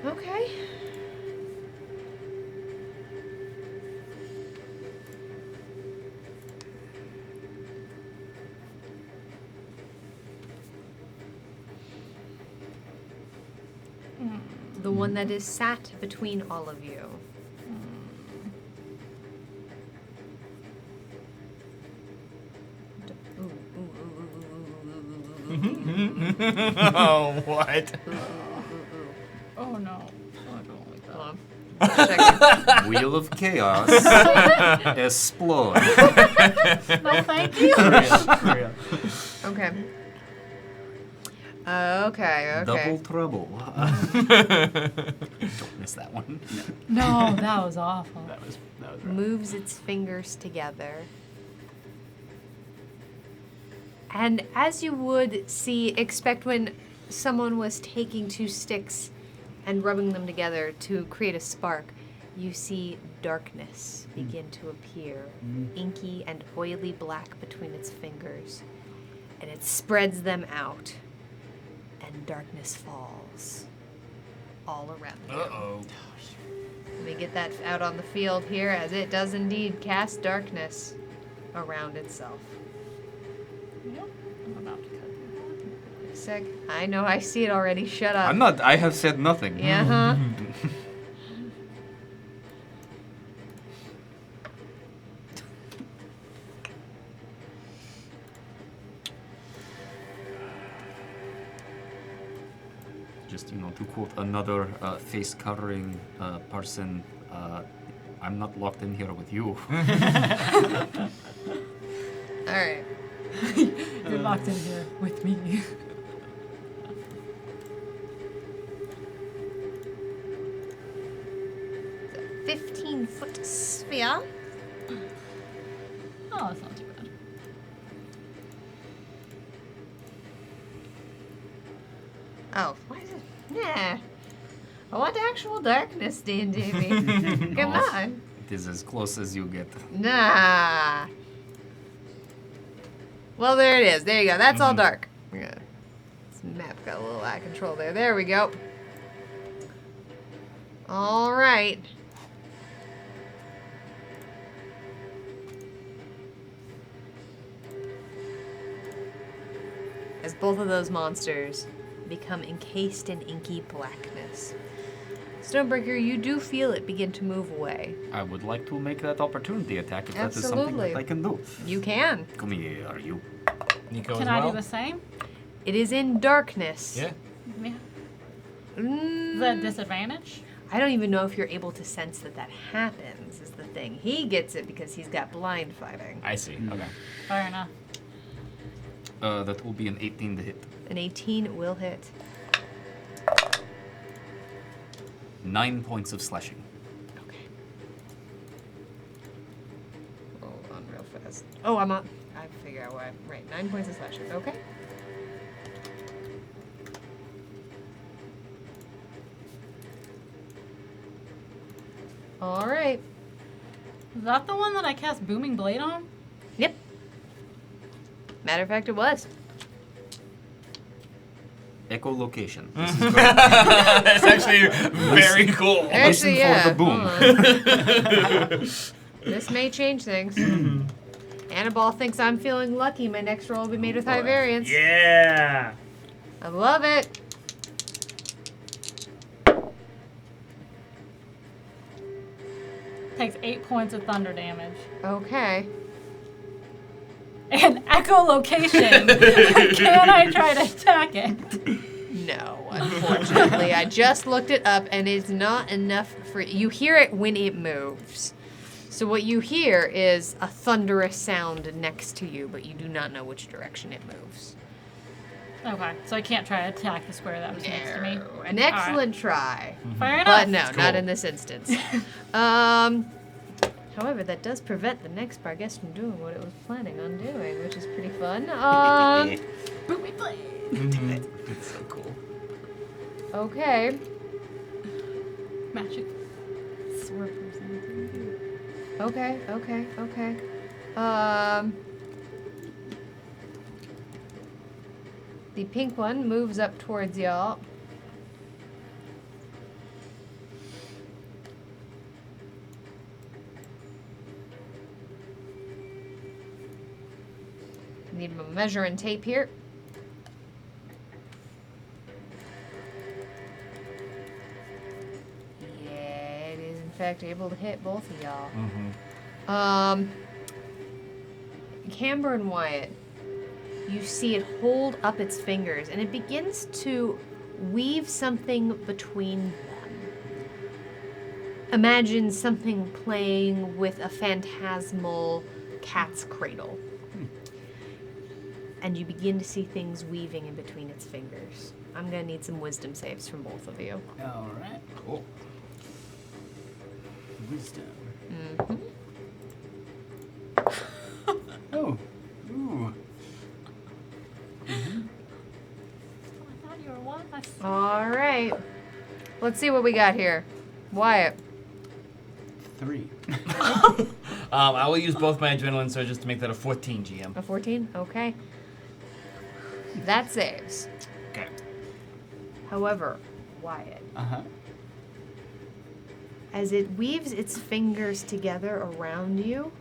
Okay. The one that is sat between all of you. Oh, what? Oh no. I don't like that. Hold on. Check Wheel of Chaos. Explode. No, thank you. For real. it. Okay. Okay. Double trouble. Don't miss that one. No, that was awful. That was right. Moves its fingers together. And as you would expect when someone was taking 2 sticks and rubbing them together to create a spark, you see darkness begin to appear, inky and oily black between its fingers. And it spreads them out, and darkness falls all around you. Uh-oh. Let me get that out on the field here, as it does indeed cast darkness around itself. Yep. I'm about to cut you. Sick. I know, I see it already. Shut up. I'm not. I have said nothing. Yeah, huh? Just, to quote another face-covering person, I'm not locked in here with you. All right. You're locked in here with me. 15-foot sphere. Oh, that's not too bad. Oh, why is it? Yeah. I want actual darkness, D&D. Come on. It is as close as you get. Nah. Well, there it is. There you go. That's all dark. Yeah. This map got a little out of control there. There we go. All right. As both of those monsters become encased in inky blackness. Stonebreaker, you do feel it begin to move away. I would like to make that opportunity attack if that is something Absolutely. that I can do. You can. Come here, you. Nico Can as I well? do the same? It is in darkness. Yeah. Yeah. Is that disadvantage? I don't even know if you're able to sense that happens, is the thing. He gets it because he's got blind fighting. I see. Okay. Fair enough. That will be an 18 to hit. An 18 will hit. 9 points of slashing. Okay. Hold on real fast. Oh, I'm on. I figure out why. Right, 9 points of slashing. Okay. All right. Is that the one that I cast Booming Blade on? Yep. Matter of fact, it was. Echolocation. That's actually very cool. Actually, yeah. for the boom. hold on. This may change things. Annabelle thinks I'm feeling lucky. My next roll will be made with high variance. Yeah. I love it. Takes 8 points of thunder damage. Okay. And echolocation. Can I try to attack it? No, unfortunately. I just looked it up and it's not enough for you hear it when it moves. So what you hear is a thunderous sound next to you, but you do not know which direction it moves. Okay, so I can't try to attack the square that was next to me. No. An excellent try. Fair enough. But no, Cool. not in this instance. However, that does prevent the next Barghest from doing what it was planning on doing, which is pretty fun. Boomy Blade. It's so cool. Okay. Magic. Sword person. Okay. The pink one moves up towards y'all. Need a measuring tape here. Yeah, it is in fact able to hit both of y'all. Camber and Wyatt, you see it hold up its fingers and it begins to weave something between them. Imagine something playing with a phantasmal cat's cradle. And you begin to see things weaving in between its fingers. I'm gonna need some wisdom saves from both of you. All right. Cool. Wisdom. Mm-hmm. Oh. Ooh. I thought you were one. All right. Let's see what we got here. Wyatt. 3. I will use both my adrenaline surges to make that a 14 GM. A 14? Okay. That saves. Okay. However, Wyatt, Uh-huh. as it weaves its fingers together around you,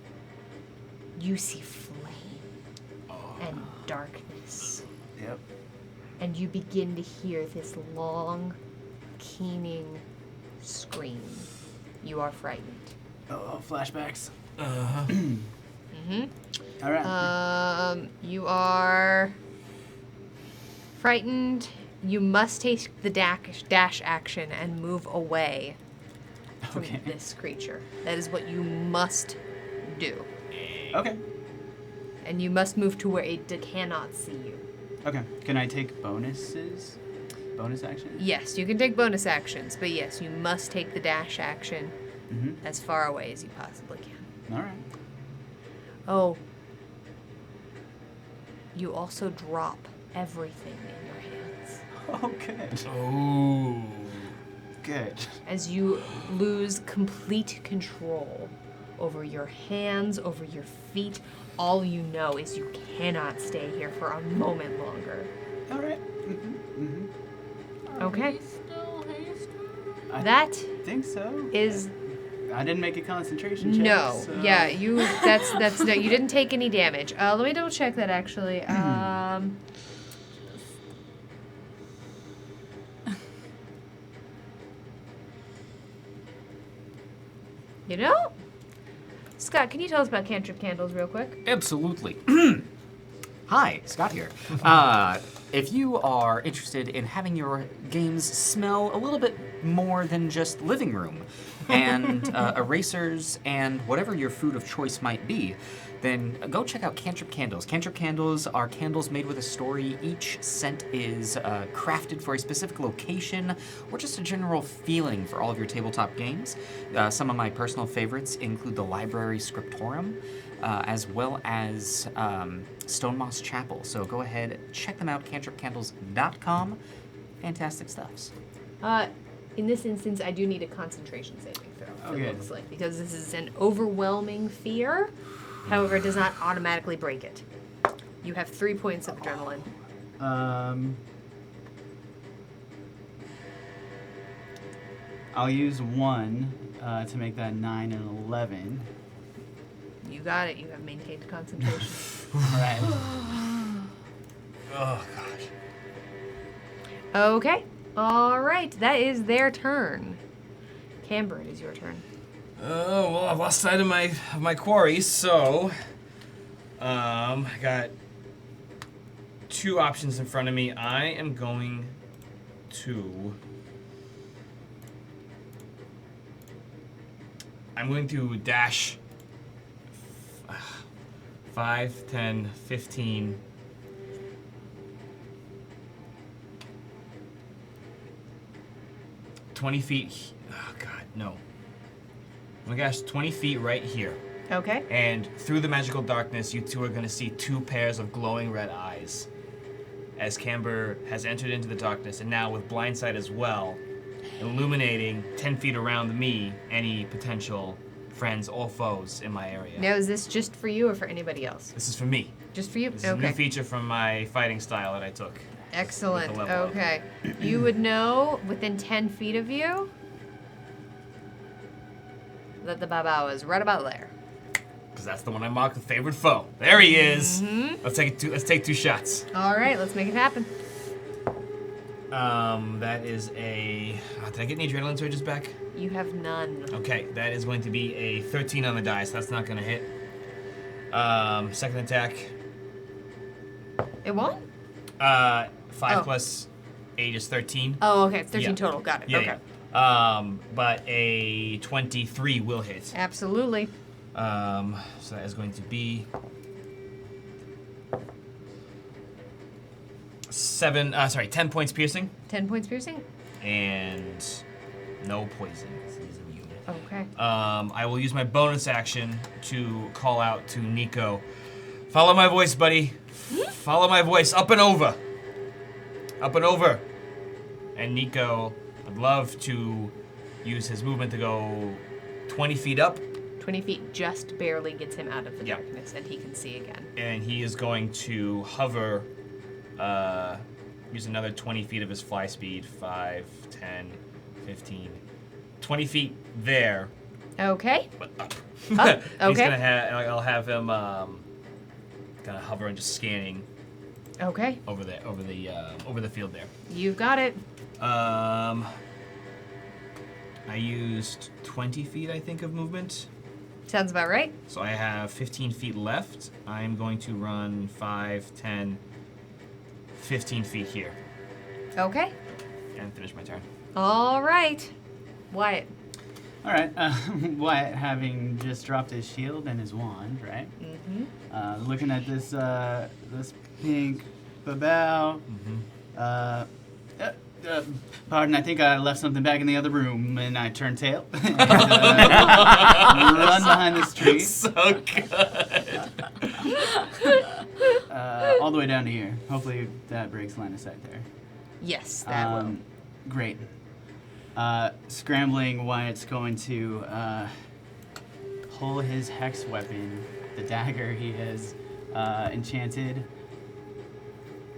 you see flame and darkness. Yep. And you begin to hear this long, keening scream. You are frightened. Oh, flashbacks. Mm-hmm. All right. You are frightened. You must take the dash action and move away from Okay. this creature. That is what you must do. Okay. And you must move to where it cannot see you. Okay. Can I take bonuses? Bonus action? Yes, you can take bonus actions, but yes, you must take the dash action Mm-hmm. as far away as you possibly can. All right. Oh, you also drop everything in your hands Oh, good. Oh. Good. as you lose complete control over your hands, over your feet. All you know is you cannot stay here for a moment longer. All right. Mm-hmm. Mm-hmm. Okay. We still hasted? I That think so. is I didn't make a concentration check. no. So. Yeah, you. That's no. You didn't take any damage. Let me double check that actually. You know, Scott, can you tell us about cantrip candles real quick? Absolutely. Hi, Scott here. If you are interested in having your games smell a little bit more than just living room and erasers and whatever your food of choice might be, then go check out Cantrip Candles. Cantrip Candles are candles made with a story. Each scent is crafted for a specific location or just a general feeling for all of your tabletop games. Some of my personal favorites include the Library Scriptorum, as well as Stone Moss Chapel. So go ahead, check them out, cantripcandles.com. Fantastic stuffs. In this instance, I do need a concentration saving throw, Okay. it looks like, because this is an overwhelming fear. However, it does not automatically break it. You have 3 points of adrenaline. I'll use 1 to make that 9 and 11. You got it. You have maintained concentration. All right. Oh, gosh. Okay. All right. That is their turn. Camber, it is your turn. Oh, well, I've lost sight of my quarry, so I got 2 options in front of me. I am going to dash 5, 10, 15. 20 feet. Oh, God, no. Oh my gosh, 20 feet right here. Okay. And through the magical darkness, you two are going to see 2 pairs of glowing red eyes as Camber has entered into the darkness, and now with blindsight as well, illuminating 10 feet around me any potential friends or foes in my area. Now, is this just for you or for anybody else? This is for me. Just for you? This is a Okay. new feature from my fighting style that I took. Excellent. With the level up. Okay. You would know within 10 feet of you that the Babao is right about there. Because that's the one I marked, the favorite foe. There he is. Mm-hmm. Let's take 2 shots. All right, let's make it happen. That is a... did I get any adrenaline surges back? You have none. Okay, that is going to be a 13 on the dice. That's not going to hit. Second attack. It won't? 5 Oh. plus 8 is 13. Oh, okay. It's 13 Yeah. total. Got it. Yeah, okay. yeah. But a 23 will hit. Absolutely. So that is going to be 10 points piercing 10 points piercing? and no poison. He's immune. Okay. I will use my bonus action to call out to Nico. Follow my voice, buddy. Follow my voice. Up and over. Up and over. And Nico would love to use his movement to go 20 feet up. 20 feet just barely gets him out of the Yeah. darkness, and he can see again. And he is going to hover, use another 20 feet of his fly speed. 5, 10, 15, 20 feet there, Okay. but up. Up, He's okay. gonna I'll have him kind of hovering, just scanning Okay. over the field there. You've got it. I used 20 feet, I think, of movement. Sounds about right. So I have 15 feet left. I'm going to run 5, 10, 15 feet here Okay. and finish my turn. All right. Wyatt. All right. Wyatt, having just dropped his shield and his wand, right? Mm-hmm. Looking at this this pink babao. Pardon, I think I left something back in the other room, and I turn tail and run behind this tree, So good. all the way down to here. Hopefully that breaks line of sight there. Yes, that will. Great. Scrambling, Wyatt's going to pull his hex weapon, the dagger he has enchanted,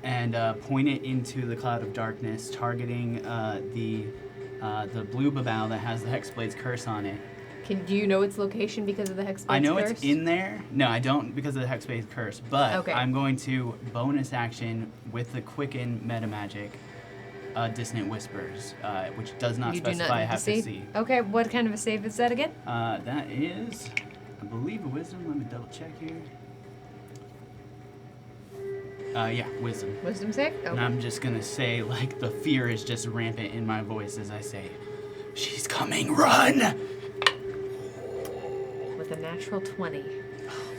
and point it into the cloud of darkness, targeting the blue babao that has the Hexblade's curse on it. Do you know its location because of the Hexblade's I know curse? it's in there. No, I don't because of the Hexblade's curse, but Okay. I'm going to bonus action with the Quicken meta magic, Dissonant Whispers, which does not You do specify not need to see. see. Okay, what kind of a save is that again? That is, I believe, a wisdom. Let me double check here. Yeah, wisdom. Wisdom save? And Okay. I'm just gonna say, like, the fear is just rampant in my voice as I say, "She's coming, run!" With a natural 20.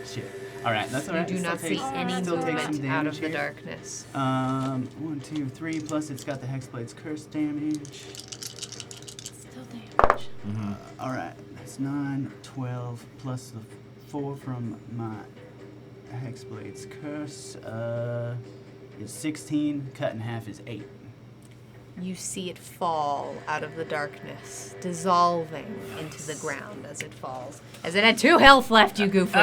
Shit. All right, that's all You right. do Still not see takes- any still takes some movement out of damage the here. darkness. 1, 2, 3. Plus, it's got the Hexblade's curse damage. Still damage. All right, that's 9, 12 plus the 4 from my Hexblade's curse. Is 16. Cut in half is 8. You see it fall out of the darkness, dissolving into the ground as it falls. As it had 2 health left, you goofers.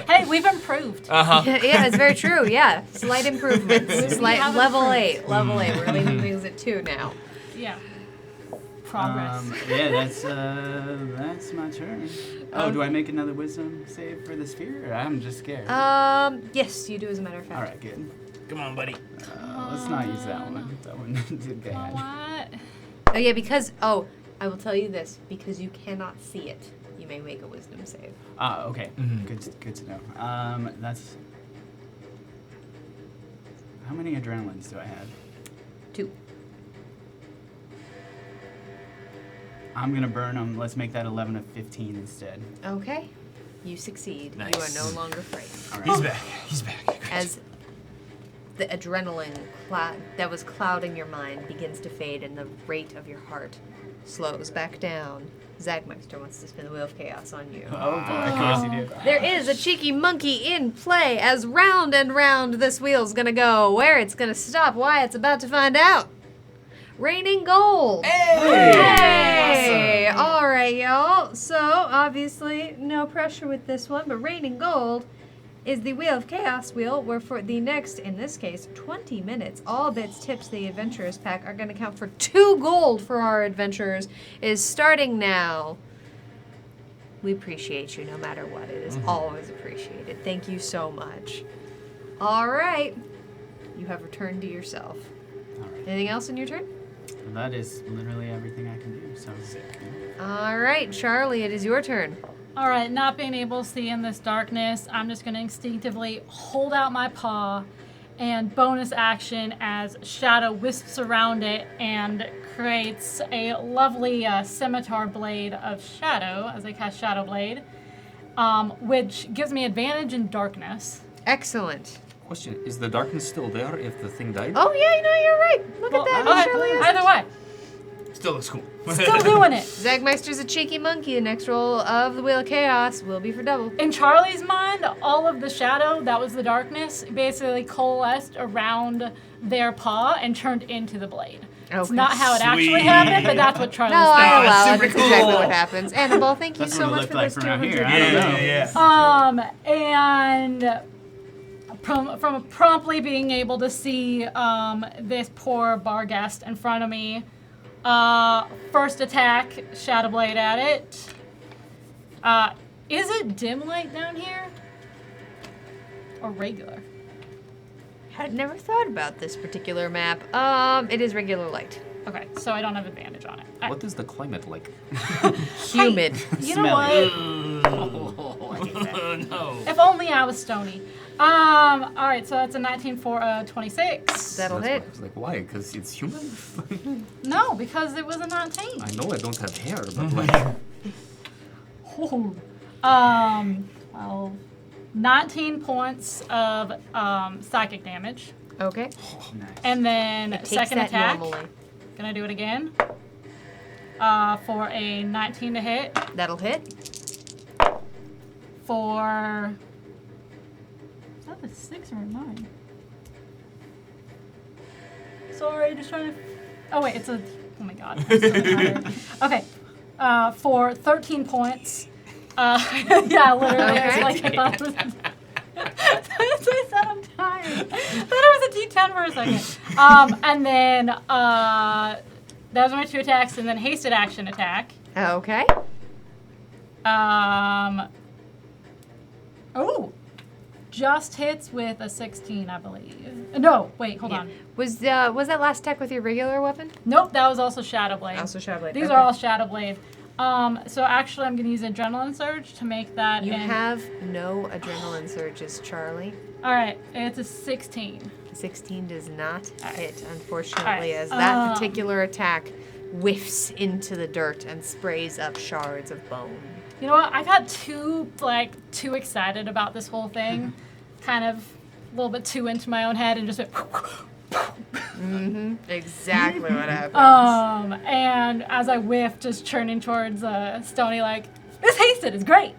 Hey, we've improved. Yeah, it's very true. Yeah, slight improvements. Slight have level improved. 8. Level 8. We're leaving things at 2 now. Yeah. Progress. Yeah, that's my turn. Oh, do I make another wisdom save for the sphere? Or I'm just scared. Yes, you do as a matter of fact. All right, good. Come on, buddy. Let's not use that one. That one did You know bad. what? Oh yeah, because I will tell you this, because you cannot see it, you may make a wisdom save. Okay. Good to know. That's. How many adrenalines do I have? 2. I'm gonna burn them. Let's make that 11 of 15 instead. Okay. You succeed. Nice. You are no longer afraid. All He's right. back. He's back. As the adrenaline that was clouding your mind begins to fade and the rate of your heart slows back down, Zagmeister wants to spin the Wheel of Chaos on you. Oh boy, of course you do. There is a cheeky monkey in play as round and round this wheel's gonna go. Where it's gonna stop, why it's about to find out. Raining gold. Hey! All right, y'all. So, obviously, no pressure with this one, but raining gold is the Wheel of Chaos wheel, where for the next, in this case, 20 minutes, all bits tips the adventurers pack are going to count for 2 gold for our adventurers, is starting now. We appreciate you no matter what. It is always appreciated. Thank you so much. All right. You have returned to yourself. All right. Anything else in your turn? That is literally everything I can do. So All right, Charlie, it is your turn. All right, not being able to see in this darkness, I'm just going to instinctively hold out my paw and bonus action as Shadow wisps around it and creates a lovely scimitar blade of Shadow as I cast Shadow Blade, which gives me advantage in darkness. Excellent. Question: is the darkness still there if the thing died? Oh, yeah, you're right. Look Well, at that. okay, It surely is. either way, Still looks cool. still doing it. Zagmeister's a cheeky monkey. The next roll of the Wheel of Chaos will be for double. In Charlie's mind, all of the shadow, that was the darkness, basically coalesced around their paw and turned into the blade. It's Okay. not how it actually Sweet. happened, but that's what Charlie's No, I thinking. allow it. super That's exactly cool. what happens. Annabelle, thank you That's so what it much looked for like this from out 200. here. I don't know. Yeah. And from promptly being able to see this poor bar guest in front of me, first attack, Shadow Blade at it. Is it dim light down here? Or regular? Had never thought about this particular map. It is regular light. Okay, so I don't have advantage on it. What is the climate like? Humid. You know Smelly. what? Oh, I hate that. No. If only I was stony. Alright, so that's a 19 for 26. That'll That's why hit. I was like, why? Because it's human? No, because it was a 19. I know I don't have hair, but like, Oh. Well, 19 points of psychic damage. Okay. Nice. And then It takes second that attack. normally. Gonna do it again. For a 19 to hit. That'll hit. For. Is that a 6 or a 9? Sorry, just trying to. Oh, wait, it's a. Oh my god. I'm so tired. Okay. For 13 points. Yeah, literally. Okay. It's like I thought it was. I said I'm tired. I thought it was a D10 for a second. And then that was my 2 attacks, and then hasted action attack. Okay. Oh, just hits with a 16, I believe. No, wait, hold on. Was that last attack with your regular weapon? Nope, that was also Shadow Blade. Also Shadow Blade. These okay. are all Shadow Blade. So actually, I'm gonna use Adrenaline Surge to make that. You in- have no adrenaline surges, Charlie. All right, it's a 16. 16 does not hit, unfortunately, Alright, as that particular attack whiffs into the dirt and sprays up shards of bone. You know what? I got too excited about this whole thing, kind of a little bit too into my own head, and just went. Exactly what happens. And as I whiffed, just turning towards Stony, like, this hasted is great.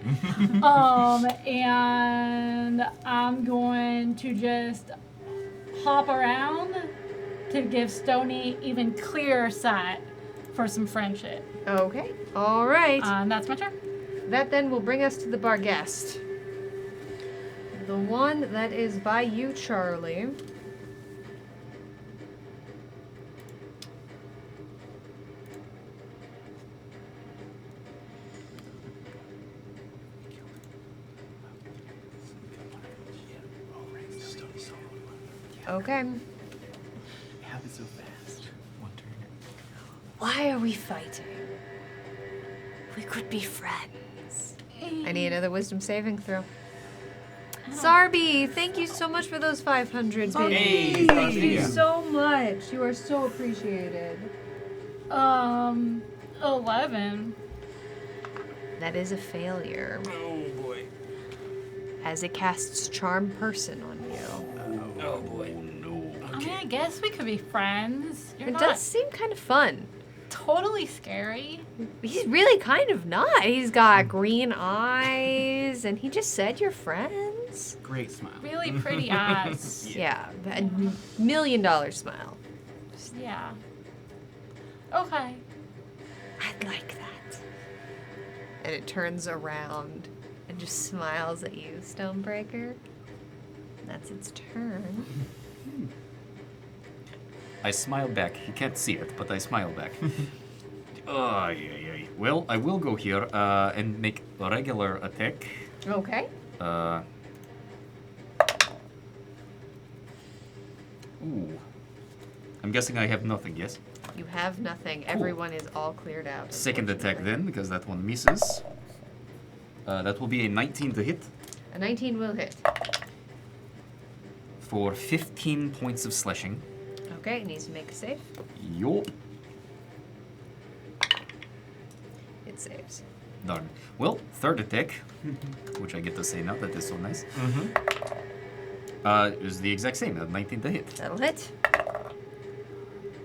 And I'm going to just hop around to give Stony even clearer sight for some friendship. Okay, all right. That's my turn. That then will bring us to the Barghest. The one that is by you, Charlie. Okay. It happened so fast. One turn. Why are we fighting? We could be friends. I need another wisdom saving throw. Sarby, thank you so much for those 500 bits. Hey, Thank you so much. You are so appreciated. 11. That is a failure, Oh boy. as it casts Charm Person on you. Oh boy. I mean, I guess we could be friends. You're It not does seem kind of fun. totally scary. He's really kind of not. He's got green eyes, and he just said you're friends. Great smile. Really pretty eyes. Yeah, a $1 million smile. Yeah. Okay. I'd like that. And it turns around and just smiles at you, Stonebreaker. That's its turn. I smile back. He can't see it, but I smile back. Yeah. Well, I will go here and make a regular attack. Okay. Ooh. I'm guessing I have nothing, yes? You have nothing. Everyone is all cleared out. Second attack then, because that one misses. That will be a 19 to hit A 19 will hit. for 15 points of slashing. Okay, it needs to make a save. Yup. It saves. Darn. Well, third attack, which I get to say now, that is so nice. Is the exact same, 19 to hit. That'll hit.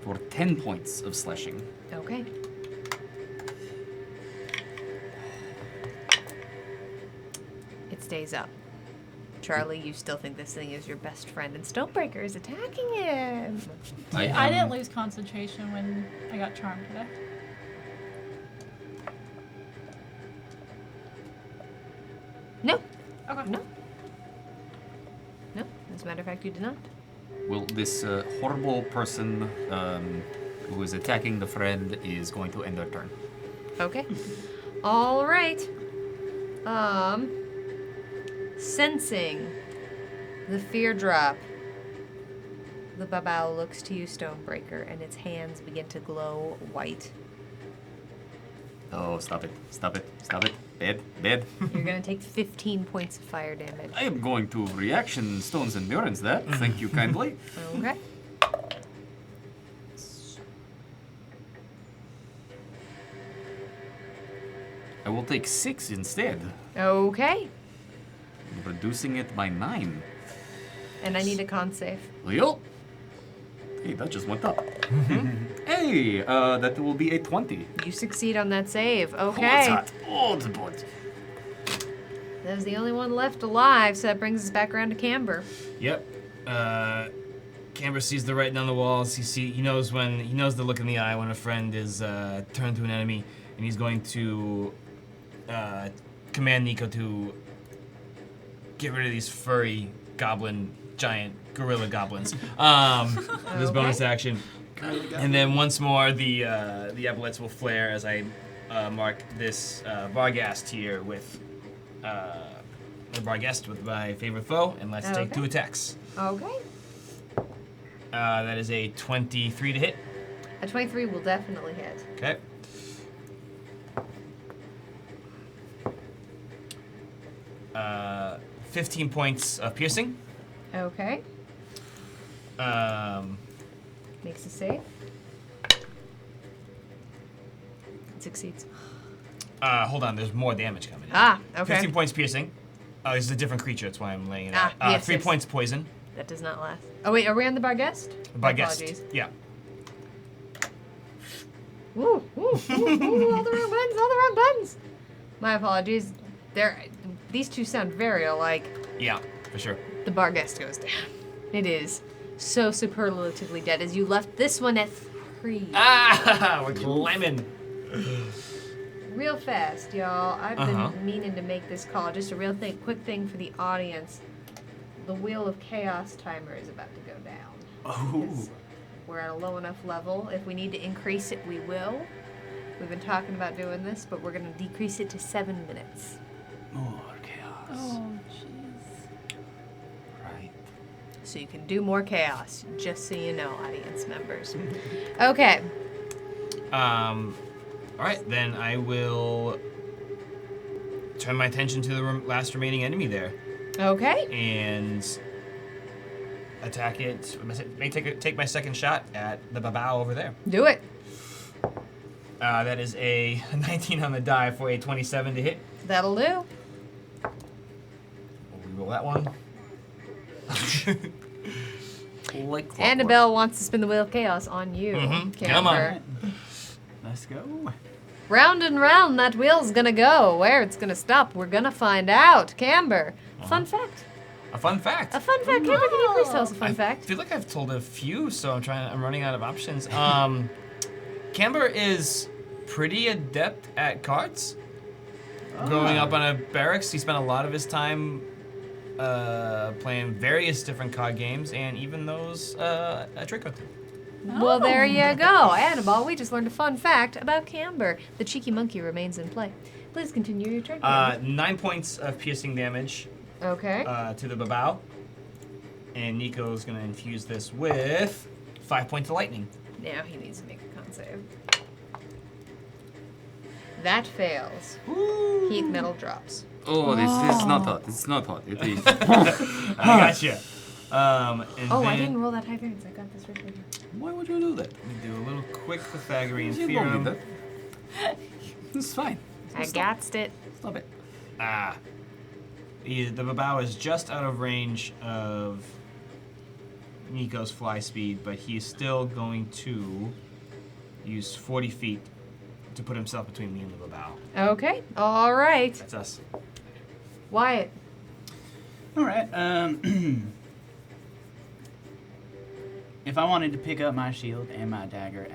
For 10 points of slashing. Okay. It stays up. Charlie, you still think this thing is your best friend, and Stonebreaker is attacking him. I didn't lose concentration when I got charmed today. No. Okay. No. No. As a matter of fact, you did not. Well, this horrible person who is attacking the friend is going to end their turn. Okay. All right. Sensing the fear drop, the Babao looks to you, Stonebreaker, and its hands begin to glow white. Oh, stop it. Stop it. Stop it. Bad. You're gonna take 15 points of fire damage. I am going to reaction stones endurance that. Thank you kindly. Okay. I will take 6 instead, Okay. reducing it by 9. And I need a con save. Yup. Hey, that just went up. Hey, that will be a 20. You succeed on that save. Oh, Okay. it's hot. Oh, the butt. That is the only one left alive, so that brings us back around to Camber. Yep. Camber sees the writing on the walls. He knows the look in the eye when a friend is turned to an enemy, and he's going to command Nico to get rid of these furry goblin, giant gorilla goblins. This bonus action, and then once more the epaulets will flare as I mark this Barghast here with the Barghast with my favorite foe, and let's take Okay. 2 attacks. Okay. That is a 23 to hit. A 23 will definitely hit. Okay. 15 points of piercing. Okay. Makes a save. It succeeds. Hold on, there's more damage coming in. Ah, okay. 15 points piercing. Oh, this is a different creature, that's why I'm laying it out. Yes, 3 yes. points poison. That does not last. Oh wait, are we on the Barghest? By My guest. apologies. Yeah. Ooh, ooh, ooh, ooh, all the wrong buttons, all the wrong buttons. My apologies. These two sound very alike. Yeah, for sure. The Barghest goes down. It is so superlatively dead as you left this one at 3. Ah, we're climbing. Real fast, y'all. I've been meaning to make this call. Just a real quick thing for the audience. The Wheel of Chaos timer is about to go down. Oh. We're at a low enough level. If we need to increase it, we will. We've been talking about doing this, but we're going to decrease it to 7 minutes. More chaos. Oh, jeez. Right. So you can do more chaos, just so you know, audience members. Okay. All right, then I will turn my attention to the last remaining enemy there Okay. and attack it. May take my second shot at the babao over there. Do it. That is a 19 on the die for a 27 to hit. That'll do. We'll reroll that one. Like clockwork. Annabelle wants to spin the Wheel of Chaos on you, Mhm. Camper. Come on. Let's go. Round and round that wheel's gonna go. Where it's gonna stop, we're gonna find out. Camber. Fun fact. A fun fact. A fun fact. Camber, can you please tell us a fun I fact? feel like I've told a few, so I'm running out of options. Camber is pretty adept at cards. Growing up on a barracks, he spent a lot of his time playing various different card games, and even those a trick or two. Well, there you go. Annabelle, we just learned a fun fact about Camber. The cheeky monkey remains in play. Please continue your turn, Camber. 9 points of piercing damage Okay. to the babao, and Nico's gonna infuse this with 5 points of lightning. Now he needs to make a con save. That fails. Heat metal drops. Oh, this is not hot. It's not hot. It is. I gotcha. And Oh, then I didn't roll that high variance. I got this right here. Why would you do that? we do a little quick Pythagorean You don't theorem. need that. It's fine. I gotsed it. Stop it. The babao is just out of range of Nico's fly speed, but he's still going to use 40 feet to put himself between me and the babao. Okay. All right. That's us. Wyatt. All right. If I wanted to pick up my shield and my dagger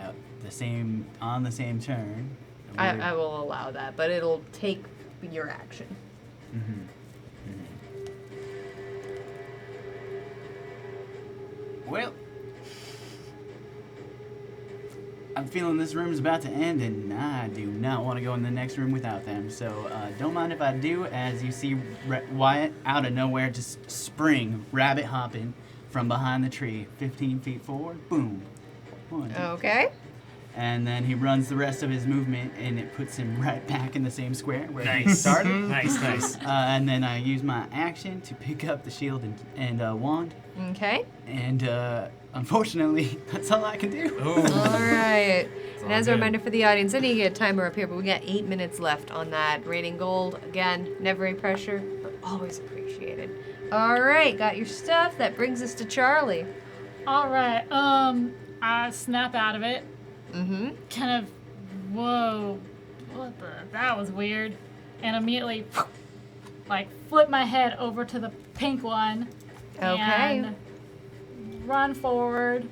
on the same turn, I will allow that, but it'll take your action. Well, I'm feeling this room's about to end, and I do not want to go in the next room without them. So don't mind if I do, as you see Wyatt out of nowhere just spring, rabbit hopping from behind the tree, 15 feet forward, boom. One, Okay. and then he runs the rest of his movement, and it puts him right back in the same square where he Nice. started. Nice. And then I use my action to pick up the shield and wand, Okay. and unfortunately, that's all I can do. All right. And all as a good. reminder for the audience, I need to get a timer up here, but we got 8 minutes left on that. Rating gold, again, never a pressure, but always appreciated. All right, got your stuff. That brings us to Charlie. All right. I snap out of it. Mm-hmm. Kind of, whoa, that was weird. And immediately, like, flip my head over to the pink one. Okay. And run forward.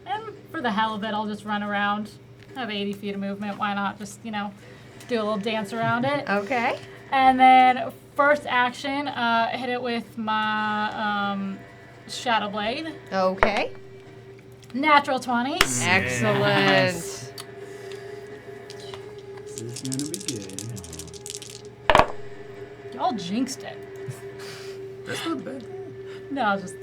And for the hell of it, I'll just run around. I have 80 feet of movement. Why not just, do a little dance around it? Okay. And then first action, hit it with my Shadow Blade. Okay. Natural 20. Excellent. This is gonna be good. Y'all jinxed it. That's not bad. No, just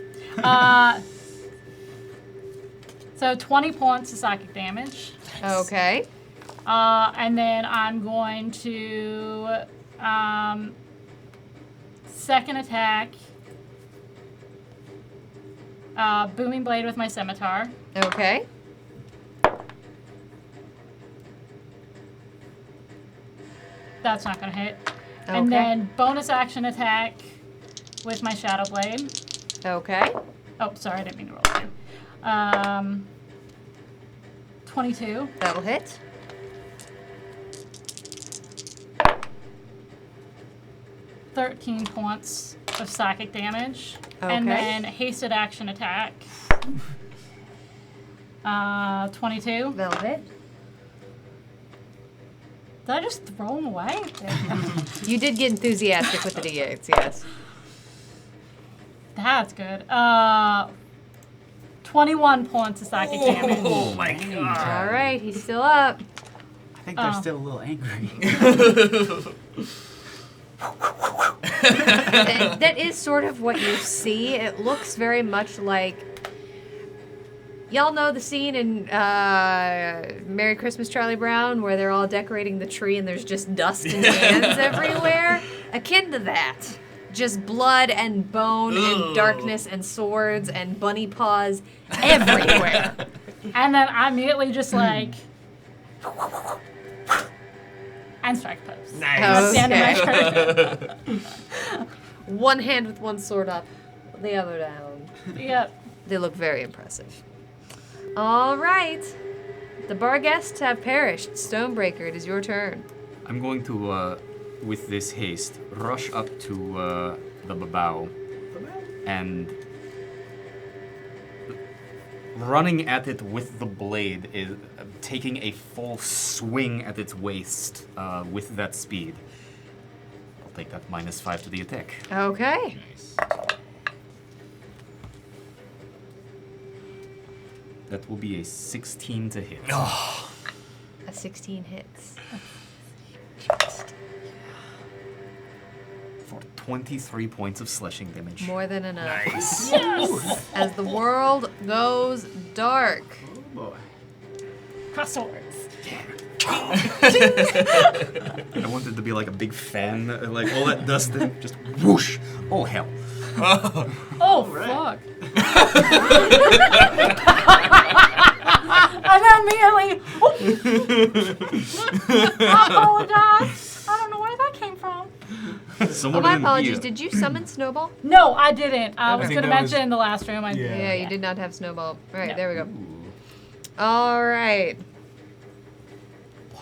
so 20 points of psychic damage. Okay. And then I'm going to second attack Booming Blade with my scimitar. Okay. That's not going to hit. Okay. And then bonus action attack with my Shadow Blade. Okay. Oh, sorry, I didn't mean to roll two. 22. That'll hit. Thirteen points of psychic damage. Okay. And then hasted action attack. 22. That'll hit. Did I just throw them away? You did get enthusiastic with the D8s, yes. That's good. 21 points of psychic damage. Oh my god. All right, he's still up. I think they're still a little angry. That is sort of what you see. It looks very much like... Y'all know the scene in Merry Christmas, Charlie Brown, where they're all decorating the tree and there's just dust and hands everywhere? Akin to that. Just blood and bone and darkness and swords and bunny paws everywhere. And then I immediately just like... and strike pose. Nice. That's the end of my turn. One hand with one sword up, the other down. Yep. They look very impressive. All right. The bar guests have perished. Stonebreaker, it is your turn. I'm going to, with this haste, rush up to the babao and running at it with the blade is taking a full swing at its waist with that speed. I'll take that -5 to the attack. Okay. That will be a 16 to hit. A 16 hits. For 23 points of slashing damage. More than enough. Nice. As the world goes dark. Oh boy. Cross swords. I wanted to be like a big fan, like all that dust and just whoosh. Oh hell. Oh, fuck. And then immediately, I apologize. I don't know where that came from. Oh, Someone my in apologies. here. Did you summon Snowball? No, I didn't. I was think going to that was- mention in the last room. Yeah, you did not have Snowball. All right, No. there we go. All right.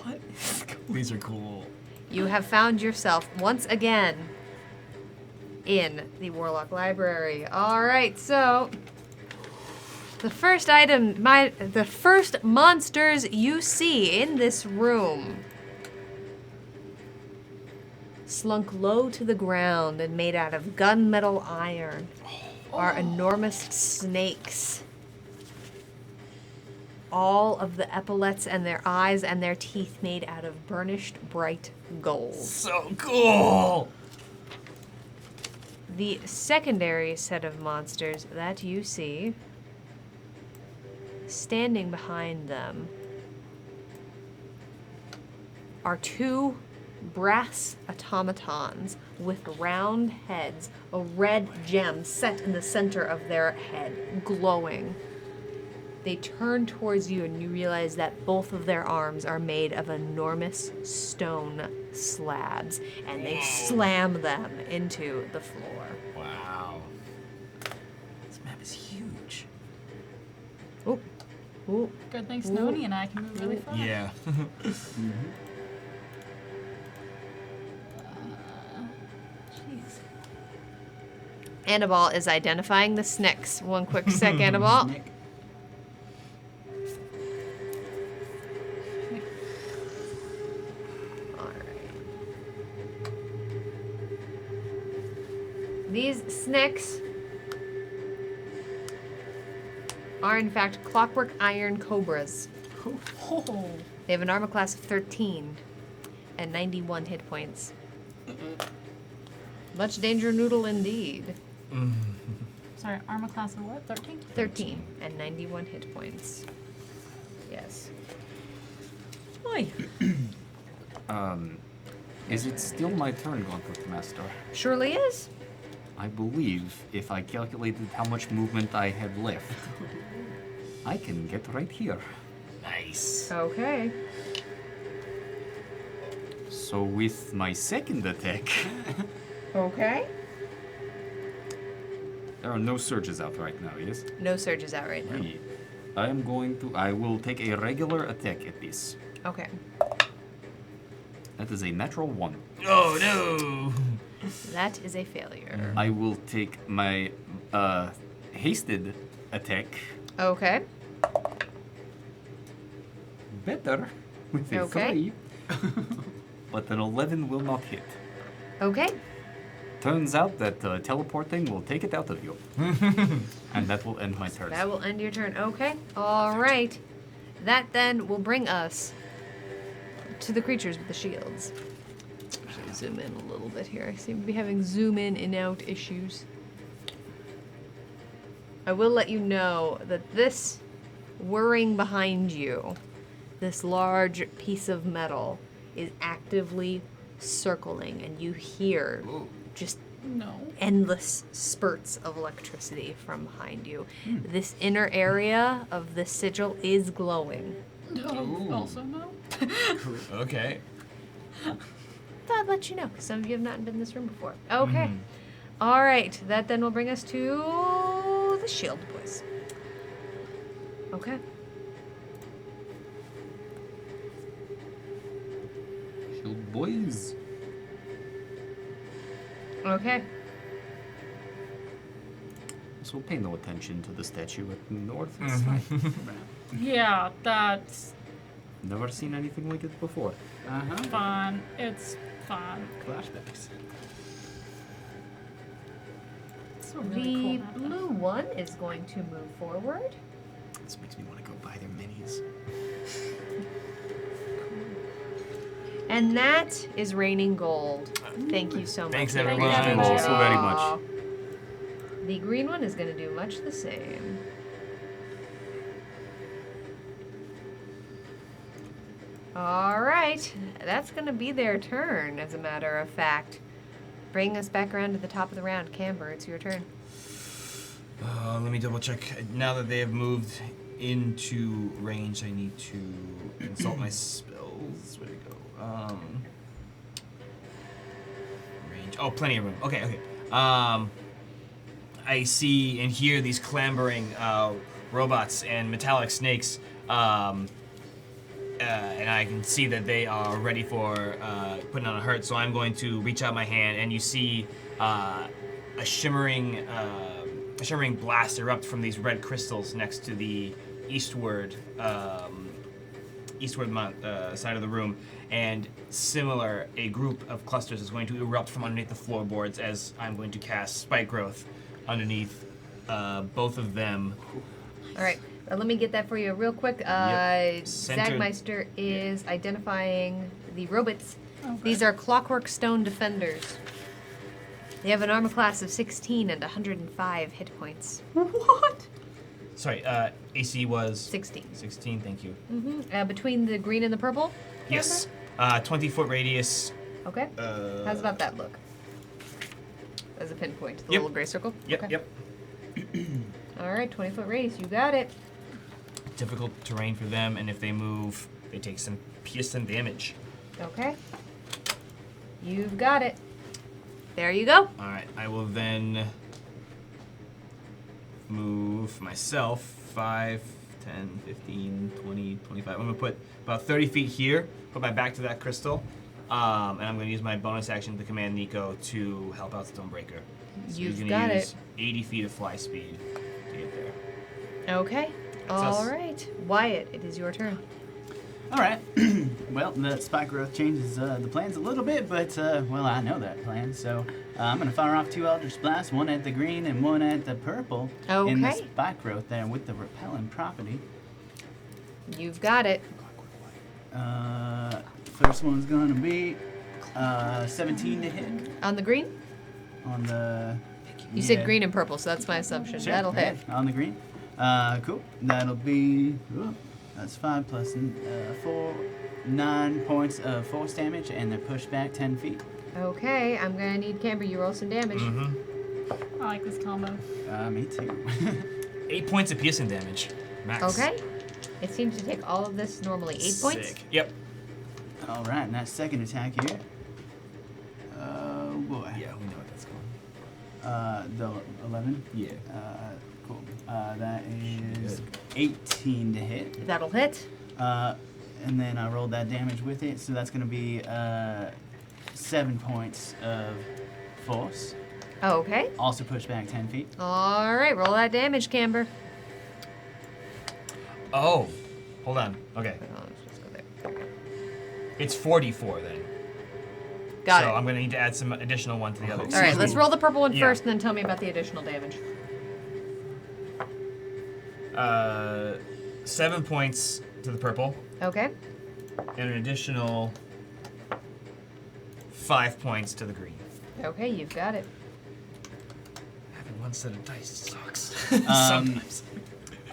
What? These are cool. You have found yourself once again in the Warlock Library. All right, so the first item, the first monsters you see in this room slunk low to the ground and made out of gunmetal iron are enormous snakes. All of the epaulets and their eyes and their teeth made out of burnished bright gold. So cool. The secondary set of monsters that you see, standing behind them, are two brass automatons with round heads, a red gem set in the center of their head, glowing. They turn towards you and you realize that both of their arms are made of enormous stone slabs, and they slam them into the floor. Wow. This map is huge. Ooh. Ooh. Good thing Snowdy and I can move really fast. Yeah. Jeez. Annabelle is identifying the snakes. One quick sec, Annabelle. Nick. These snakes are in fact clockwork iron cobras. Oh. They have an armor class of 13 and 91 hit points. Much danger noodle indeed. Sorry, armor class of what? 13? 13 and 91 hit points. Yes. Oi. Is it still my turn, Gauntlet Master? Surely is. I believe if I calculated how much movement I have left, I can get right here. Nice. Okay. So with my second attack, Okay. there are no surges out right now, yes? No surges out right now. I will take a regular attack at this. Okay. That is a natural 1. Oh no! That is a failure. I will take my hasted attack Okay. better with a Okay. 3. But an 11 will not hit. Okay. Turns out that teleporting will take it out of you. And that will end my turn. That will end your turn. Okay. All right. That then will bring us to the creatures with the shields. Actually, zoom in a little bit here. I seem to be having zoom in and out issues. I will let you know that this whirring behind you, this large piece of metal, is actively circling, and you hear just No. endless spurts of electricity from behind you. This inner area of the sigil is glowing. No. Also no. Okay. Thought I'd let you know, because some of you have not been in this room before. Okay. All right. That then will bring us to the shield boys. Okay. Shield boys. Okay. So pay no attention to the statue at the north. It's fine. Yeah, that's Never seen anything like it before. fine. It's fine. Flashbacks. It's a The really cool map, though. blue one is going to move forward. This makes me want to go buy their minis. And that is raining gold. Thank you so much. Thanks, everyone. everyone. Thank you all so very much. The green one is going to do much the same. All right. That's going to be their turn, as a matter of fact. Bring us back around to the top of the round. Camber, it's your turn. Let me double check. Now that they have moved into range, I need to consult my spells. Where'd it go? Range. Oh, plenty of room. Okay. I see and hear these clambering robots and metallic snakes, and I can see that they are ready for putting on a hurt. So I'm going to reach out my hand, and you see a shimmering blast erupt from these red crystals next to the eastward side of the room, and similar, a group of clusters is going to erupt from underneath the floorboards as I'm going to cast Spike Growth underneath both of them. All right. Let me get that for you real quick. Centered- Zagmeister is identifying the robots. Okay. These are Clockwork Stone Defenders. They have an armor class of 16 and 105 hit points. What? Sorry, AC was 16. 16. Thank you. Between the green and the purple? Yes. 20-foot radius. Okay. How's about that look? As a pinpoint, the Yep. little gray circle? Yep. Okay. Yep. All right, 20-foot radius. You got it. Difficult terrain for them, and if they move, they take some piercing damage. Okay. You've got it. There you go. All right, I will then move myself 5, 10, 15, 20, 25. I'm going to put about 30 feet here, put my back to that crystal, and I'm going to use my bonus action to command Nico to help out Stonebreaker. So You've he's going got to it. use 80 feet of fly speed to get there. Okay. us. All right. Wyatt, it is your turn. All right. Well, the spike growth changes the plans a little bit, but, well, I know that plan. So I'm going to fire off 2 Eldritch Blasts, one at the green and one at the purple. In the Okay. spike growth there with the repellent property. You've got it. First one's going to be 17 to hit On the green? on the... You said yeah. green and purple, so that's my assumption. Sure, That'll yeah, hit. on the green. Cool. That'll be... That's 5 plus 4, 9 points of force damage, and they're pushed back 10 feet. Okay, I'm gonna need Camber. You roll some damage. I like this combo. Me too. 8 points of piercing damage. Max. Okay. It seems to take all of this normally. 8 points? Sick. Yep. All right, and that second attack here. Oh boy. Yeah, we know what that's called. The 11. Yeah. Cool. That is 18 to hit. That'll hit. And then I rolled that damage with it, so that's going to be 7 points of force. Okay. Also push back 10 feet. All right, roll that damage, Camber. Oh, hold on. Okay. Oh, let's just go there. Okay. It's 44 then. Got so it. I'm going to need to add some additional one to the other. All right, let's roll the purple one Yeah. first, and then tell me about the additional damage. 7 points to the purple, Okay. and an additional 5 points to the green. Okay, you've got it. Having one set of dice sucks. Um, Sometimes.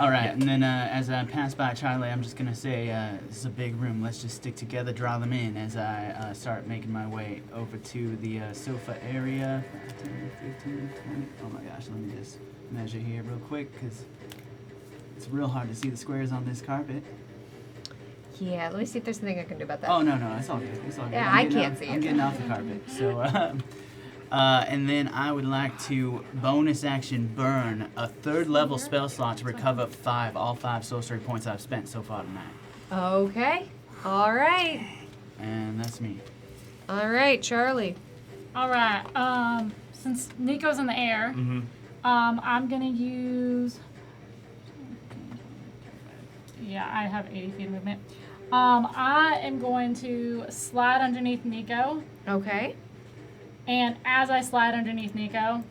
All right, and then as I pass by Charlie, I'm just going to say, this is a big room. Let's just stick together, draw them in as I start making my way over to the sofa area. 5, 10, 15, 20. Oh my gosh, let me just measure here real quick because it's real hard to see the squares on this carpet. Yeah, let me see if there's something I can do about that. Oh, no, it's all good. It's all good. Yeah, I'm I getting can't off- see I'm it. getting off the carpet. So, and then I would like to bonus action burn a 3rd level spell slot to recover all 5 sorcery points I've spent so far tonight. Okay. All right. And that's me. All right, Charlie. All right. Since Nico's in the air, Mm-hmm. I'm gonna use. Yeah, I have 80 feet of movement. I am going to slide underneath Nico, Okay. and as I slide underneath Nico,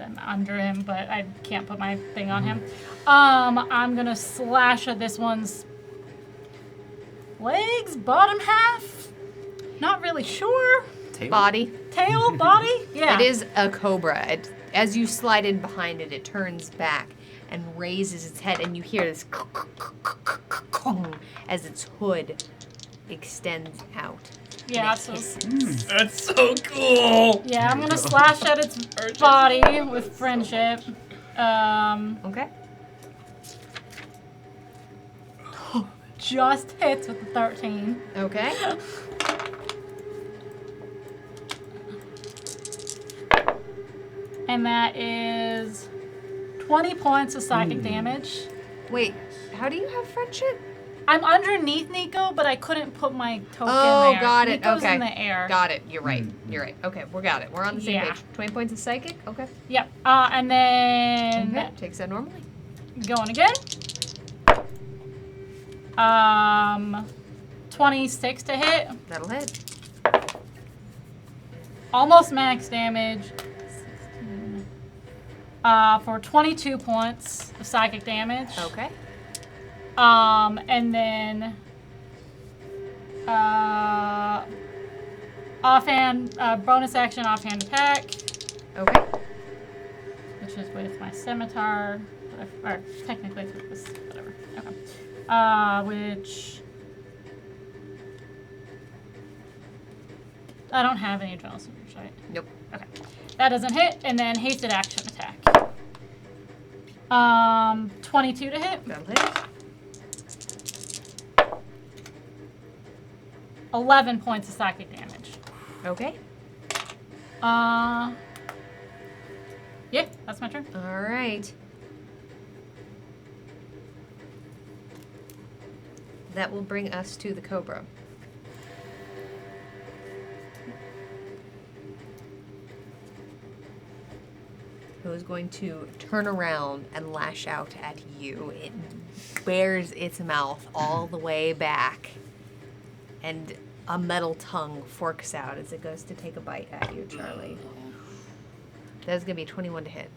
I'm under him, but I can't put my thing on him. I'm gonna slash at this one's legs, bottom half. Not really sure. Tail? Body. Tail, body. Yeah. It is a cobra. As you slide in behind it, it turns back and raises its head, and you hear this as its hood extends out. Yeah, And it so hisses. That's so cool. yeah, I'm gonna slash at its body with friendship. Okay. Just hits with the 13. Okay. And that is 20 points of psychic damage. Wait, how do you have friendship? I'm underneath Nico, but I couldn't put my token Oh, there. got it. Nico's Okay. in the air. Got it. You're right. You're right. Okay, we got it. We're on the same Yeah. page. 20 points of psychic. Okay. Yep. And then Okay. Takes that normally. going again. 26 to hit. That'll hit. Almost max damage. 16. For 22 points of psychic damage. Okay. And then offhand bonus action offhand attack, Okay. which is with my scimitar, or technically it's with this, whatever. Okay. Which I don't have any adrenal supers, right? Nope. Okay. That doesn't hit, and then hasted action attack. 22 to hit. That'll hit. 11 points of psychic damage. Okay. Yeah, that's my turn. All right. That will bring us to the cobra. Who is going to turn around and lash out at you. It bears its mouth all the way back, and a metal tongue forks out as it goes to take a bite at you, Charlie. That's going to be 21 to hit.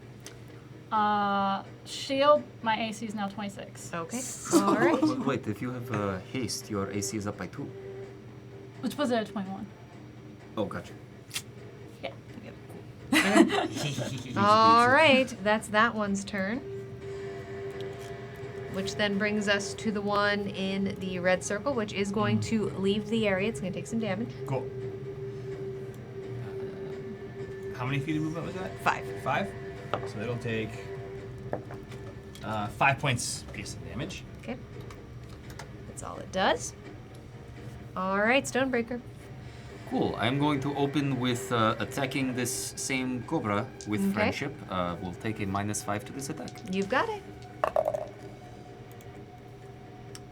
Shield, my AC is now 26. Okay. All right. Wait, if you have haste, your AC is up by 2. Which was a 21. Oh, gotcha. Yeah. All right. That's that one's turn. Which then brings us to the one in the red circle, which is going to leave the area. It's going to take some damage. Cool. How many feet of movement was that? 5. 5. So it'll take 5 points piercing damage. Okay. That's all it does. All right, Stonebreaker. Cool. I'm going to open with attacking this same cobra with Okay. friendship. We'll take a -5 to this attack. You've got it.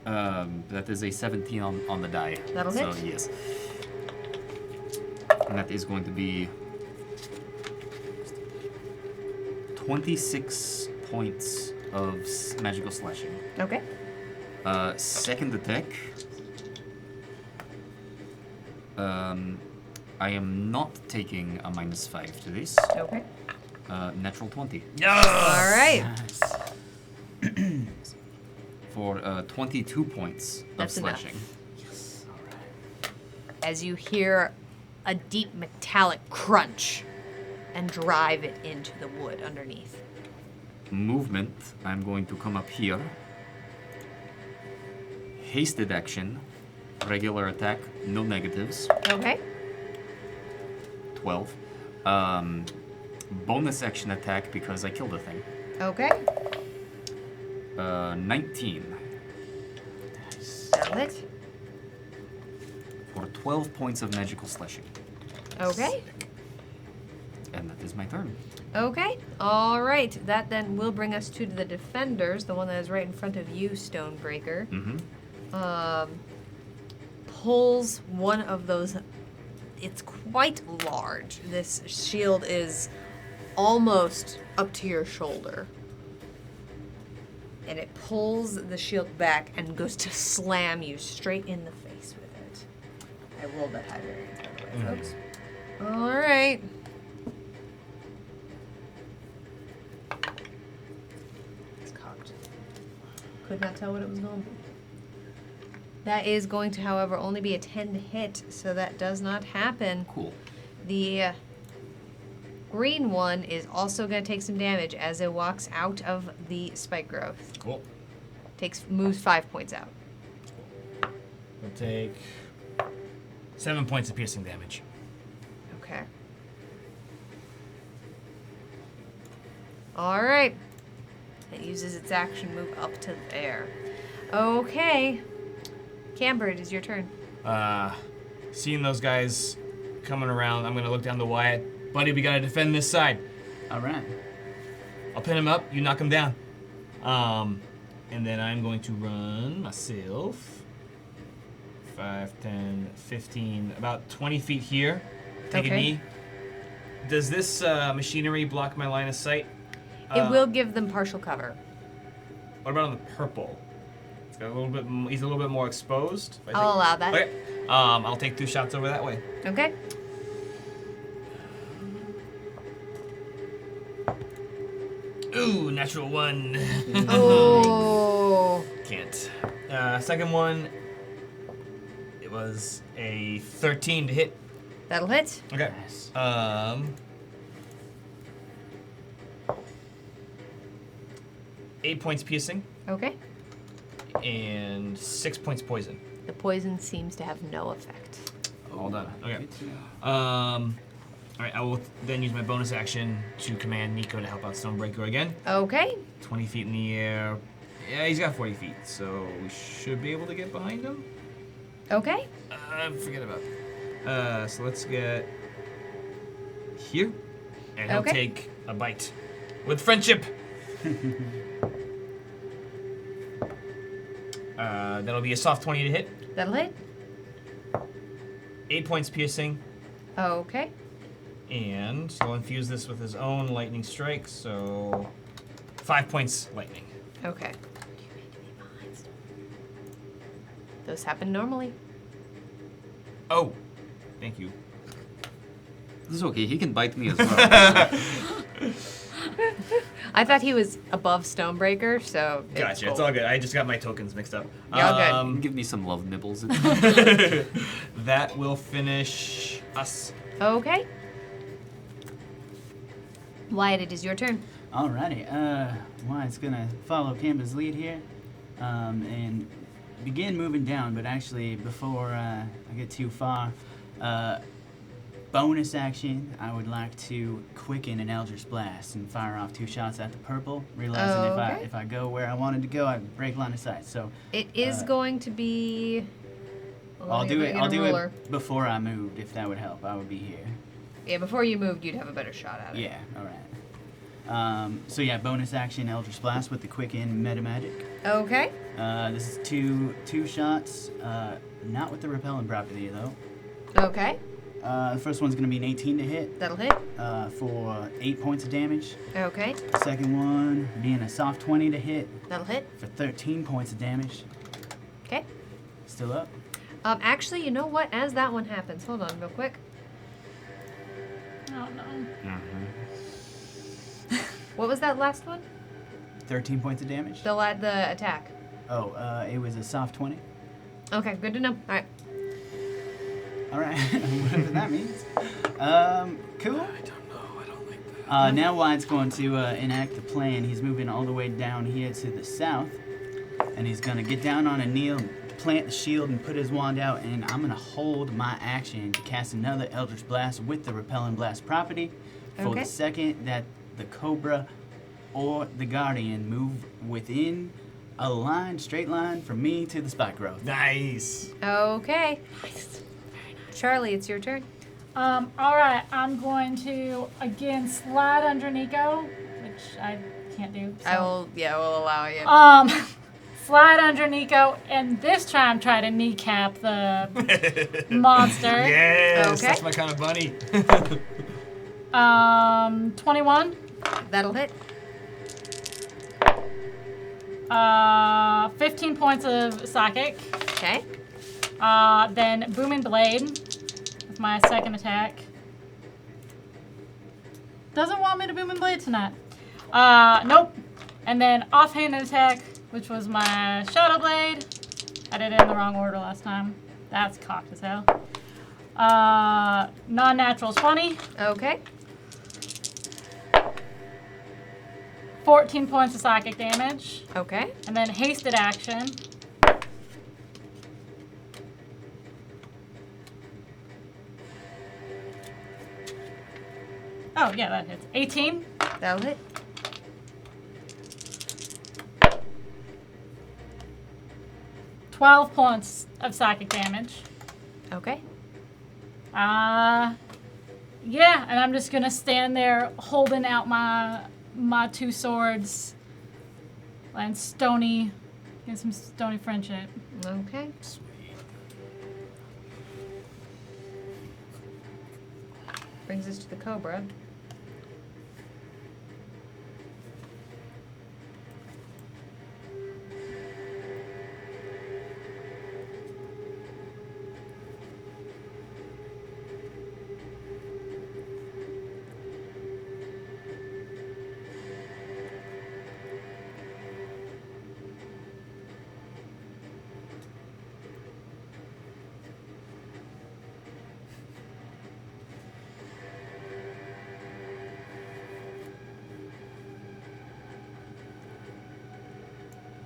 That is a 17 on the die. That'll so, hit. yes. And that is going to be 26 points of magical slashing. Okay. Second attack. I am not taking a -5 to this. Okay. Natural 20 All right. Nice. for 22 points That's of enough. slashing. As you hear a deep metallic crunch and drive it into the wood underneath. Movement, I'm going to come up here. Hasted action, regular attack, no negatives, Okay. 12. Bonus action attack because I killed a thing, Okay. 19 That'll hit. for 12 points of magical slashing. Okay. And that is my turn. Okay. All right. That then will bring us to the defenders, the one that is right in front of you, Stonebreaker. Mm-hmm. Pulls one of those. It's quite large. This shield is almost up to your shoulder. And it pulls the shield back and goes to slam you straight in the face with it. I rolled that high variance, by the way, folks. All right. It's cocked. Could not tell what it was going to be. That is going to, however, only be a 10 to hit, so that does not happen. Cool. The green one is also going to take some damage as it walks out of the spike growth. Cool. Moves 5 points out. We'll take 7 points of piercing damage. Okay. All right. It uses its action move up to there. Okay. Camber, it is your turn. Seeing those guys coming around, I'm gonna look down to Wyatt. Buddy, we gotta defend this side. All right. I'll pin him up, you knock him down. And then I'm going to run myself 5, 10, 15, about 20 feet here. Take a Okay. knee. Does this machinery block my line of sight? It will give them partial cover. What about on the purple? It's got a little bit. He's a little bit more exposed. If I I'll take- allow that. Okay. I'll take 2 shots over that way. Okay. Ooh, natural 1. Oh. Can't. Second one. It was a 13 to hit. That'll hit. Okay. Nice. 8 points piercing Okay. and 6 points poison. The poison seems to have no effect. All done. Okay. Good to know. All right. I will then use my bonus action to command Nico to help out Stonebreaker again. Okay. 20 feet in the air. Yeah, he's got 40 feet, so we should be able to get behind him. Okay. Forget about it. So let's get here, and he'll Okay. take a bite with friendship. That'll be a soft 20 to hit. That'll hit. 8 points piercing, Okay. and he'll infuse this with his own lightning strike, so 5 points lightning. Okay. Those happen normally. Oh, thank you. This is okay. He can bite me as well. I thought he was above Stonebreaker, so Gotcha. cool. It's all good. I just got my tokens mixed up. You're all good. Give me some love nibbles. That will finish us. Okay. Wyatt, it is your turn. Alrighty. Wyatt's gonna follow Camber's lead here, and begin moving down. But actually, before I get too far, bonus action, I would like to quicken an Eldritch Blast and fire off 2 shots at the purple, realizing Okay. if I go where I wanted to go, I'd break line of sight. So It is going to be. I'll do it. I'll do Ruler. it before I moved, if that would help. I would be here. Yeah, before you moved, you'd have a better shot at it. Yeah. All right. So yeah, bonus action Eldritch Blast with the quicken meta magic. Okay. This is two shots. Not with the repellent property though. Okay. The first one's gonna be an 18 to hit. That'll hit. For 8 points of damage. Okay. The second one being a soft 20 to hit That'll hit. for 13 points of damage. Okay. Still up. Actually, you know what? As that one happens, hold on real quick. Oh no. What was that last one? 13 points of damage. The attack. Oh, it was a soft 20. Okay, good to know. All right. All right, whatever that means. Cool. I don't know. I don't like that. Now Wide's going to enact the plan. He's moving all the way down here to the south, and he's gonna get down on a kneel, plant the shield, and put his wand out. And I'm gonna hold my action to cast another Eldritch Blast with the Repellent Blast property for Okay. the second that the Cobra or the Guardian move within a line, straight line from me to the spike growth. Nice. Okay. Charlie, it's your turn. All right, I'm going to again slide under Nico, which I can't do. So. I will allow you. Slide under Nico, and this time try to kneecap the monster. Yes, Okay. that's my kind of bunny. 21. That'll hit. 15 points of psychic. Okay. Then booming blade with my second attack. Doesn't want me to booming blade tonight. Nope. And then offhanded attack, which was my shadow blade. I did it in the wrong order last time. That's cocked as hell. Non-natural 20. Okay. 14 points of psychic damage. Okay. And then hasted action. Oh, yeah, that hits. 18. That'll hit. $12 points of psychic damage. Okay. Yeah, and I'm just gonna stand there holding out my 2 swords and get some stony friendship. Okay. Brings us to the Cobra.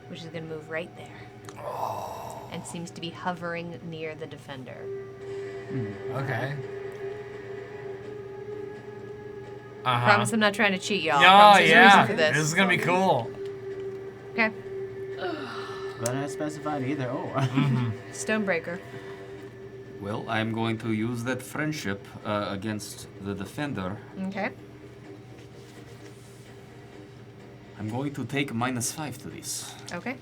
Which is going to move right there. And seems to be hovering near the defender. Okay. Promise I'm not trying to cheat y'all. Oh, Promise there's a yeah. reason for This is gonna be cool. Okay. But I specified either or. Stonebreaker. Well, I'm going to use that friendship against the defender. Okay. I'm going to take -5 to this. Okay.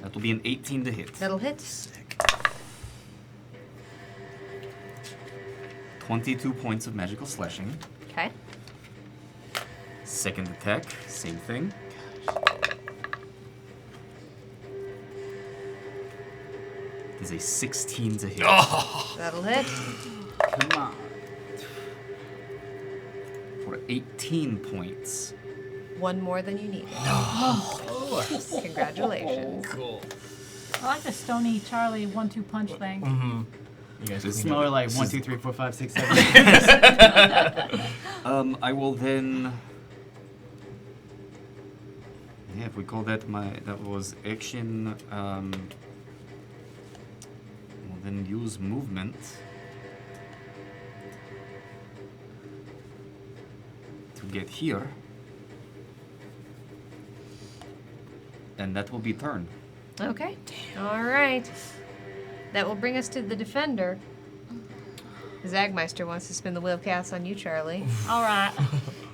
That will be an 18 to hit. That'll hit. 22 points of magical slashing. Okay. Second attack, same thing. It is a 16 to hit. That'll hit. Come on. For 18 points. One more than you needed. Congratulations. Cool. I like the stony Charlie 1-2 punch thing. You guys It's clean more up. like 1, 2, 3, 4, 5, 6, 7. I will then. Yeah, if we call that that was action. then use movement to get here. And that will be turn. Okay. All right. That will bring us to the defender. Zagmeister wants to spin the wheel of chaos on you, Charlie. All right.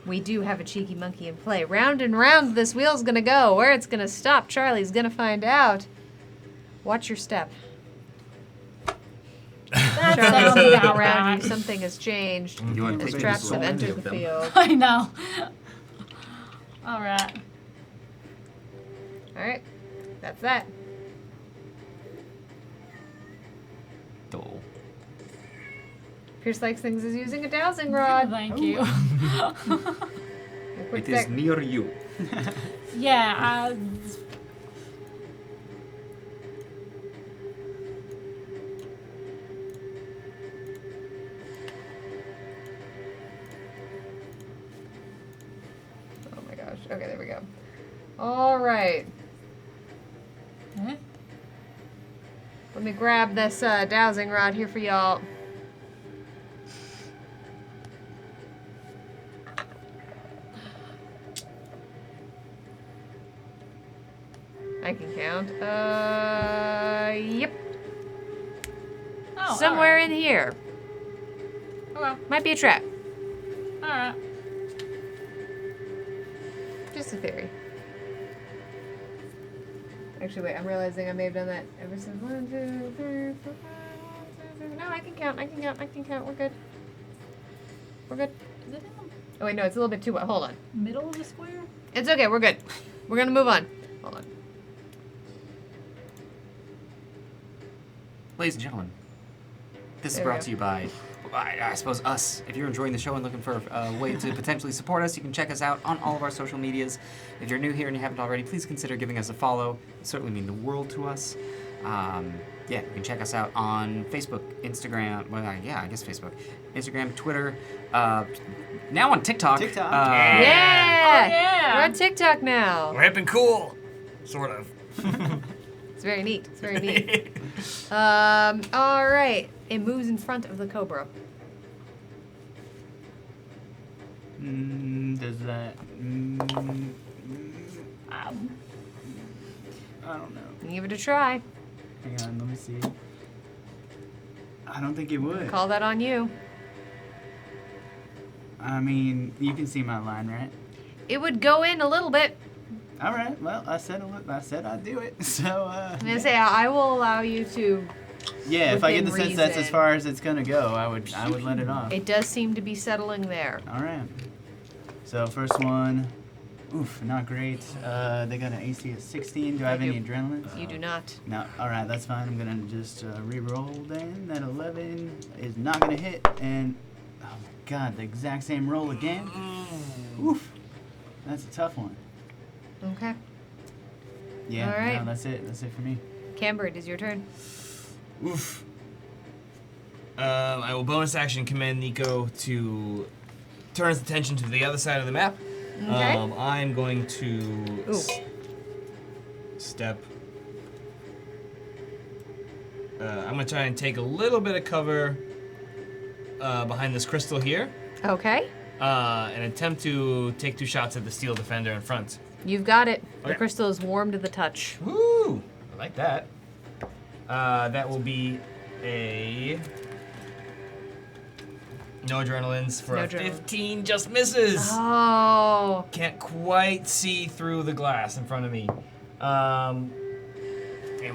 We do have a cheeky monkey in play. Round and round this wheel's gonna go. Where it's gonna stop, Charlie's gonna find out. Watch your step. That Charlie's sounds looking about around right. you. Something has changed. You want to As take traps this have all entered of the them? field. I know. All right. All right. That's that. Dole. Pierce likes things is using a dowsing rod. Thank you. A quick It is sec. near you. Yeah. Oh my gosh. Okay, there we go. All right. Eh? Let me grab this dowsing rod here for y'all. I can count. Yep. Oh, Somewhere in here. Okay. Might be a trap. All right. Just a theory. Actually, wait, I'm realizing I may have done that ever since 1, 2, 3, 4, 5, 1, 2, 3. No, I can count. I can count. I can count. We're good. We're good. Is it in Oh, wait, no, it's a little bit too wet. Hold on. the middle of the square? It's okay. We're good. We're going to move on. Hold on. Ladies and gentlemen, this is There we brought go. to you by, I suppose, us. If you're enjoying the show and looking for a way to potentially support us, you can check us out on all of our social medias. If you're new here and you haven't already, please consider giving us a follow. It certainly mean the world to us. Yeah, you can check us out on Facebook, Instagram. Well, yeah, I guess Facebook, Instagram, Twitter. Now on TikTok. TikTok. Yeah! Oh, yeah. We're on TikTok now. We're hip and cool. Sort of. It's very neat. It's very neat. All right. It moves in front of the cobra. Does that? I don't know. Give it a try. Hang on, let me see. I don't think it would. Call that on you. I mean, you can see my line, right? It would go in a little bit. All right. Well, I said I'd do it. So. I'm gonna say I will allow you to. Yeah, if I get the within sense that's as reason. far as it's gonna go, I would let it off. It does seem to be settling there. All right. So first one, oof, not great. They got an AC of 16. Do I have I do. any adrenaline? You do not. No. All right, that's fine. I'm gonna just re-roll then. That 11 is not gonna hit, and oh my god, the exact same roll again. Oof, that's a tough one. Okay. Yeah. All right. No, that's it. That's it for me. Camber, it is your turn. Oof. I will bonus action command Nico to turn his attention to the other side of the map. Okay. I'm going to Ooh. step. I'm going to try and take a little bit of cover behind this crystal here Okay. and attempt to take 2 shots at the steel defender in front. You've got it. The Okay. crystal is warm to the touch. Woo! I like that. That will be a no adrenalines for No a adrenaline. 15. Just misses. Oh. Can't quite see through the glass in front of me. And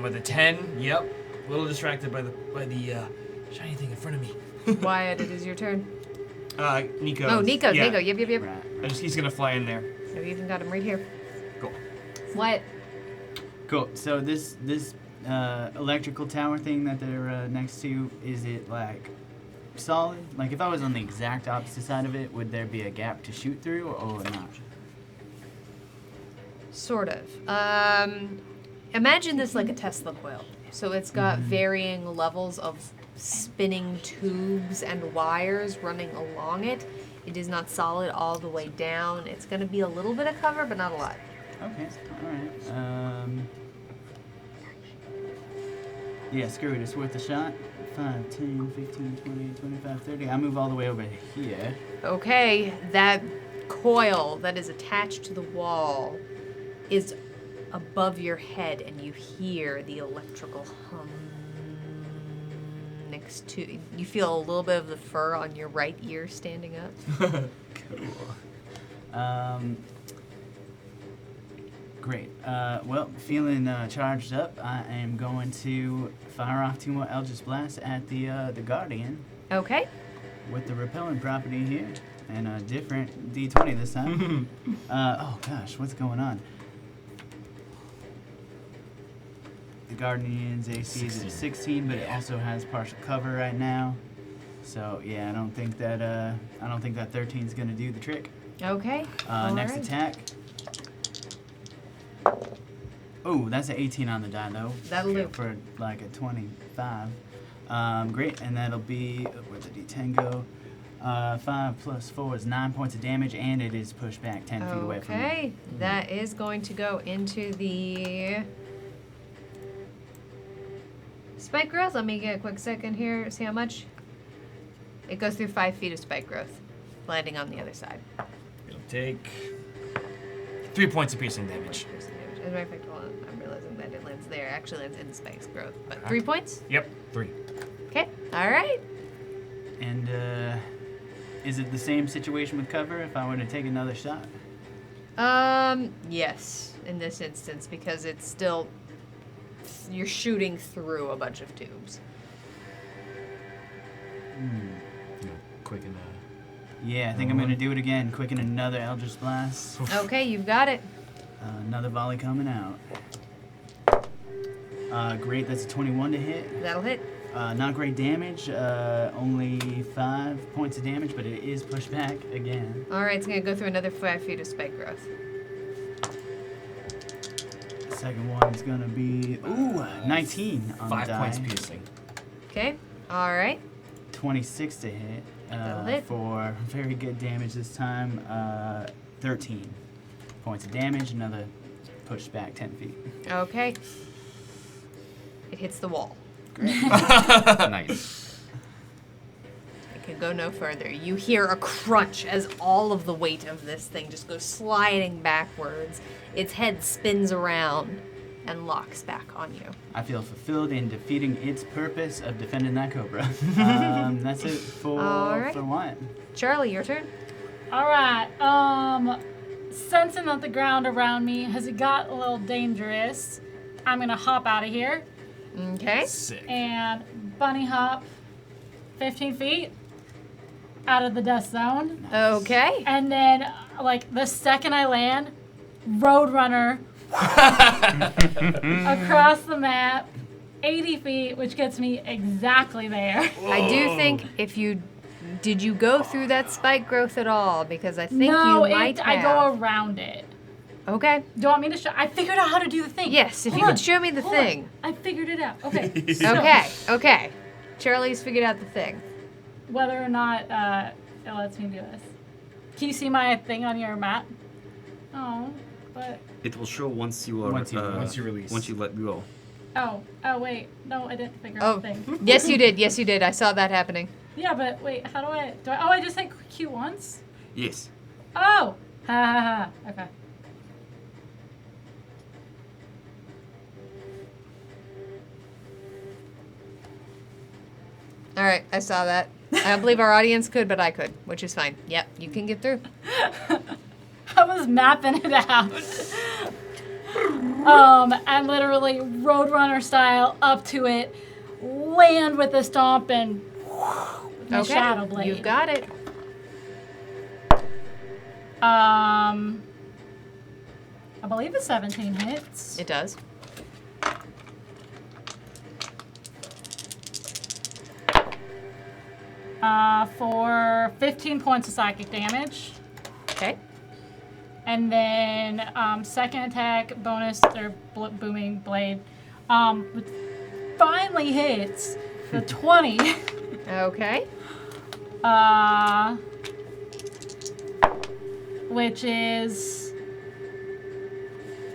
with a 10, yep, a little distracted by the shiny thing in front of me. Wyatt, it is your turn. Nico. Oh, Nico. Yeah. Nico. Yep, yep, yep. Right. He's gonna fly in there. I've even got him right here. Cool. Wyatt. Cool. So this electrical tower thing that they're next to, is it like solid? Like if I was on the exact opposite side of it, would there be a gap to shoot through or not? Sort of. Imagine this like a Tesla coil. So it's got varying levels of spinning tubes and wires running along it. It is not solid all the way down. It's going to be a little bit of cover, but not a lot. Okay. All right. Yeah, screw it. It's worth a shot. 5, 10, 15, 20, 25, 30. I move all the way over here. Okay, that coil that is attached to the wall is above your head, and you hear the electrical hum next to. You feel a little bit of the fur on your right ear standing up. Cool. Great. Well, feeling charged up, I am going to fire off 2 more Eldritch Blasts at the Guardian Okay. with the repelling property here, and a different D20 this time. Oh gosh, what's going on? The Guardian's AC is at 16, but it also has partial cover right now. So yeah, I don't think that 13 is gonna do the trick. Okay. Next Alright. attack. Oh, that's an 18 on the die though. That'll do. For like a 25. Great, and that'll be where'd the D10 go? 5 plus 4 is 9 points of damage, and it is pushed back 10 feet away from me. Okay. That is going to go into the spike growth. Let me get a quick second here. See how much? It goes through 5 feet of spike growth, landing on the other side. It'll take 3 points of piercing damage. As a matter of fact, hold on. I'm realizing that it lands there. Actually lands in the spike's growth. But 3 points? Yep, 3. Okay. All right. And is it the same situation with cover if I were to take another shot? Yes, in this instance, because it's still, you're shooting through a bunch of tubes. Quicken. Yeah, I think I'm gonna do it again. Quicken another Eldritch Blast. Okay, you've got it. Another volley coming out. Great, that's a 21 to hit. That'll hit. Not great damage, only 5 points of damage, but it is pushed back again. All right, it's going to go through another 5 feet of spike growth. The second one's gonna be, 19 on 5 the die. points piercing. Okay. All right. 26 to hit, That'll hit. for very good damage this time. 13 points of damage, another push back 10 feet. Okay. It hits the wall. Nice. It can go no further. You hear a crunch as all of the weight of this thing just goes sliding backwards. Its head spins around and locks back on you. I feel fulfilled in defeating its purpose of defending that cobra. That's it for Alright. Wyatt. Charlie, your turn. All right. Sensing that the ground around me has got a little dangerous, I'm gonna hop out of here Okay. Sick. and bunny hop 15 feet out of the dust zone. Okay. And then, like, the second I land, Roadrunner across the map, 80 feet, which gets me exactly there. I do think if you... Did you go through that spike growth at all? Because I think No, you might have. I go around it. Okay. Do you want me to show? I figured out how to do the thing. Yes, if you Hold could on, show me the hold on. thing. I figured it out. Okay. Okay. Charlie's figured out the thing. Whether or not it lets me do this. Can you see my thing on your map? Oh, but It will show once you are Once you- once you release. Once you let go. oh wait, no, I didn't figure Oh, out the thing. yes you did. Yes you did. I saw that happening. Yeah, but wait, how do I? Oh, I just hit Q once. Yes. Oh, ha ha ha. Okay. All right, I saw that. I don't believe our audience could, but I could, which is fine. Yep, you can get through. I was mapping it out. And literally Roadrunner style up to it, land with a stomp and my Shadow Blade. You've got it. I believe it's 17 hits. It does. For 15 points of psychic damage. Okay. And then second attack bonus or booming blade finally hits the 20. Okay. Which is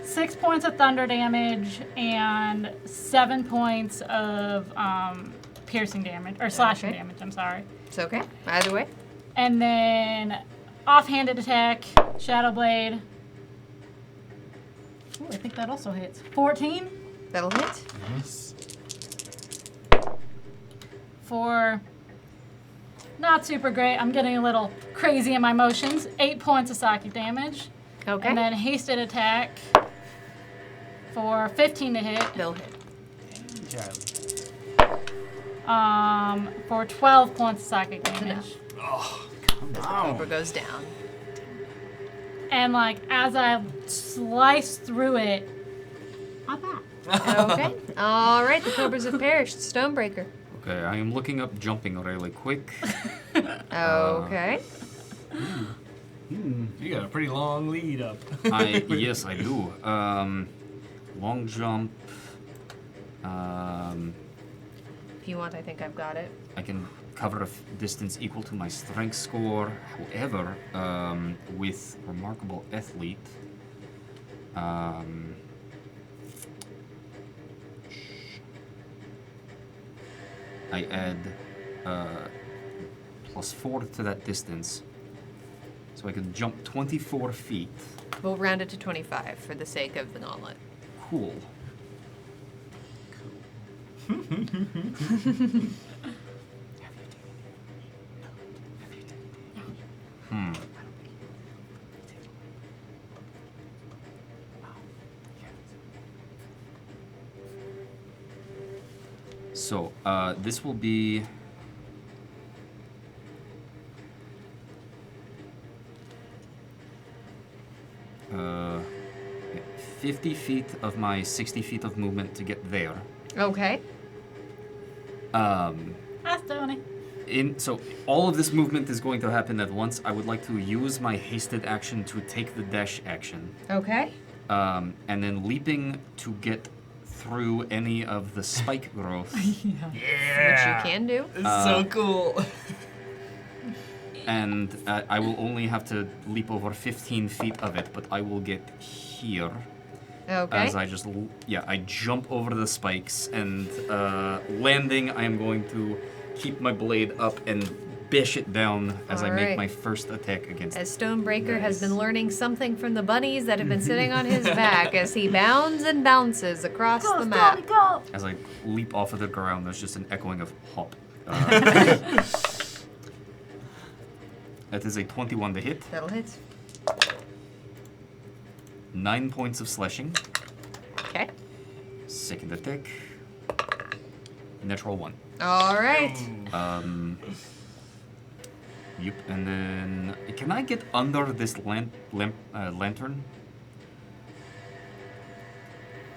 6 points of thunder damage and 7 points of piercing damage, or slashing Okay. damage, I'm sorry. It's okay. Either way. And then offhanded attack, Shadow Blade. Ooh, I think that also hits. 14 That'll hit. Nice. for not super great. I'm getting a little crazy in my motions. 8 points of psychic damage. Okay. And then hasted attack for 15 to hit. They'll hit. Charlie. For 12 points of psychic damage. Cobra goes down. And like as I slice through it, I'm back. Okay. All right. The cobras have perished. Stonebreaker. Okay, I am looking up jumping really quick. Okay. You got a pretty long lead up. Yes, I do. Long jump. If you want, I think I've got it. I can cover a distance equal to my strength score. However, with remarkable athlete, I add +4 to that distance, so I can jump 24 feet. We'll round it to 25 for the sake of the gauntlet. Cool. So, this will be 50 feet of my 60 feet of movement to get there. Okay. Hi, Stoney. So all of this movement is going to happen at once. I would like to use my hasted action to take the dash action, Okay. and then leaping to get through any of the spike growth. Which you can do. It's so cool. And I will only have to leap over 15 feet of it, but I will get here Okay. as I just, I jump over the spikes, and landing, I am going to keep my blade up and bish it down as I make Alright. my first attack against it. As Stonebreaker has been learning something from the bunnies that have been sitting on his back as he bounds and bounces across the map. Go! As I leap off of the ground, there's just an echoing of hop. That is a 21 to hit. That'll hit. 9 points of slashing. Okay. Second attack. Natural 1. All right. Yep, and then can I get under this lantern?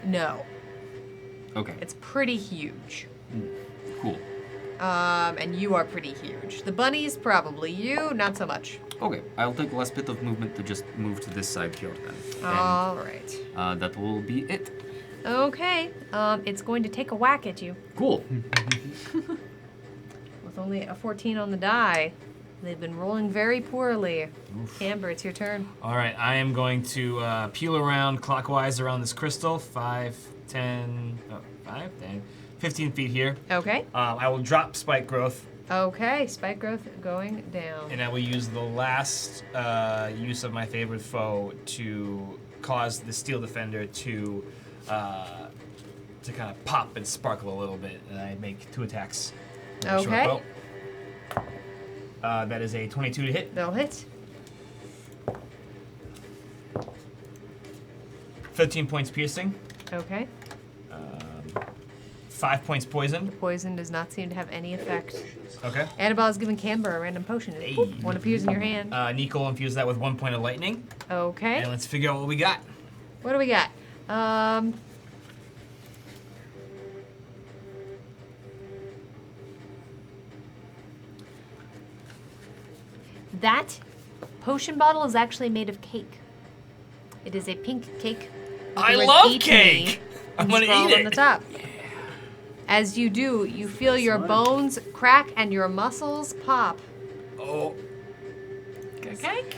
No. Okay, It's pretty huge. cool. And you are pretty huge. The bunnies, probably. You, not so much. Okay, I'll take less bit of movement to just move to this side here then. All right. And that will be it. Okay. It's going to take a whack at you. Cool. With only a 14 on the die. They've been rolling very poorly. Amber, it's your turn. All right, I am going to peel around clockwise around this crystal. 15 feet here. Okay. I will drop spike growth, Okay. Spike growth going down. and I will use the last use of my favorite foe to cause the steel defender to kind of pop and sparkle a little bit, and I make 2 attacks. with my short Okay. bow. That is a 22 to hit. They'll hit. 15 points piercing. Okay. 5 points poison. Poison does not seem to have any effect. Okay. Annabelle is giving Camber a random potion. Hey. Boop, one appears in your hand. Nico will infuse that with 1 point of lightning. Okay. And let's figure out what we got. What do we got? That potion bottle is actually made of cake. It is a pink cake. with I the word love "Eat cake! Me" I'm gonna scrawled eat on it. the top. As you do, you feel your bones crack and your muscles pop. Oh, Good cake?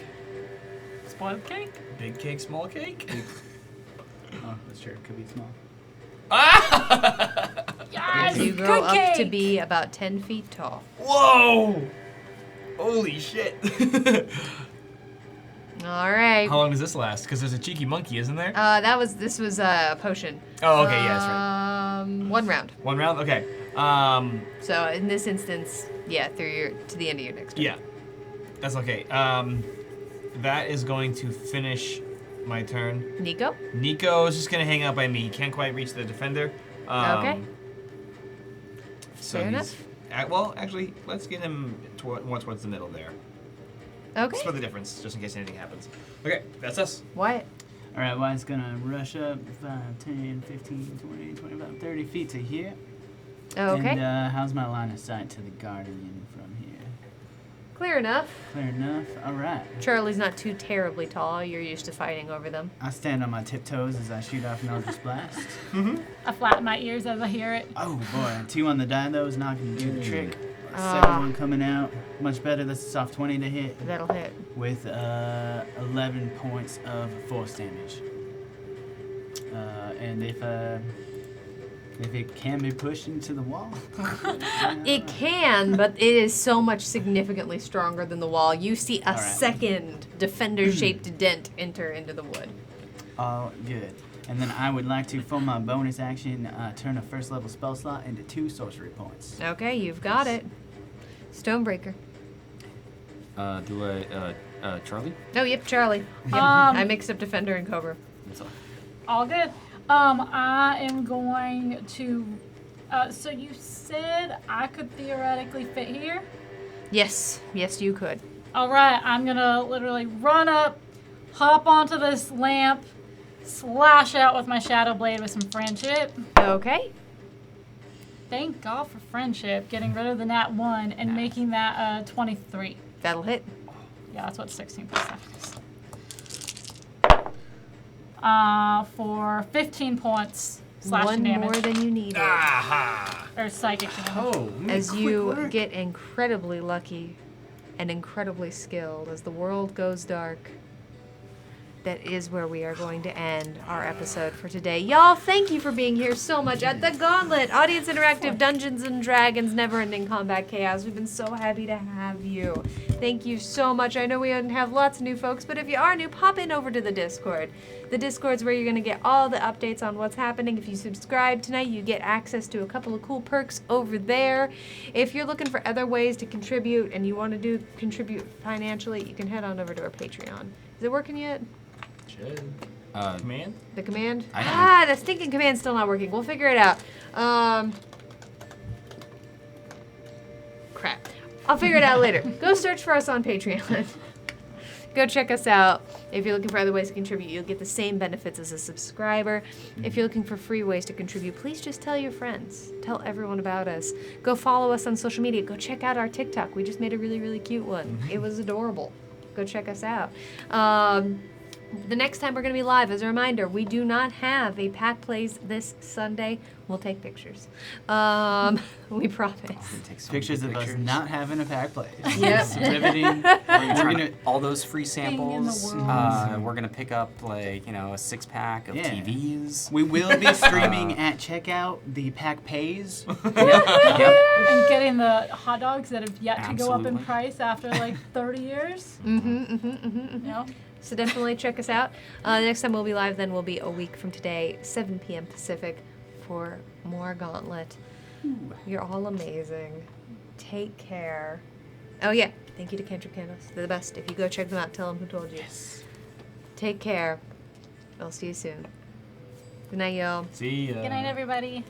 Spoiled cake? big cake, small cake. Oh, that's true. Could be small. Yes, You grow good up to cake. be about 10 feet tall. Whoa! Holy shit! All right. How long does this last? Because there's a cheeky monkey, isn't there? This was a potion. Oh, okay, yeah, that's right. 1 round. 1 round? Okay. So in this instance, yeah, to the end of your next turn. Yeah. That's okay. That is going to finish my turn. Nico? Nico is just going to hang out by me. He can't quite reach the defender. Okay. So Fair he's, well, actually, let's get him more towards the middle there. Okay. Split the difference, just in case anything happens. Okay, that's us. Wyatt. All right, Wyatt's gonna rush up 5, 10, 15, 20, 25, 30 feet to here. Okay. And how's my line of sight to the guardian from here? Clear enough. Clear enough? All right. Charlie's not too terribly tall. You're used to fighting over them. I stand on my tiptoes as I shoot off an Eldritch Blast. I flatten my ears as I hear it. Oh boy, 2 on the die though is not gonna do the trick. Ah. Second one coming out, much better. This is soft 20 to hit That'll hit. with 11 points of force damage. And if it can be pushed into the wall, It can, but it is so much significantly stronger than the wall. You see a All right. second defender-shaped dent enter into the wood. all good. And then I would like to, for my bonus action, turn a first level spell slot into 2 sorcery points. Okay, you've got it. Stonebreaker. Charlie? Oh, yep, Charlie. Yep. I mixed up defender and cobra. That's all. All good. I am going to. So you said I could theoretically fit here? Yes, you could. All right, I'm gonna literally run up, hop onto this lamp, slash out with my shadow blade with some friendship. Okay. Thank God for friendship, getting rid of the nat 1 and making that 23. That'll hit. Yeah, that's what 16 plus 7 is. For 15 points slashing One more damage. than you needed. Aha! Or psychic damage. Oh, As you get incredibly lucky and incredibly skilled as the world goes dark. That is where we are going to end our episode for today. Y'all, thank you for being here so much at the Gauntlet, Audience Interactive Dungeons and Dragons Never-Ending Combat Chaos. We've been so happy to have you. Thank you so much. I know we have lots of new folks, but if you are new, pop in over to the Discord. The Discord's where you're going to get all the updates on what's happening. If you subscribe tonight, you get access to a couple of cool perks over there. If you're looking for other ways to contribute and you want to contribute financially, you can head on over to our Patreon. Is it working yet? Command? The command? I haven't. The stinking command's still not working. We'll figure it out. Crap. I'll figure it out later. Go search for us on Patreon. Go check us out. If you're looking for other ways to contribute, you'll get the same benefits as a subscriber. If you're looking for free ways to contribute, please just tell your friends. Tell everyone about us. Go follow us on social media. Go check out our TikTok. We just made a really, really cute one. It was adorable. Go check us out. The next time we're going to be live, as a reminder, we do not have a Pack Plays this Sunday. We'll take pictures. We promise. Take so pictures many of us pictures. not having a pack play. Yep. It's riveting. We're We're gonna, gonna, all those free Thing in the samples. world. We're gonna pick up a 6-pack of Yeah. TVs. we will be streaming at checkout the pack pays. Yep. And getting the hot dogs that have yet to go up in Absolutely. price after like 30 years. You know? So definitely check us out. Next time we'll be live then will be a week from today, 7 p.m. Pacific, for more Gauntlet. You're all amazing. Take care. Oh yeah, thank you to Cantrip Candles. They're the best. If you go check them out, tell them who told you. Yes. Take care. I'll see you soon. Good night, y'all. See ya. Good night, everybody.